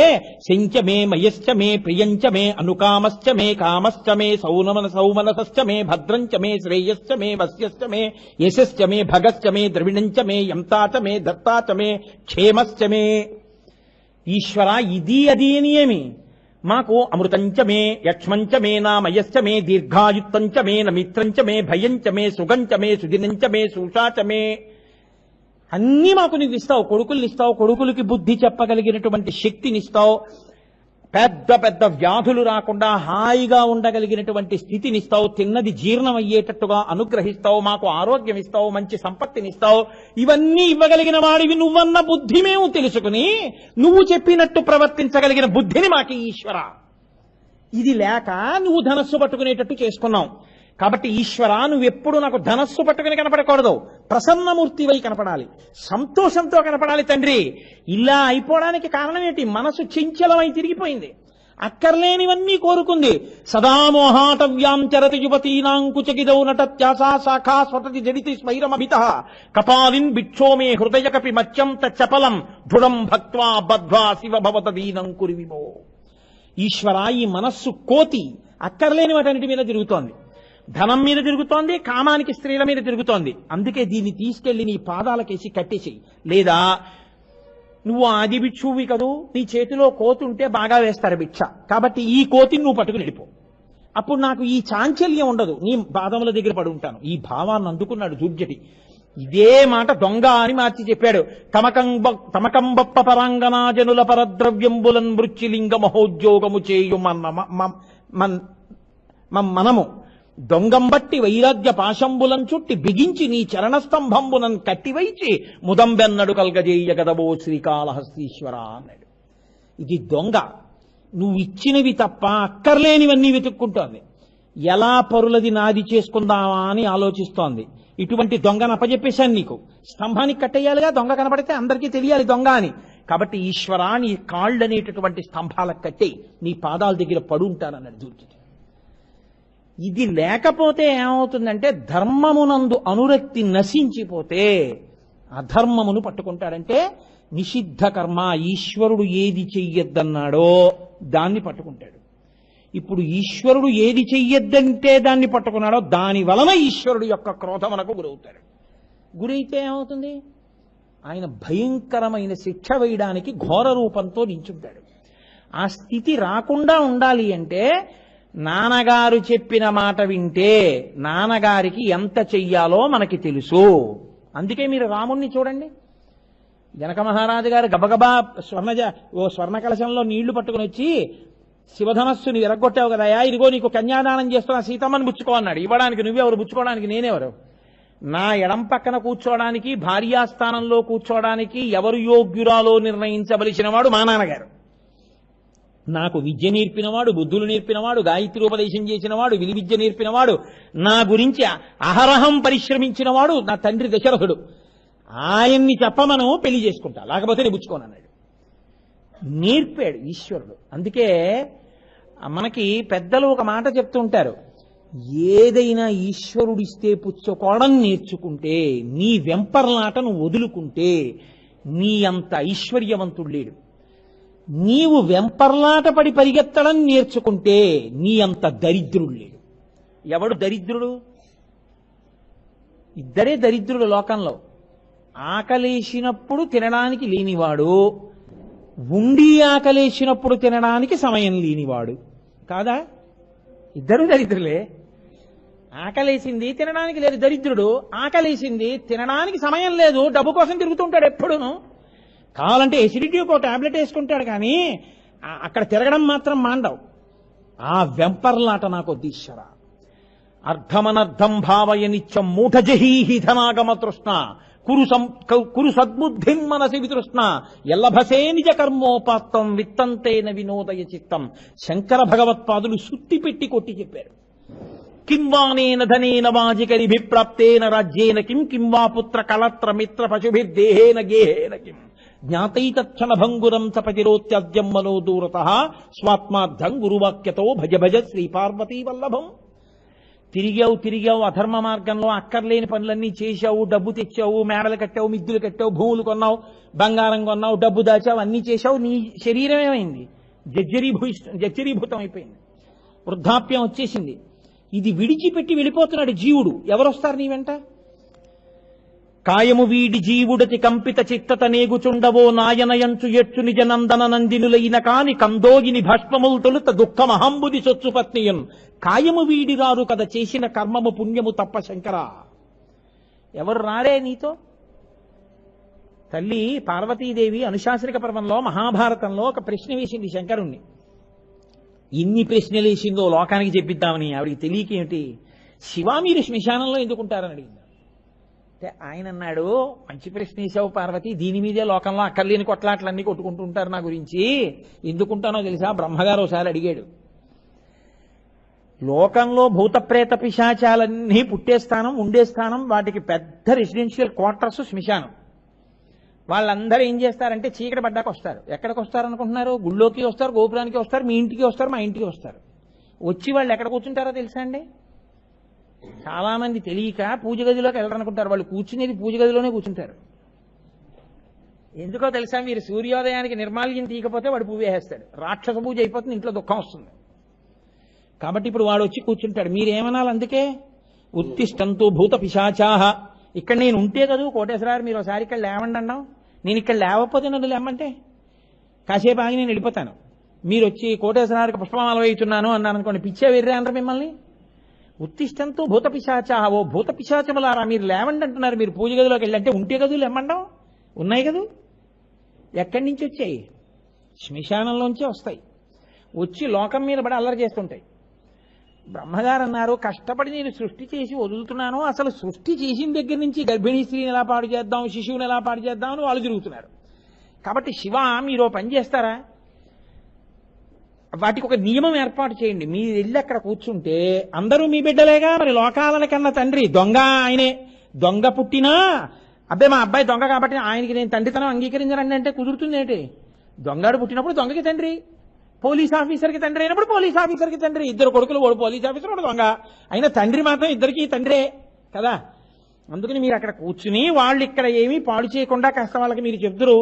శంచమే మయశ్చమే ప్రియంచమే అనుకామశ్చమే కామశ్చమే సౌమనసశ్చమే భద్రంచమే శ్రేయశ్చమే వస్యశ్చమే యశశ్చమే భగశ్చమే ద్రవిణంచమే యంతాచమే దత్తాచమే క్షేమశ్చమే. ఈశ్వర ఇది అది అని ఏమి మాకు అమృతంచమే యక్ష్మంచమే నామయశ్చమే దీర్ఘాయుత్తంచమే నమిత్రంచమే భయంచమే సుగంచమే సుదినంచమే సూషాచమే అన్నీ మాకు నువ్వు ఇస్తావు. కొడుకుల్ని ఇస్తావు, కొడుకులకి బుద్ధి చెప్పగలిగినటువంటి శక్తినిస్తావు, పెద్ద పెద్ద వ్యాధులు రాకుండా హాయిగా ఉండగలిగినటువంటి స్థితినిస్తావు, తిన్నది జీర్ణం అయ్యేటట్టుగా అనుగ్రహిస్తావు, మాకు ఆరోగ్యం ఇస్తావు, మంచి సంపత్తినిస్తావు. ఇవన్నీ ఇవ్వగలిగిన వాడివి నువ్వన్న బుద్ధి మేము తెలుసుకుని నువ్వు చెప్పినట్టు ప్రవర్తించగలిగిన బుద్ధిని మాకు ఈశ్వర. ఇది లేక నువ్వు ధనస్సు పట్టుకునేటట్టు చేసుకున్నావు. కాబట్టి ఈశ్వర, నువ్వెప్పుడు నాకు ధనస్సు పట్టుకుని కనపడకూడదు, ప్రసన్నమూర్తివై కనపడాలి, సంతోషంతో కనపడాలి తండ్రి. ఇలా అయిపోవడానికి కారణం ఏంటి? మనసు చంచలమై తిరిగిపోయింది, అక్కర్లేనివన్నీ కోరుకుంది. సదామోహాటవ్యాం చరతి యువతీనాంకుచగిదౌ నటత్యాసా శాఖా స్వటతి జడితి స్మైరమభిత కపాలిన్ భిక్షోమే హృదయ కపి మత్యం తచ్చపలం దృఢం భక్త్వా బద్ధ్వా శివ భవత దీనం కురివిమో. ఈశ్వర, ఈ మనస్సు కోతి అక్కర్లేని వాటన్నిటి మీద తిరుగుతోంది, ధనం మీద తిరుగుతోంది, కామానికి స్త్రీల మీద తిరుగుతోంది. అందుకే దీన్ని తీసుకెళ్లి నీ పాదాలకేసి కట్టేసేయి. లేదా నువ్వు ఆది భిక్షువి కదూ, నీ చేతిలో కోతి ఉంటే బాగా వేస్తారు భిక్ష, కాబట్టి ఈ కోతిని నువ్వు పట్టుకుని వెళ్ళిపో. అప్పుడు నాకు ఈ చాంచల్యం ఉండదు, నీ పాదముల దగ్గర పడి ఉంటాను. ఈ భావాన్ని అందుకున్నాడు దుర్జటి. ఇదే మాట దొంగ అని మార్చి చెప్పాడు. తమకంబప్ప పరాంగనాజనుల పరద్రవ్యంబులన్ మృత్యులింగ మహోద్యోగము చేయు మనము దొంగం బట్టి వైరాగ్య పాశంబులం చుట్టి బిగించి నీ చరణస్తంభంబునం కట్టివైచి ముదంబెన్నడు కల్గజేయ గదవో శ్రీకాళహస్తీశ్వర అన్నాడు. ఇది దొంగ, నువ్వు ఇచ్చినవి తప్ప అక్కర్లేనివన్నీ వెతుక్కుంటోంది. ఎలా పరులది నాది చేసుకుందామా అని ఆలోచిస్తోంది. ఇటువంటి దొంగను అప్పచెప్పేశాను నీకు. స్తంభానికి కట్టేయాలిగా, దొంగ కనపడితే అందరికీ తెలియాలి దొంగ అని. కాబట్టి ఈశ్వరా, నీ కాళ్ళు అనేటటువంటి స్తంభాలకు కట్టేయి, నీ పాదాల దగ్గర పడుంటానన్నాడు దుర్జటి. ఇది లేకపోతే ఏమవుతుందంటే, ధర్మమునందు అనురక్తి నశించిపోతే అధర్మమును పట్టుకుంటాడంటే నిషిద్ధ కర్మ, ఈశ్వరుడు ఏది చెయ్యొద్దన్నాడో దాన్ని పట్టుకుంటాడు. ఇప్పుడు ఈశ్వరుడు ఏది చెయ్యొద్దంటే దాన్ని పట్టుకున్నాడో దాని వలన ఈశ్వరుడు యొక్క క్రోధమునకు గురవుతాడు. గురైతే ఏమవుతుంది? ఆయన భయంకరమైన శిక్ష వేయడానికి ఘోర రూపంతో నించుంటాడు. ఆ స్థితి రాకుండా ఉండాలి అంటే నాన్నగారు చెప్పిన మాట వింటే నాన్నగారికి ఎంత చెయ్యాలో మనకి తెలుసు. అందుకే మీరు రాముణ్ణి చూడండి. జనక మహారాజు గారు గబగబా స్వర్ణ కలశంలో నీళ్లు పట్టుకుని వచ్చి, శివధనస్సుని విరగొట్టావు కదయా, ఇదిగో నీకు కన్యాదానం చేస్తున్నా, సీతమ్మని బుచ్చుకో అన్నాడు. ఇవ్వడానికి నువ్వెవరు, బుచ్చుకోవడానికి నేనెవరు? నా ఎడం పక్కన కూర్చోవడానికి, భార్యాస్థానంలో కూర్చోవడానికి ఎవరు యోగ్యురాలో నిర్ణయించవలసిన వాడు మా నాన్నగారు. నాకు విద్య నేర్పినవాడు, బుద్ధులు నేర్పినవాడు, గాయత్రోపదేశం చేసినవాడు, విని విద్య నేర్పినవాడు, నా గురించి అహరహం పరిశ్రమించినవాడు నా తండ్రి దశరథుడు. ఆయన్ని చెప్పమను, పెళ్లి చేసుకుంటా, లేకపోతే నేను బుచ్చుకోనన్నాడు. నేర్పాడు ఈశ్వరుడు. అందుకే మనకి పెద్దలు ఒక మాట చెప్తుంటారు, ఏదైనా ఈశ్వరుడిస్తే పుచ్చుకోవడం నేర్చుకుంటే, నీ వెంపర్లాటను వదులుకుంటే నీ అంత ఐశ్వర్యవంతుడు లేడు. నీవు వెంపర్లాట పడి పరిగెత్తడం నేర్చుకుంటే నీ అంత దరిద్రుడు లేడు. ఎవడు దరిద్రుడు? ఇద్దరే దరిద్రుడు లోకంలో. ఆకలేసినప్పుడు తినడానికి లేనివాడు, ఉండి ఆకలేసినప్పుడు తినడానికి సమయం లేనివాడు. కాదా? ఇద్దరు దరిద్రులే. ఆకలేసింది తినడానికి లేదు దరిద్రుడు, ఆకలేసింది తినడానికి సమయం లేదు, డబ్బు కోసం తిరుగుతుంటాడు ఎప్పుడును. కావాలంటే ఎసిడిటీకి ఒక టాబ్లెట్ వేసుకుంటాడు, కానీ అక్కడ తిరగడం మాత్రం మాండవు. ఆ వెంపర్లాట నాకు ఈశ్వర. అర్థమనర్థం భావయ నిత్యం మూఢజహీహి ధనాగమ తృష్ణ కురు సద్బుద్ధిం మనసి వితృష్ణ ఎల్లభసే నిజ కర్మోపాత్తం విత్తంతేన వినోదయ చిత్తం. శంకర భగవత్పాదులు సుత్తి పెట్టి కొట్టి చెప్పారు. కిం వానేన ధనేన వాజికరిభిప్రాప్తేన రాజ్యేన కిం కిం వా పుత్ర కళత్ర మిత్ర పశుభిర్దేహేన గేహేన కిం జ్ఞాతైతక్షణ భంగురం సపతిరోత్యద్యం మనో దూరతః స్వాత్మార్థం గురువాక్యతో భజ భజ శ్రీ పార్వతీ వల్లభం. తిరిగావు అధర్మ మార్గంలో, అక్కర్లేని పనులన్నీ చేశావు, డబ్బు తెచ్చావు, మేడలు కట్టావు, మిద్దులు కట్టావు, భూములు కొన్నావు, బంగారం కొన్నావు, డబ్బు దాచావు, అన్నీ చేశావు. నీ శరీరం ఏమైంది? జర్జరీభూతం అయిపోయింది, వృద్ధాప్యం వచ్చేసింది. ఇది విడిచిపెట్టి వెళ్ళిపోతున్నాడు జీవుడు. ఎవరొస్తారు నీ వెంట? కాయము వీడి జీవుడతి కంపిత చిత్తత నేగుచుండవో నాయనయంచు ఎచ్చు నిజ నందన నందినులైన కాని కందోగిని భస్మములు తొలుత దుఃఖమహంబుది సొచ్చుపత్నియం కాయము వీడి రారు కథ చేసిన కర్మము పుణ్యము తప్ప శంకరా. ఎవరు రారే నీతో? తల్లి పార్వతీదేవి అనుశాసనిక పర్వంలో మహాభారతంలో ఒక ప్రశ్న వేసింది శంకరుణ్ణి. ఇన్ని ప్రశ్నలు వేసిందో లోకానికి చెప్పిద్దామని ఆవిడికి తెలియకేమిటి, శివ మీరు శ్మశానంలో ఎందుకుంటారని అడిగింది. అంటే ఆయన అన్నాడు, మంచి ప్రశ్న వేసావు పార్వతి, దీని మీదే లోకంలో అక్కర్లేని కొట్లాట్లన్నీ కొట్టుకుంటూ ఉంటారు నా గురించి, ఎందుకుంటానో తెలుసా? బ్రహ్మగారు ఒకసారి అడిగాడు, లోకంలో భూతప్రేత పిశాచాలన్నీ పుట్టే స్థానం, ఉండే స్థానం, వాటికి పెద్ద రెసిడెన్షియల్ క్వార్టర్స్ శ్మశానం. వాళ్ళందరూ ఏం చేస్తారంటే చీకటి పడ్డాక వస్తారు. ఎక్కడికి వస్తారు అనుకుంటున్నారు? గుళ్ళోకి వస్తారు, గోపురానికి వస్తారు, మీ ఇంటికి వస్తారు, మా ఇంటికి వస్తారు. వచ్చి వాళ్ళు ఎక్కడ కూర్చుంటారో తెలుసా అండి? చాలా మంది తెలియక పూజ గదిలోకి వెళ్ళాలనుకుంటారు. వాళ్ళు కూర్చునేది పూజ గదిలోనే కూర్చుంటారు. ఎందుకో తెలుసా? మీరు సూర్యోదయానికి నిర్మాల్యం తీయకపోతే వాడు పువ్వు వేసేస్తాడు, రాక్షస పూజ అయిపోతుంది, ఇంట్లో దుఃఖం వస్తుంది. కాబట్టి ఇప్పుడు వాడు వచ్చి కూర్చుంటాడు. మీరేమనాలి? అందుకే ఉత్తిష్టంతు భూత పిశాచాహ. ఇక్కడ నేను ఉంటే కదా కోటేశ్వరారు మీరు ఒకసారి ఇక్కడ లేవండి అన్నాం, నేను ఇక్కడ లేవకపోతే నన్ను లేమంటే కాసేపు ఆగి నేను వెళ్ళిపోతాను. మీరు వచ్చి కోటేశ్వరారికి పుష్పమాల వేయుచున్నాను అన్నాను అనుకోండి, పిచ్చే వెర్రే అంటారు మిమ్మల్ని. ఉత్తిష్టంతో భూత పిశాచాహ, ఓ భూత పిశాచములారా మీరు లేవండి అంటున్నారు. మీరు పూజ గదిలోకి వెళ్ళి అంటే ఉంటే కదూ లేమండం, ఉన్నాయి కదూ. ఎక్కడి నుంచి వచ్చాయి? శ్మశానంలోంచే వస్తాయి. వచ్చి లోకం మీద పడి అల్లరి చేస్తుంటాయి. బ్రహ్మగారు అన్నారు, కష్టపడి నేను సృష్టి చేసి వదులుతున్నాను, అసలు సృష్టి చేసిన దగ్గర నుంచి గర్భిణీ స్త్రీని ఎలా పాడు చేద్దాం, శిశువుని ఎలా పాడు చేద్దాం అని వాళ్ళు తిరుగుతున్నారు. కాబట్టి శివ మీరు పని చేస్తారా? వాటికి ఒక నియమం ఏర్పాటు చేయండి. మీరు వెళ్ళి అక్కడ కూర్చుంటే అందరూ మీ బిడ్డలేగా, మరి లోకాలని కన్నా తండ్రి దొంగ ఆయనే. దొంగ పుట్టినా అబ్బాయి మా అబ్బాయి దొంగ కాబట్టి ఆయనకి నేను తండ్రితనం అంగీకరించరండి అంటే కుదురుతుంది ఏంటి? దొంగాడు పుట్టినప్పుడు దొంగకి తండ్రి, పోలీస్ ఆఫీసర్కి తండ్రి అయినప్పుడు పోలీస్ ఆఫీసర్కి తండ్రి. ఇద్దరు కొడుకులు, వాడు పోలీస్ ఆఫీసర్, వాడు దొంగ. అయినా తండ్రి మాత్రం ఇద్దరికి తండ్రే కదా. అందుకని మీరు అక్కడ కూర్చుని వాళ్ళు ఇక్కడ ఏమీ పాడు చేయకుండా కాస్త వాళ్ళకి మీరు చెప్తురు.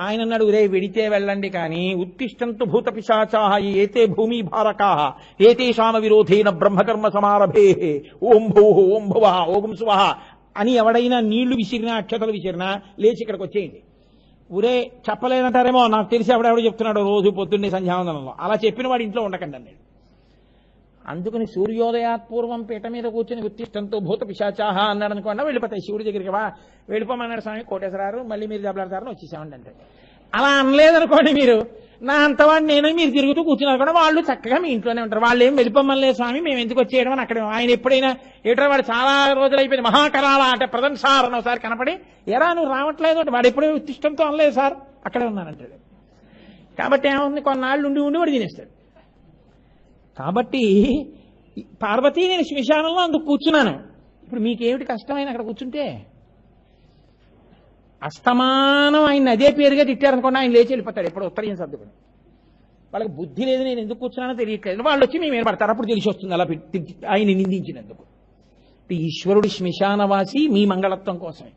ఆయన అన్నాడు, రే వెడితే వెళ్ళండి కానీ ఉత్తిష్టంతు భూత పిశాచాహ ఏతే భూమి భారకాహ ఏతేషామ విరోధేన బ్రహ్మకర్మ సమారభే ఓం భూ ఓం భువ ఓం శువః అని ఎవడైనా నీళ్లు విసిరినా అక్షతలు విసిరినా లేచి ఇక్కడికి వచ్చేయండి. ఊరే చెప్పలేనంటారేమో, నాకు తెలిసి ఎవడెవడో చెప్తున్నాడు రోజు పొద్దున్నే సంధ్యావందనంలో. అలా చెప్పిన వాడు ఇంట్లో ఉండకండి అన్నాడు. అందుకని సూర్యోదయాత్పూర్వం పీట మీద కూర్చొని ఉత్తిష్టంతో భూత పిశాచాహ అన్నాడు అనుకోండి, వెళ్ళిపోతాయి శివుడి దగ్గరికి. వెళ్ళిపోమన్నాడు స్వామి కోటేశ్వరారు, మళ్ళీ మీరు దెబ్బలాడతారని వచ్చేసామండి అంటే. అలా అనలేదనుకోండి, మీరు నా అంతవాడిని నేను మీరు తిరుగుతూ కూర్చున్నారు కూడా వాళ్ళు చక్కగా మీ ఇంట్లోనే ఉంటారు. వాళ్ళు ఏం వెళ్ళిపోమనలేదు స్వామి, మేము ఎందుకు వచ్చేయడం అని అక్కడ. ఆయన ఎప్పుడైనా ఏటో వాడు చాలా రోజులు అయిపోయింది మహాకరాల అంటే ప్రజెంట్ సార్ అని ఒకసారి కనపడి, ఎరా నువ్వు రావట్లేదు అంటే వాడు ఎప్పుడూ ఉత్తిష్టంతో అనలేదు సార్, అక్కడే ఉన్నానంటాడు. కాబట్టి ఏముంది, కొన్నాళ్ళు ఉండి ఉండి వాడు తినేస్తాడు. కాబట్టి పార్వతీ నేను శ్మశానంలో అందుకు కూర్చున్నాను. ఇప్పుడు మీకేమిటి కష్టమైన అక్కడ కూర్చుంటే? అస్తమానం ఆయన అదే పేరుగా తిట్టారనుకోండి, ఆయన లేచి వెళ్ళిపోతాడు ఎప్పుడు ఉత్తరం సర్దుకుని. వాళ్ళకి బుద్ధి లేదు, నేను ఎందుకు కూర్చున్నానో తెలియట్లేదు. వాళ్ళు వచ్చి మేము ఏర్పడతారు, అప్పుడు తెలిసి వస్తుంది అలా ఆయన నిందించినందుకు. ఈశ్వరుడు శ్మశానవాసి మీ మంగళత్వం కోసమే.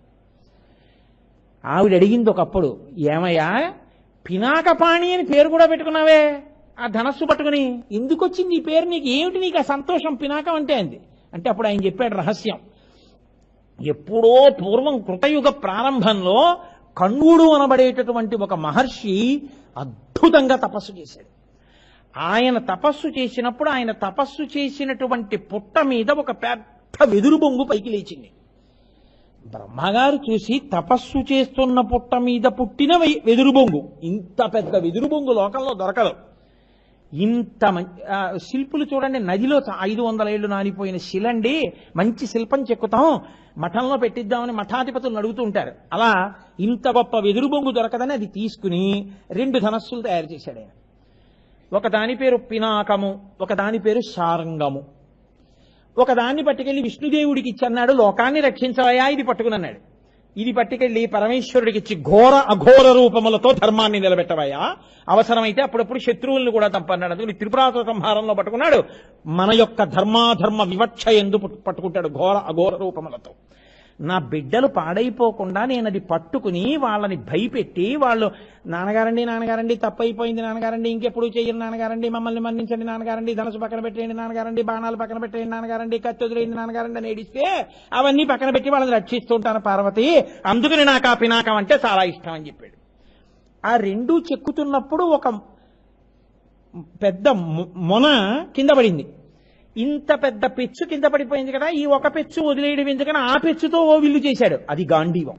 ఆవిడ అడిగింది ఒకప్పుడు, ఏమయ్యా పినాకపాణి అని పేరు కూడా పెట్టుకున్నావే ఆ ధనస్సు పట్టుకుని, ఎందుకు వచ్చింది ఈ పేరు నీకు? ఏమిటి నీకు ఆ సంతోషం పినాకం అంటే అంది. అంటే అప్పుడు ఆయన చెప్పాడు రహస్యం. ఎప్పుడో పూర్వం కృతయుగ ప్రారంభంలో కణ్వుడు అనబడేటటువంటి ఒక మహర్షి అద్భుతంగా తపస్సు చేశాడు. ఆయన తపస్సు చేసినప్పుడు ఆయన తపస్సు చేసినటువంటి పుట్ట మీద ఒక పెద్ద వెదురు బొంగు పైకి లేచింది. బ్రహ్మగారు చూసి, తపస్సు చేస్తున్న పుట్ట మీద పుట్టిన వెదురు బొంగు, ఇంత పెద్ద వెదురు బొంగు లోకంలో దొరకదు. ఇంత శిల్పులు చూడండి, నదిలో 500 ఏళ్లు నానిపోయిన శిలండి, మంచి శిల్పం చెక్కుతాం మఠంలో పెట్టిద్దామని మఠాధిపతులను అడుగుతూ ఉంటారు. అలా ఇంత గొప్ప వెదురు బొంగు దొరకదని అది తీసుకుని 2 ధనస్సులు తయారు చేశాడు ఆయన. ఒక దాని పేరు పినాకము, ఒక దాని పేరు శారంగము. ఒక దాన్ని పట్టుకెళ్లి విష్ణుదేవుడికి ఇచ్చన్నాడు, లోకాన్ని రక్షించవయా ఇది పట్టుకుని అన్నాడు. ఇది పట్టుకెళ్లి పరమేశ్వరుడికి ఇచ్చి ఘోర అఘోర రూపములతో ధర్మాన్ని నిలబెట్టవయా, అవసరమైతే అప్పుడప్పుడు శత్రువులను కూడా తప్పన్నాడు. అందుకని త్రిపురాసుర సంహారంలో పట్టుకున్నాడు. మన యొక్క ధర్మాధర్మ వివక్ష ఎందు పట్టుకుంటాడు ఘోర అఘోర రూపములతో. నా బిడ్డలు పాడైపోకుండా నేను అది పట్టుకుని వాళ్ళని భయపెట్టి, వాళ్ళు నాన్నగారండి నాన్నగారండి తప్పైపోయింది నాన్నగారండి, ఇంకెప్పుడు చెయ్యరు నాన్నగారండి, మమ్మల్ని మన్నించండి నాన్నగారండి, ధనసు పక్కన పెట్టేయండి నాన్నగారండి, బాణాలు పక్కన పెట్టేయండి నాన్నగారండి, కత్తి వదిలేయండి నాన్నగారండి అని ఏడిస్తే అవన్నీ పక్కన పెట్టి వాళ్ళని రక్షిస్తుంటాను పార్వతి, అందుకని నాకు ఆ పినాకం అంటే చాలా ఇష్టం అని చెప్పాడు. ఆ రెండూ చెక్కుతున్నప్పుడు ఒక పెద్ద మొన కింద పడింది. ఇంత పెద్ద పెచ్చు కింద పడిపోయింది కదా, ఈ ఒక పెచ్చు వదిలేయడం ఎందుకని ఆ పెచ్చుతో ఓ విల్లు చేశాడు. అది గాంధీవం.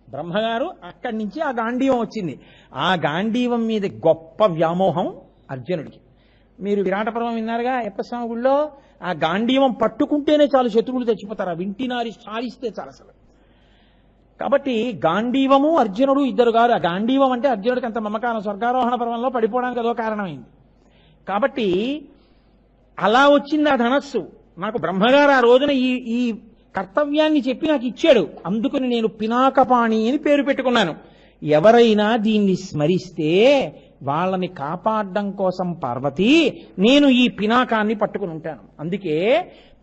బ్రహ్మగారు అక్కడి నుంచి ఆ గాంధీవం వచ్చింది. ఆ గాంధీవం మీద గొప్ప వ్యామోహం అర్జునుడికి. మీరు విరాట పర్వం విన్నారుగా అయ్యప్పస్వామి గుళ్ళో, ఆ గాంధీవం పట్టుకుంటేనే చాలు శత్రువులు చచ్చిపోతారు, ఆ వింటినారి సారిస్తే చాలు అసలు. కాబట్టి గాంధీవము అర్జునుడు ఇద్దరు గారు. ఆ గాంధీవం అంటే అర్జునుడికి అంత మమకారం, స్వర్గారోహణ పర్వంలో పడిపోవడానికి అదో కారణమైంది. కాబట్టి అలా వచ్చింది ఆ ధనస్సు. నాకు బ్రహ్మగారు ఆ రోజున ఈ కర్తవ్యాన్ని చెప్పి నాకు ఇచ్చాడు. అందుకని నేను పినాకపాణి అని పేరు పెట్టుకున్నాను. ఎవరైనా దీన్ని స్మరిస్తే వాళ్ళని కాపాడడం కోసం పార్వతి నేను ఈ పినాకాన్ని పట్టుకుని ఉంటాను. అందుకే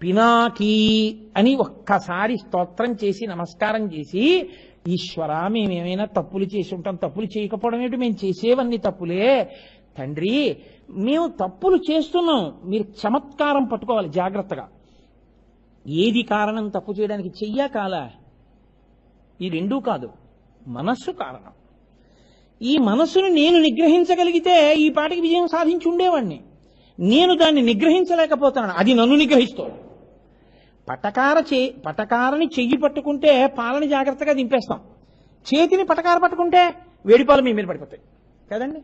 పినాకీ అని ఒక్కసారి స్తోత్రం చేసి నమస్కారం చేసి, ఈశ్వర మేమేమైనా తప్పులు చేసి ఉంటాం, తప్పులు చేయకపోవడం ఏంటి, మేము చేసేవన్నీ తప్పులే తండ్రి, మేము తప్పులు చేస్తున్నాం, మీరు చమత్కారం పట్టుకోవాలి జాగ్రత్తగా. ఏది కారణం తప్పు చేయడానికి? చెయ్యా కాలా? ఈ రెండూ కాదు, మనస్సు కారణం. ఈ మనస్సును నేను నిగ్రహించగలిగితే ఈ పాటికి విజయం సాధించి ఉండేవాడిని. నేను దాన్ని నిగ్రహించలేకపోతున్నాను, అది నన్ను నిగ్రహిస్తోంది. పటకారని చెయ్యి పట్టుకుంటే పాలని జాగ్రత్తగా దింపేస్తాం, చేతిని పటకార పట్టుకుంటే వేడిపాలు మీ మీద పడిపోతాయి కదండి.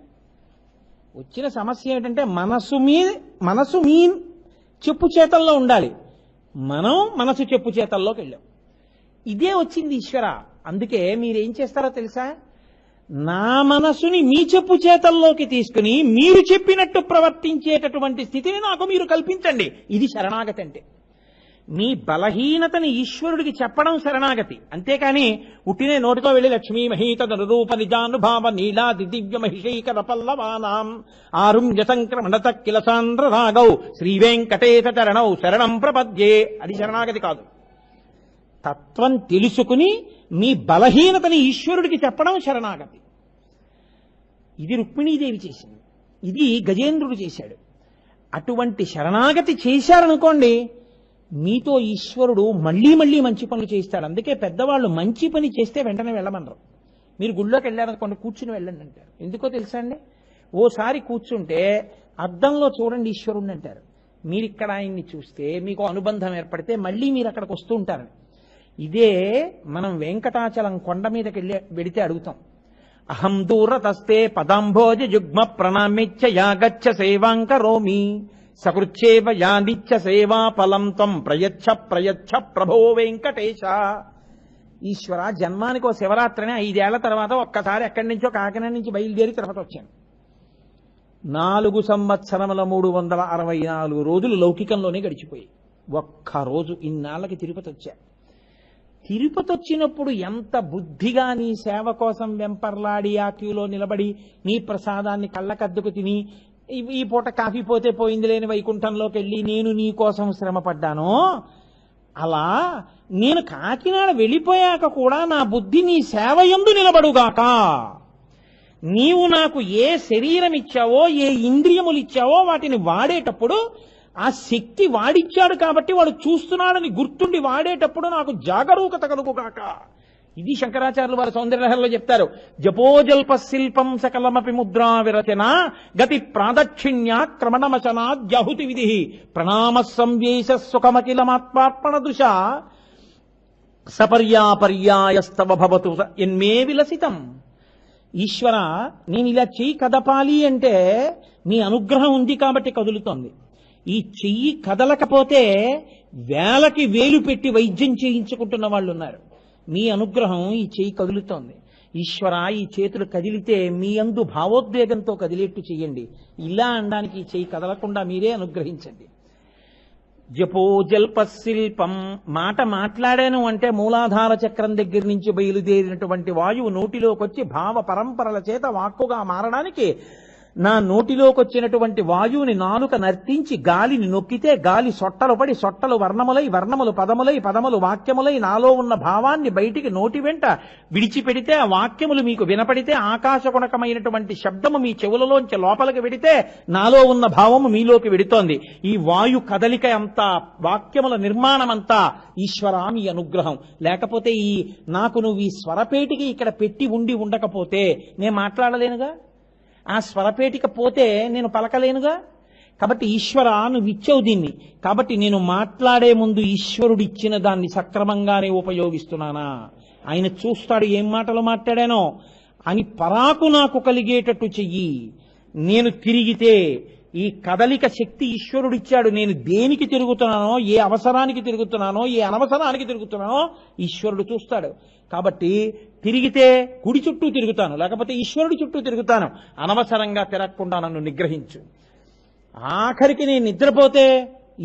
వచ్చిన సమస్య ఏంటంటే మనసు మీ చెప్పు చేతల్లో ఉండాలి, మనం మనసు చెప్పు చేతల్లోకి వెళ్ళాం. ఇదే వచ్చింది ఈశ్వర. అందుకే మీరేం చేస్తారో తెలుసా, నా మనసుని మీ చెప్పు చేతల్లోకి తీసుకుని మీరు చెప్పినట్టు ప్రవర్తించేటటువంటి స్థితిని నాకు మీరు కల్పించండి. ఇది శరణాగతి అంటే. మీ బలహీనతని ఈశ్వరుడికి చెప్పడం శరణాగతి. అంతేకాని ఉట్టినే నోటితో వెళ్ళి లక్ష్మీ మహీతద రూప నిజానుభావ నీలాది దివ్య మహిషైకర పల్లవానాం ఆరుణ్య సంక్రమణత కిలసాంధ్ర రాగౌ శ్రీ వెంకటేశ చరణౌ శరణం ప్రపద్యే, అది శరణాగతి కాదు. తత్వం తెలుసుకుని మీ బలహీనతని ఈశ్వరుడికి చెప్పడం శరణాగతి. ఇది రుక్మిణీదేవి చేసింది, ఇది గజేంద్రుడు చేశాడు. అటువంటి శరణాగతి చేశారనుకోండి, మీతో ఈశ్వరుడు మళ్ళీ మళ్ళీ మంచి పనులు చేయిస్తాడు. అందుకే పెద్దవాళ్ళు మంచి పని చేస్తే వెంటనే వెళ్ళమనరు. మీరు గుళ్ళోకి వెళ్ళారనుకోండి, కూర్చుని వెళ్ళండి అంటారు. ఎందుకో తెలుసా అండి, ఓసారి కూర్చుంటే అద్దంలో చూడండి ఈశ్వరుణ్ణి అంటారు. మీరు ఇక్కడ ఆయన్ని చూస్తే మీకు అనుబంధం ఏర్పడితే మళ్ళీ మీరు అక్కడికి వస్తూ ఉంటారని. ఇదే మనం వెంకటాచలం కొండ మీదకి వెడితే అడుగుతాం, అహం దూరతస్తే పదాంభోజ యుగ్మ ప్రణామిచ్చ యాగచ్చ సేవాంకరోమి సకృచ్చేవ యానిచ్చ సేవా ఫలం త్వం ప్రయచ్ఛ ప్రయచ్ఛ ప్రభో వెంకటేశ. ఈశ్వర, జన్మానికి ఓ శివరాత్రిని 5 ఏళ్ల తర్వాత ఒక్కసారి ఎక్కడి నుంచో కాకినాడ నుంచి బయలుదేరి తిరుపతి వచ్చాను. 4 సంవత్సరముల 364 రోజులు లౌకికంలోనే గడిచిపోయి, ఒక్కరోజు ఇన్నాళ్ళకి తిరుపతి వచ్చా. తిరుపతి వచ్చినప్పుడు ఎంత బుద్ధిగా నీ సేవ కోసం వెంపర్లాడి ఆ క్యూలో నిలబడి నీ ప్రసాదాన్ని కళ్ళకద్దుకు తిని ఈ పూట కాఫీ పోతే పోయింది లేని వైకుంఠంలోకి వెళ్ళి నేను నీ కోసం శ్రమ పడ్డానో, అలా నేను కాకినాడ వెళ్ళిపోయాక కూడా నా బుద్ధి నీ సేవ యందు నిలబడుగాక. నీవు నాకు ఏ శరీరం ఇచ్చావో, ఏ ఇంద్రియములు ఇచ్చావో వాటిని వాడేటప్పుడు ఆ శక్తి వాడిచ్చాడు కాబట్టి వాడు చూస్తున్నాడని గుర్తుండి వాడేటప్పుడు నాకు జాగరూకత కలుగుగాక. ఇది శంకరాచార్యులు వారి సౌందర్యలహరిలో చెప్తారు. జపోజల్ప శిల్పం సకలమపి ముద్రా విరచన గతి ప్రాదక్షిణ్య క్రమణమచనాద్యాహుతి విధి ప్రణామ సంవేశ సుఖమఖిలమాత్మార్పణ దృశ సపర్యాపర్యాయస్తవ భవతు ఎన్మే విలసితం. ఈశ్వర, నేను ఇలా చెయ్యి కదపాలి అంటే నీ అనుగ్రహం ఉంది కాబట్టి కదులుతోంది. ఈ చెయ్యి కదలకపోతే వేలకి వేలు పెట్టి వైద్యం చేయించుకుంటున్న వాళ్ళు ఉన్నారు. మీ అనుగ్రహం ఈ చెయ్యి కదులుతోంది. ఈశ్వర, ఈ చేతులు కదిలితే మీ యందు భావోద్వేగంతో కదిలేట్టు చెయ్యండి. ఇలా అనడానికి ఈ చెయ్యి కదలకుండా మీరే అనుగ్రహించండి. జపోజల్ప శిల్పం, మాట మాట్లాడాను అంటే మూలాధార చక్రం దగ్గర నుంచి బయలుదేరినటువంటి వాయువు నోటిలోకి వచ్చి భావ పరంపరల చేత వాక్కుగా మారడానికి నా నోటిలోకి వచ్చినటువంటి వాయువుని నాలుక నర్తించి గాలిని నొక్కితే గాలి సొట్టలు పడి సొట్టలు వర్ణములై వర్ణములు పదములై పదములు వాక్యములై నాలో ఉన్న భావాన్ని బయటికి నోటి వెంట విడిచిపెడితే ఆ వాక్యములు మీకు వినపడితే ఆకాశగుణకమైనటువంటి శబ్దము మీ చెవులలోంచి లోపలికి వెడితే నాలో ఉన్న భావము మీలోకి వెడుతోంది. ఈ వాయు కదలిక అంతా, వాక్యముల నిర్మాణం అంతా ఈశ్వరామి అనుగ్రహం. లేకపోతే నాకు నువ్వు ఈ స్వరపేటికి ఇక్కడ పెట్టి ఉండకపోతే నేను మాట్లాడలేనుగా, ఆ స్వరపేటిక పోతే నేను పలకలేనుగా. కాబట్టి ఈశ్వర నువ్వు ఇచ్చావు దీన్ని, కాబట్టి నేను మాట్లాడే ముందు ఈశ్వరుడు ఇచ్చిన దాన్ని సక్రమంగానే ఉపయోగిస్తున్నానా, ఆయన చూస్తాడు ఏం మాటలు మాట్లాడానో అని పరాకు నాకు కలిగేటట్టు చెయ్యి. నేను తిరిగితే ఈ కదలిక శక్తి ఈశ్వరుడిచ్చాడు. నేను దేనికి తిరుగుతున్నానో, ఏ అవసరానికి తిరుగుతున్నానో, ఏ అనవసరానికి తిరుగుతున్నానో ఈశ్వరుడు చూస్తాడు. కాబట్టి తిరిగితే కుడి చుట్టూ తిరుగుతాను, లేకపోతే ఈశ్వరుడి చుట్టూ తిరుగుతాను. అనవసరంగా తిరగకుండా నన్ను నిగ్రహించు. ఆఖరికి నేను నిద్రపోతే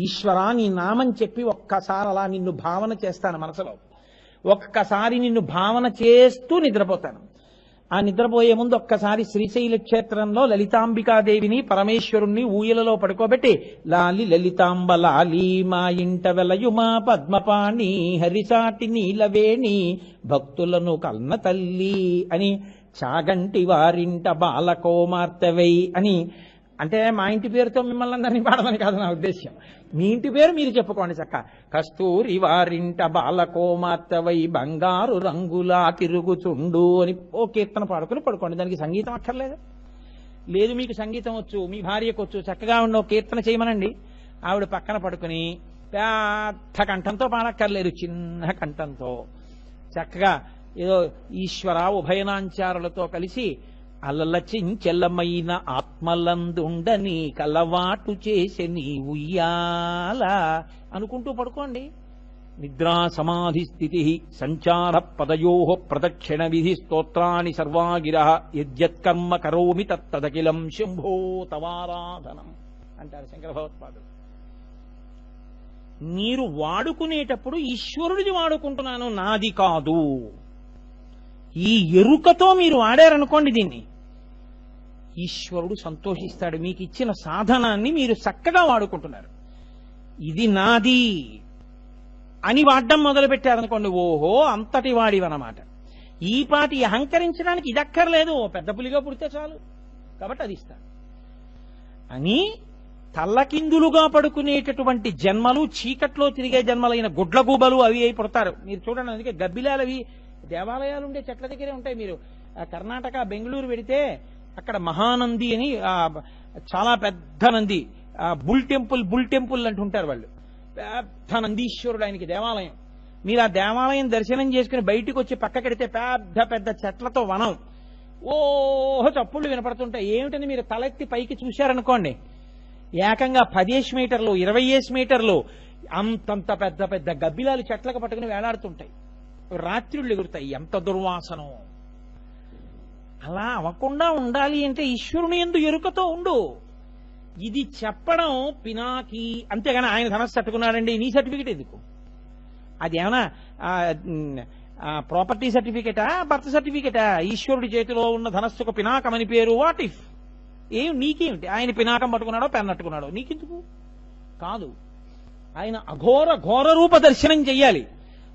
ఈశ్వరా నీ నామం చెప్పి ఒక్కసారి అలా నిన్ను భావన చేస్తాను మనసులో. ఒక్కసారి నిన్ను భావన చేస్తూ నిద్రపోతాను. ఆ నిద్రపోయే ముందు ఒక్కసారి శ్రీశైల క్షేత్రంలో లలితాంబికాదేవిని పరమేశ్వరుణ్ణి ఊయలలో పడుకోబెట్టి లాలి లలితాంబ లాలి మా ఇంట వెలయుమా పద్మపాణి హరిసాటి నీలవేణి భక్తులను కల్న తల్లి అని, చాగంటి వారింట బాలకోమార్తెవై అని. అంటే మా ఇంటి పేరుతో మిమ్మల్ని అందరినీ పాడమని కాదు నా ఉద్దేశ్యం. మీ ఇంటి పేరు మీరు చెప్పుకోండి చక్క. కస్తూరి వారింట బాలకోమార్తెవై బంగారు రంగులా తిరుగుచుండు అని ఓ కీర్తన పాడుకుని పడుకోండి. దానికి సంగీతం అక్కర్లేదు. లేదు మీకు సంగీతం వచ్చు, మీ భార్యకు వచ్చు, చక్కగా ఉన్న కీర్తన చేయమనండి. ఆవిడ పక్కన పడుకుని పెద్ద కంఠంతో పాడక్కర్లేదు, చిన్న కంఠంతో చక్కగా ఏదో ఈశ్వర ఉభయనాంచారులతో కలిసి అలలచించెల్లమైన ఆత్మలందుండని కలవాటు చేసే నీ ఉయ్యాల అనుకుంటూ పడుకోండి. నిద్రా సమాధి స్థితి సంచార పదయో ప్రదక్షిణ విధి స్తోత్రాన్ని సర్వాగిర యద్యత్కర్మ కరోమి తత్తదఖిలం శంభో తవారాధనం అంటారు శంకర భగవత్పాదులు. మీరు వాడుకునేటప్పుడు ఈశ్వరుడిది వాడుకుంటున్నాను, నాది కాదు. ఈ ఎరుకతో మీరు వాడారనుకోండి దీన్ని, ఈశ్వరుడు సంతోషిస్తాడు. మీకు ఇచ్చిన సాధనాన్ని మీరు చక్కగా వాడుకుంటున్నారు, ఇది నాది అని వాడడం మొదలు పెట్టారనుకోండి, ఓహో అంతటి వాడివన్నమాట. ఈ పాటి అహంకరించడానికి ఇది అక్కర్లేదు, పెద్ద పులిగా పుడితే చాలు, కాబట్టి అది ఇస్తాడు అని. తల్లకిందులుగా పడుకునేటటువంటి జన్మలు, చీకట్లో తిరిగే జన్మలైన గుడ్లగూబలు అవి అయి పుడతారు. మీరు చూడండి, అందుకే గబ్బిలాలు అవి దేవాలయాలు ఉండే చెట్ల దగ్గరే ఉంటాయి. మీరు కర్ణాటక బెంగళూరు వెడితే అక్కడ మహానంది అని చాలా పెద్ద నంది, బుల్ టెంపుల్ అంటుంటారు వాళ్ళు. పెద్ద నందీశ్వరుడు ఆయనకి దేవాలయం. మీరు ఆ దేవాలయం దర్శనం చేసుకుని బయటికి వచ్చి పక్కకెడితే పెద్ద పెద్ద చెట్లతో వనం, ఓహో చప్పుళ్ళు వినపడుతుంటాయి. ఏమిటని మీరు తలెత్తి పైకి చూశారనుకోండి, ఏకంగా 10 మీటర్లు 20 మీటర్లు అంతంత పెద్ద పెద్ద గబ్బిలాలు చెట్లకు పట్టుకుని వేలాడుతుంటాయి, రాత్రుళ్ళు ఎగురుతాయి. ఎంత దుర్వాసనో! అలా అవ్వకుండా ఉండాలి అంటే ఈశ్వరుని యందు ఎరుకతో ఉండు. ఇది చెప్పడం పినాకి, అంతేగాని ఆయన ధనస్సు తట్టుకున్నాడండి నీ సర్టిఫికెట్ ఎందుకు? అది ఏమన్నా ప్రాపర్టీ సర్టిఫికెటా, బర్త్ సర్టిఫికెటా? ఈశ్వరుడి చేతిలో ఉన్న ధనస్సుకు పినాకం అని పేరు. వాట్ ఇఫ్ నీకేమిటి? ఆయన పినాకం పట్టుకున్నాడో పెన్నట్టుకున్నాడో నీకెందుకు? కాదు, ఆయన అఘోర ఘోర రూప దర్శనం చెయ్యాలి.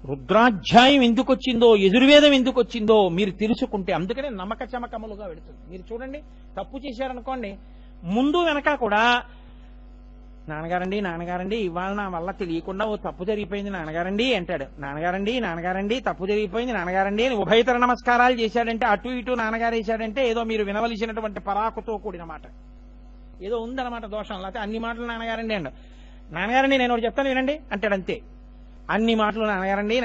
రుద్రాధ్యాయం ఎందుకు వచ్చిందో, యజుర్వేదం ఎందుకు వచ్చిందో మీరు తెలుసుకుంటే, అందుకనే నమ్మక చమకములుగా పెడుతుంది. మీరు చూడండి, తప్పు చేశారనుకోండి, ముందు వెనక కూడా నాన్నగారండి ఇవాళ నా వల్ల తెలియకుండా ఓ తప్పు జరిగిపోయింది నాన్నగారండి అంటాడు. నాన్నగారండి తప్పు జరిగిపోయింది నాన్నగారండి అని ఉభయతర నమస్కారాలు చేశాడంటే, అటు ఇటు నాన్నగారు వేశాడంటే ఏదో మీరు వినవలసినటువంటి పరాకుతో కూడిన మాట ఏదో ఉందన్నమాట, దోషం. లేకపోతే అన్ని మాటలు నాన్నగారండి అండు. నాన్నగారండి నేను ఒకటి చెప్తాను వినండి అంటాడు, అంతే. అన్ని మాటలు నాన్నగారండి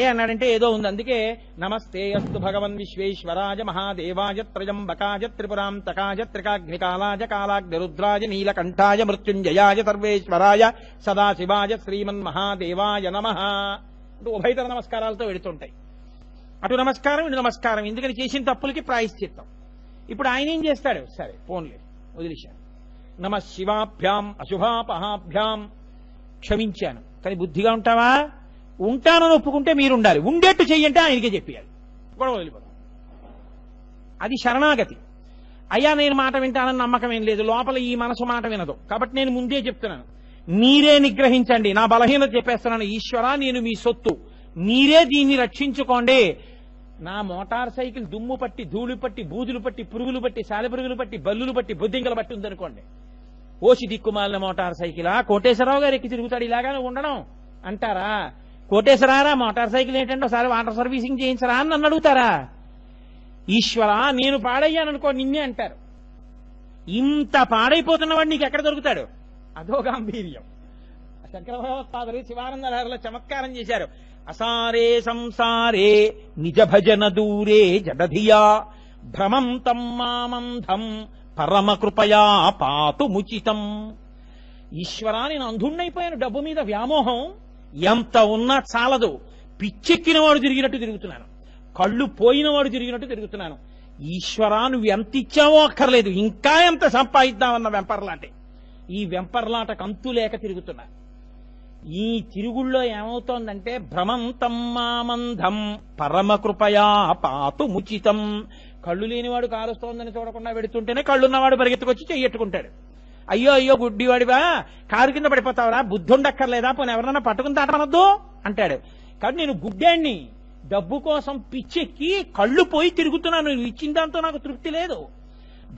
అన్నాడంటే ఏదో ఉంది. అందుకే నమస్తే అస్తు భగవన్ విశ్వేశ్వరాయ మహాదేవాయ త్రయంబకాయ త్రిపురాంతకాయ త్రికాగ్నికాలాయ కాలాగ్నిరుద్రాయ నీలకంఠాయ మృత్యుంజయాయ సర్వేశ్వరాయ సదాశివాయ శ్రీమన్ మహాదేవాయ నమః అంటూ ఉభయతర నమస్కారాలతో వెడుతుంటాయి. అటు నమస్కారం ఇటు నమస్కారం, ఎందుకని చేసిన తప్పులకి ప్రాయశ్చిత్తం. ఇప్పుడు ఆయన ఏం చేస్తాడు? సరే పోన్లే వదిలేశాను, నమ శివాభ్యాం అశుభాపహాభ్యాం క్షమించాను. కానీ బుద్ధిగా ఉంటావా? ఉంటానని ఒప్పుకుంటే మీరుండాలి, ఉండేట్టు చెయ్యంటే ఆయనకే చెప్పేయాలి, గొడవ వదిలిపోతాం. అది శరణాగతి. అయ్యా నేను మాట వింటానని నమ్మకం ఏం లేదు, లోపల ఈ మనసు మాట వినదు. కాబట్టి నేను ముందే చెప్తున్నాను, మీరే నిగ్రహించండి. నా బలహీనత చెప్పేస్తున్నాను. ఈశ్వరా, నేను మీ సొత్తు, మీరే దీన్ని రక్షించుకోండి. నా మోటార్ సైకిల్ దుమ్ము పట్టి, ధూళి పట్టి, బూజులు పట్టి, పురుగులు పట్టి, సాలెపురుగులు పట్టి, బల్లులు పట్టి, బొద్దింకలు పట్టి ఉందనుకోండి, ఓసి దిక్కుమాలిన మోటార్ సైకిలా, కోటేశ్వరరావు గారు ఎక్కి తిరుగుతాడు ఇలాగానే ఉండడం అంటారా? కోటేశ్వరారా మోటార్ సైకిల్ ఏంటంటే ఒకసారి వాటర్ సర్వీసింగ్ చేయించరా అని నన్ను అడుగుతారా? ఈశ్వరా, నేను పాడయ్యాననుకో నిన్నే అంటారు. ఇంత పాడైపోతున్నవాడు నీకు ఎక్కడ దొరుకుతాడు? అదో గాంభీర్యం. శంకర భగవత్పాదులు శివానంద లహరిలో చమత్కారం చేశారు. అసారే సంసారే నిజ భజన దూరే జడధియా భ్రమం తం మామంధం పరమ కృపయా పాతుముచితం. ఈశ్వరా, నేను అంధుణ్ణైపోయాను, డబ్బు మీద వ్యామోహం ఎంత ఉన్నా చాలదు. పిచ్చెక్కిన వాడు తిరిగినట్టు తిరుగుతున్నాను, కళ్ళు పోయినవాడు తిరిగినట్టు తిరుగుతున్నాను. ఈశ్వరా, నువ్వు ఎంత ఇచ్చావో అక్కర్లేదు, ఇంకా ఎంత సంపాదిద్దామన్న వెంపర్లాంటి ఈ వెంపర్లాటకు అంతు లేక తిరుగుతున్నా. ఈ తిరుగుళ్ళో ఏమవుతోందంటే భ్రమం తమ్మామంధం పరమ కృపయా పాతుముచితం. కళ్ళు లేనివాడు కారుస్తోందని చూడకుండా వెడుతుంటేనే కళ్ళున్నవాడు పరిగెత్తుకొచ్చి చెయ్యట్టుకుంటాడు. అయ్యో అయ్యో గుడ్డివాడివా, కారు కింద పడిపోతావరా, బుద్ధుండక్కర్లేదా, పోనీ ఎవరన్నా పట్టుకుని తాటనొద్దు అంటాడు. కాబట్టి నేను గుడ్డాన్ని, డబ్బు కోసం పిచ్చెక్కి కళ్ళు పోయి తిరుగుతున్నాను. నువ్వు ఇచ్చిన దాంతో నాకు తృప్తి లేదు.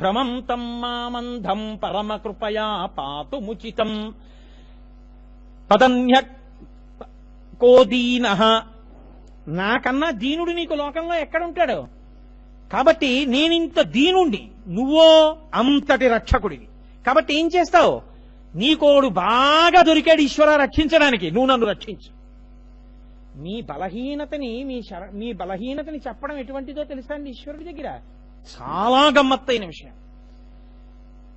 భ్రమం తమ్మామంధం పరమ కృపయా పాతుముచితం. తదన్య కోదీనః, నాకన్నా దీనుడు నీకు లోకంలో ఎక్కడుంటాడు? కాబట్టి నేనింత దీనుండి, నువ్వో అంతటి రక్షకుడివి. కాబట్టి ఏం చేస్తావు? నీకోడు బాగా దొరికాడు ఈశ్వర రక్షించడానికి, నువ్వు నన్ను రక్షించు. మీ బలహీనతని చెప్పడం ఎటువంటిదో తెలుసా అండి ఈశ్వరుడి దగ్గర? చాలా గమ్మత్తైన విషయం.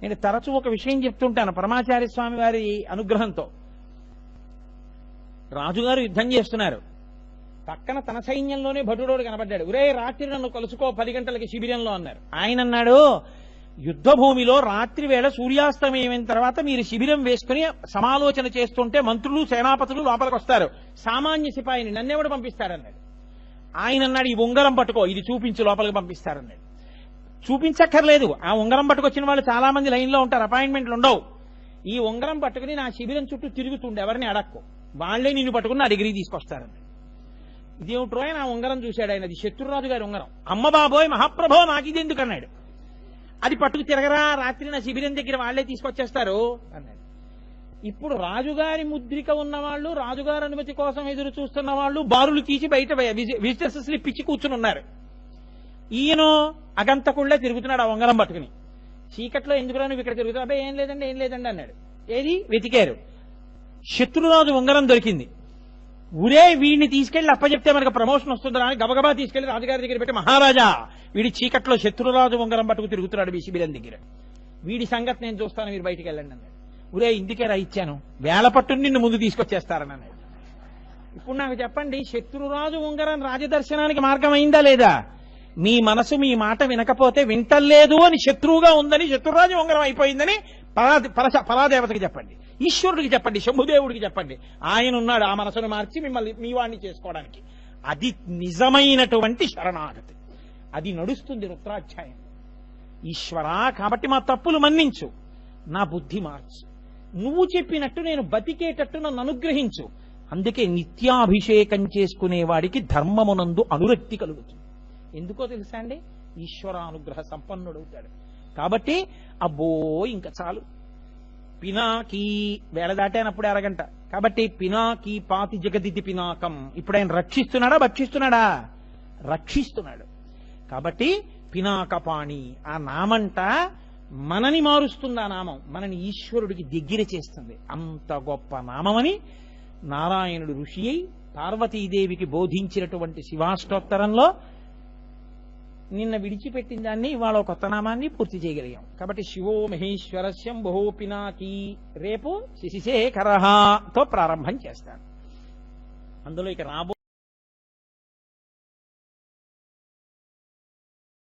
నేను తరచూ ఒక విషయం చెప్తుంటాను. పరమాచార్య స్వామి వారి అనుగ్రహంతో రాజుగారు యుద్ధం చేస్తున్నారు. పక్కన తన సైన్యంలోనే భటుడోడు కనబడ్డాడు. ఒరే, రాత్రి నన్ను కలుసుకో 10 గంటలకి శిబిరంలో అన్నారు. ఆయన అన్నాడు, యుద్ధ భూమిలో రాత్రి వేళ సూర్యాస్తమయం తర్వాత మీరు శిబిరం వేసుకుని సమాలోచన చేస్తుంటే మంత్రులు సేనాపతులు లోపలికి వస్తారు, సామాన్య సిపాయిని నన్నెవడు పంపిస్తారన్నాడు. ఆయన అన్నాడు, ఈ ఉంగరం పట్టుకో, ఇది చూపించి లోపలికి పంపిస్తారన్నాడు. చూపించక్కర్లేదు, ఆ ఉంగరం పట్టుకొచ్చిన వాళ్ళు చాలా మంది లైన్లో ఉంటారు, అపాయింట్మెంట్లు ఉండవు. ఈ ఉంగరం పట్టుకుని నా శిబిరం చుట్టూ తిరుగుతుండే, ఎవరిని అడక్కు, వాళ్లే నిన్ను పట్టుకుని నా డిగ్రీ తీసుకొస్తారన్నాడు. ఇదేమిట్రో ఆయన ఉంగరం చూశాడు. ఆయన అది శత్రురాజు గారి ఉంగరం. అమ్మ బాబోయ్ మహాప్రభో, నాకు ఇది ఎందుకు అన్నాడు. అది పట్టుకు తిరగరా, రాత్రి నా శిబిరం దగ్గర వాళ్లే తీసుకొచ్చేస్తారు అన్నాడు. ఇప్పుడు రాజుగారి ముద్రిక ఉన్నవాళ్లు, రాజుగారి అనుమతి కోసం ఎదురు చూస్తున్న వాళ్ళు బారులు తీసి బయట విజిటర్స్ స్లిప్ ఇచ్చి కూర్చుని ఉన్నారు. ఈయన అగంతకుళ్లే తిరుగుతున్నాడు ఆ ఉంగరం పట్టుకుని. చీకట్లో ఎందుకురా నువ్వు ఇక్కడ తిరుగుతావు? అబ్బాయి ఏం లేదండి అన్నాడు. ఏది వెతికారు, శత్రురాజు ఉంగరం దొరికింది. ఊరే, వీడిని తీసుకెళ్లి అప్పచెప్తే మనకు ప్రమోషన్ వస్తుందా అని గబగబా తీసుకెళ్లి రాజుగారి దగ్గర పెట్టి, మహారాజా వీడి చీకట్లో శత్రురాజు ఉంగరం పట్టుకు తిరుగుతున్నాడు మీ శిబిరం దగ్గర, వీడి సంగతి నేను చూస్తాను, మీరు బయటికి వెళ్ళండి అన్నాడు. ఊరే, ఇందుకేరా ఇచ్చాను, వేల పట్టుని నిన్ను ముందు తీసుకొచ్చేస్తారని అన్నాడు. ఇప్పుడు నాకు చెప్పండి, శత్రురాజు ఉంగరం రాజదర్శనానికి మార్గం అయిందా లేదా? మీ మనసు మీ మాట వినకపోతే వింటలేదు అని శత్రువుగా ఉందని, శత్రురాజు ఉంగరం అయిపోయిందని పరాదేవతకి చెప్పండి, ఈశ్వరుడికి చెప్పండి, శంభుదేవుడికి చెప్పండి. ఆయన ఉన్నాడు ఆ మనసును మార్చి మిమ్మల్ని మీ వాణ్ణి చేసుకోవడానికి. అది నిజమైనటువంటి శరణాగతి. అది నడుస్తుంది రుద్రాధ్యాయం. ఈశ్వరా, కాబట్టి మా తప్పులు మన్నించు, నా బుద్ధి మార్చు, నువ్వు చెప్పినట్టు నేను బతికేటట్టు నన్ను అనుగ్రహించు. అందుకే నిత్యాభిషేకం చేసుకునేవాడికి ధర్మమునందు అనురక్తి కలుగుతుంది. ఎందుకో తెలుసా అండి? ఈశ్వరానుగ్రహ సంపన్నుడవుతాడు. కాబట్టి అబ్బో ఇంకా చాలు, పినాకీ వేళ దాటానప్పుడే అరగంట. కాబట్టి పినాకీ పాతి జగదితి పినాకం. ఇప్పుడు ఆయన రక్షిస్తున్నాడా భక్షిస్తున్నాడా? రక్షిస్తున్నాడు. కాబట్టి పినాకపాణి, ఆ నామంట మనని మారుస్తుంది. ఆ నామం మనని ఈశ్వరుడికి దగ్గర చేస్తుంది. అంత గొప్ప నామమని నారాయణుడు ఋషి అయి పార్వతీదేవికి బోధించినటువంటి శివాష్టోత్తరంలో నిన్న విడిచిపెట్టిన దాన్ని ఇవాళ కొత్త నామాన్ని పూర్తి చేయగలిగాం. కాబట్టి శివో మహేశ్వరస్యం బహో పినాకీ రేపు శశిశేఖరఃతో ప్రారంభం చేస్తాను. అందులో ఇక రాబో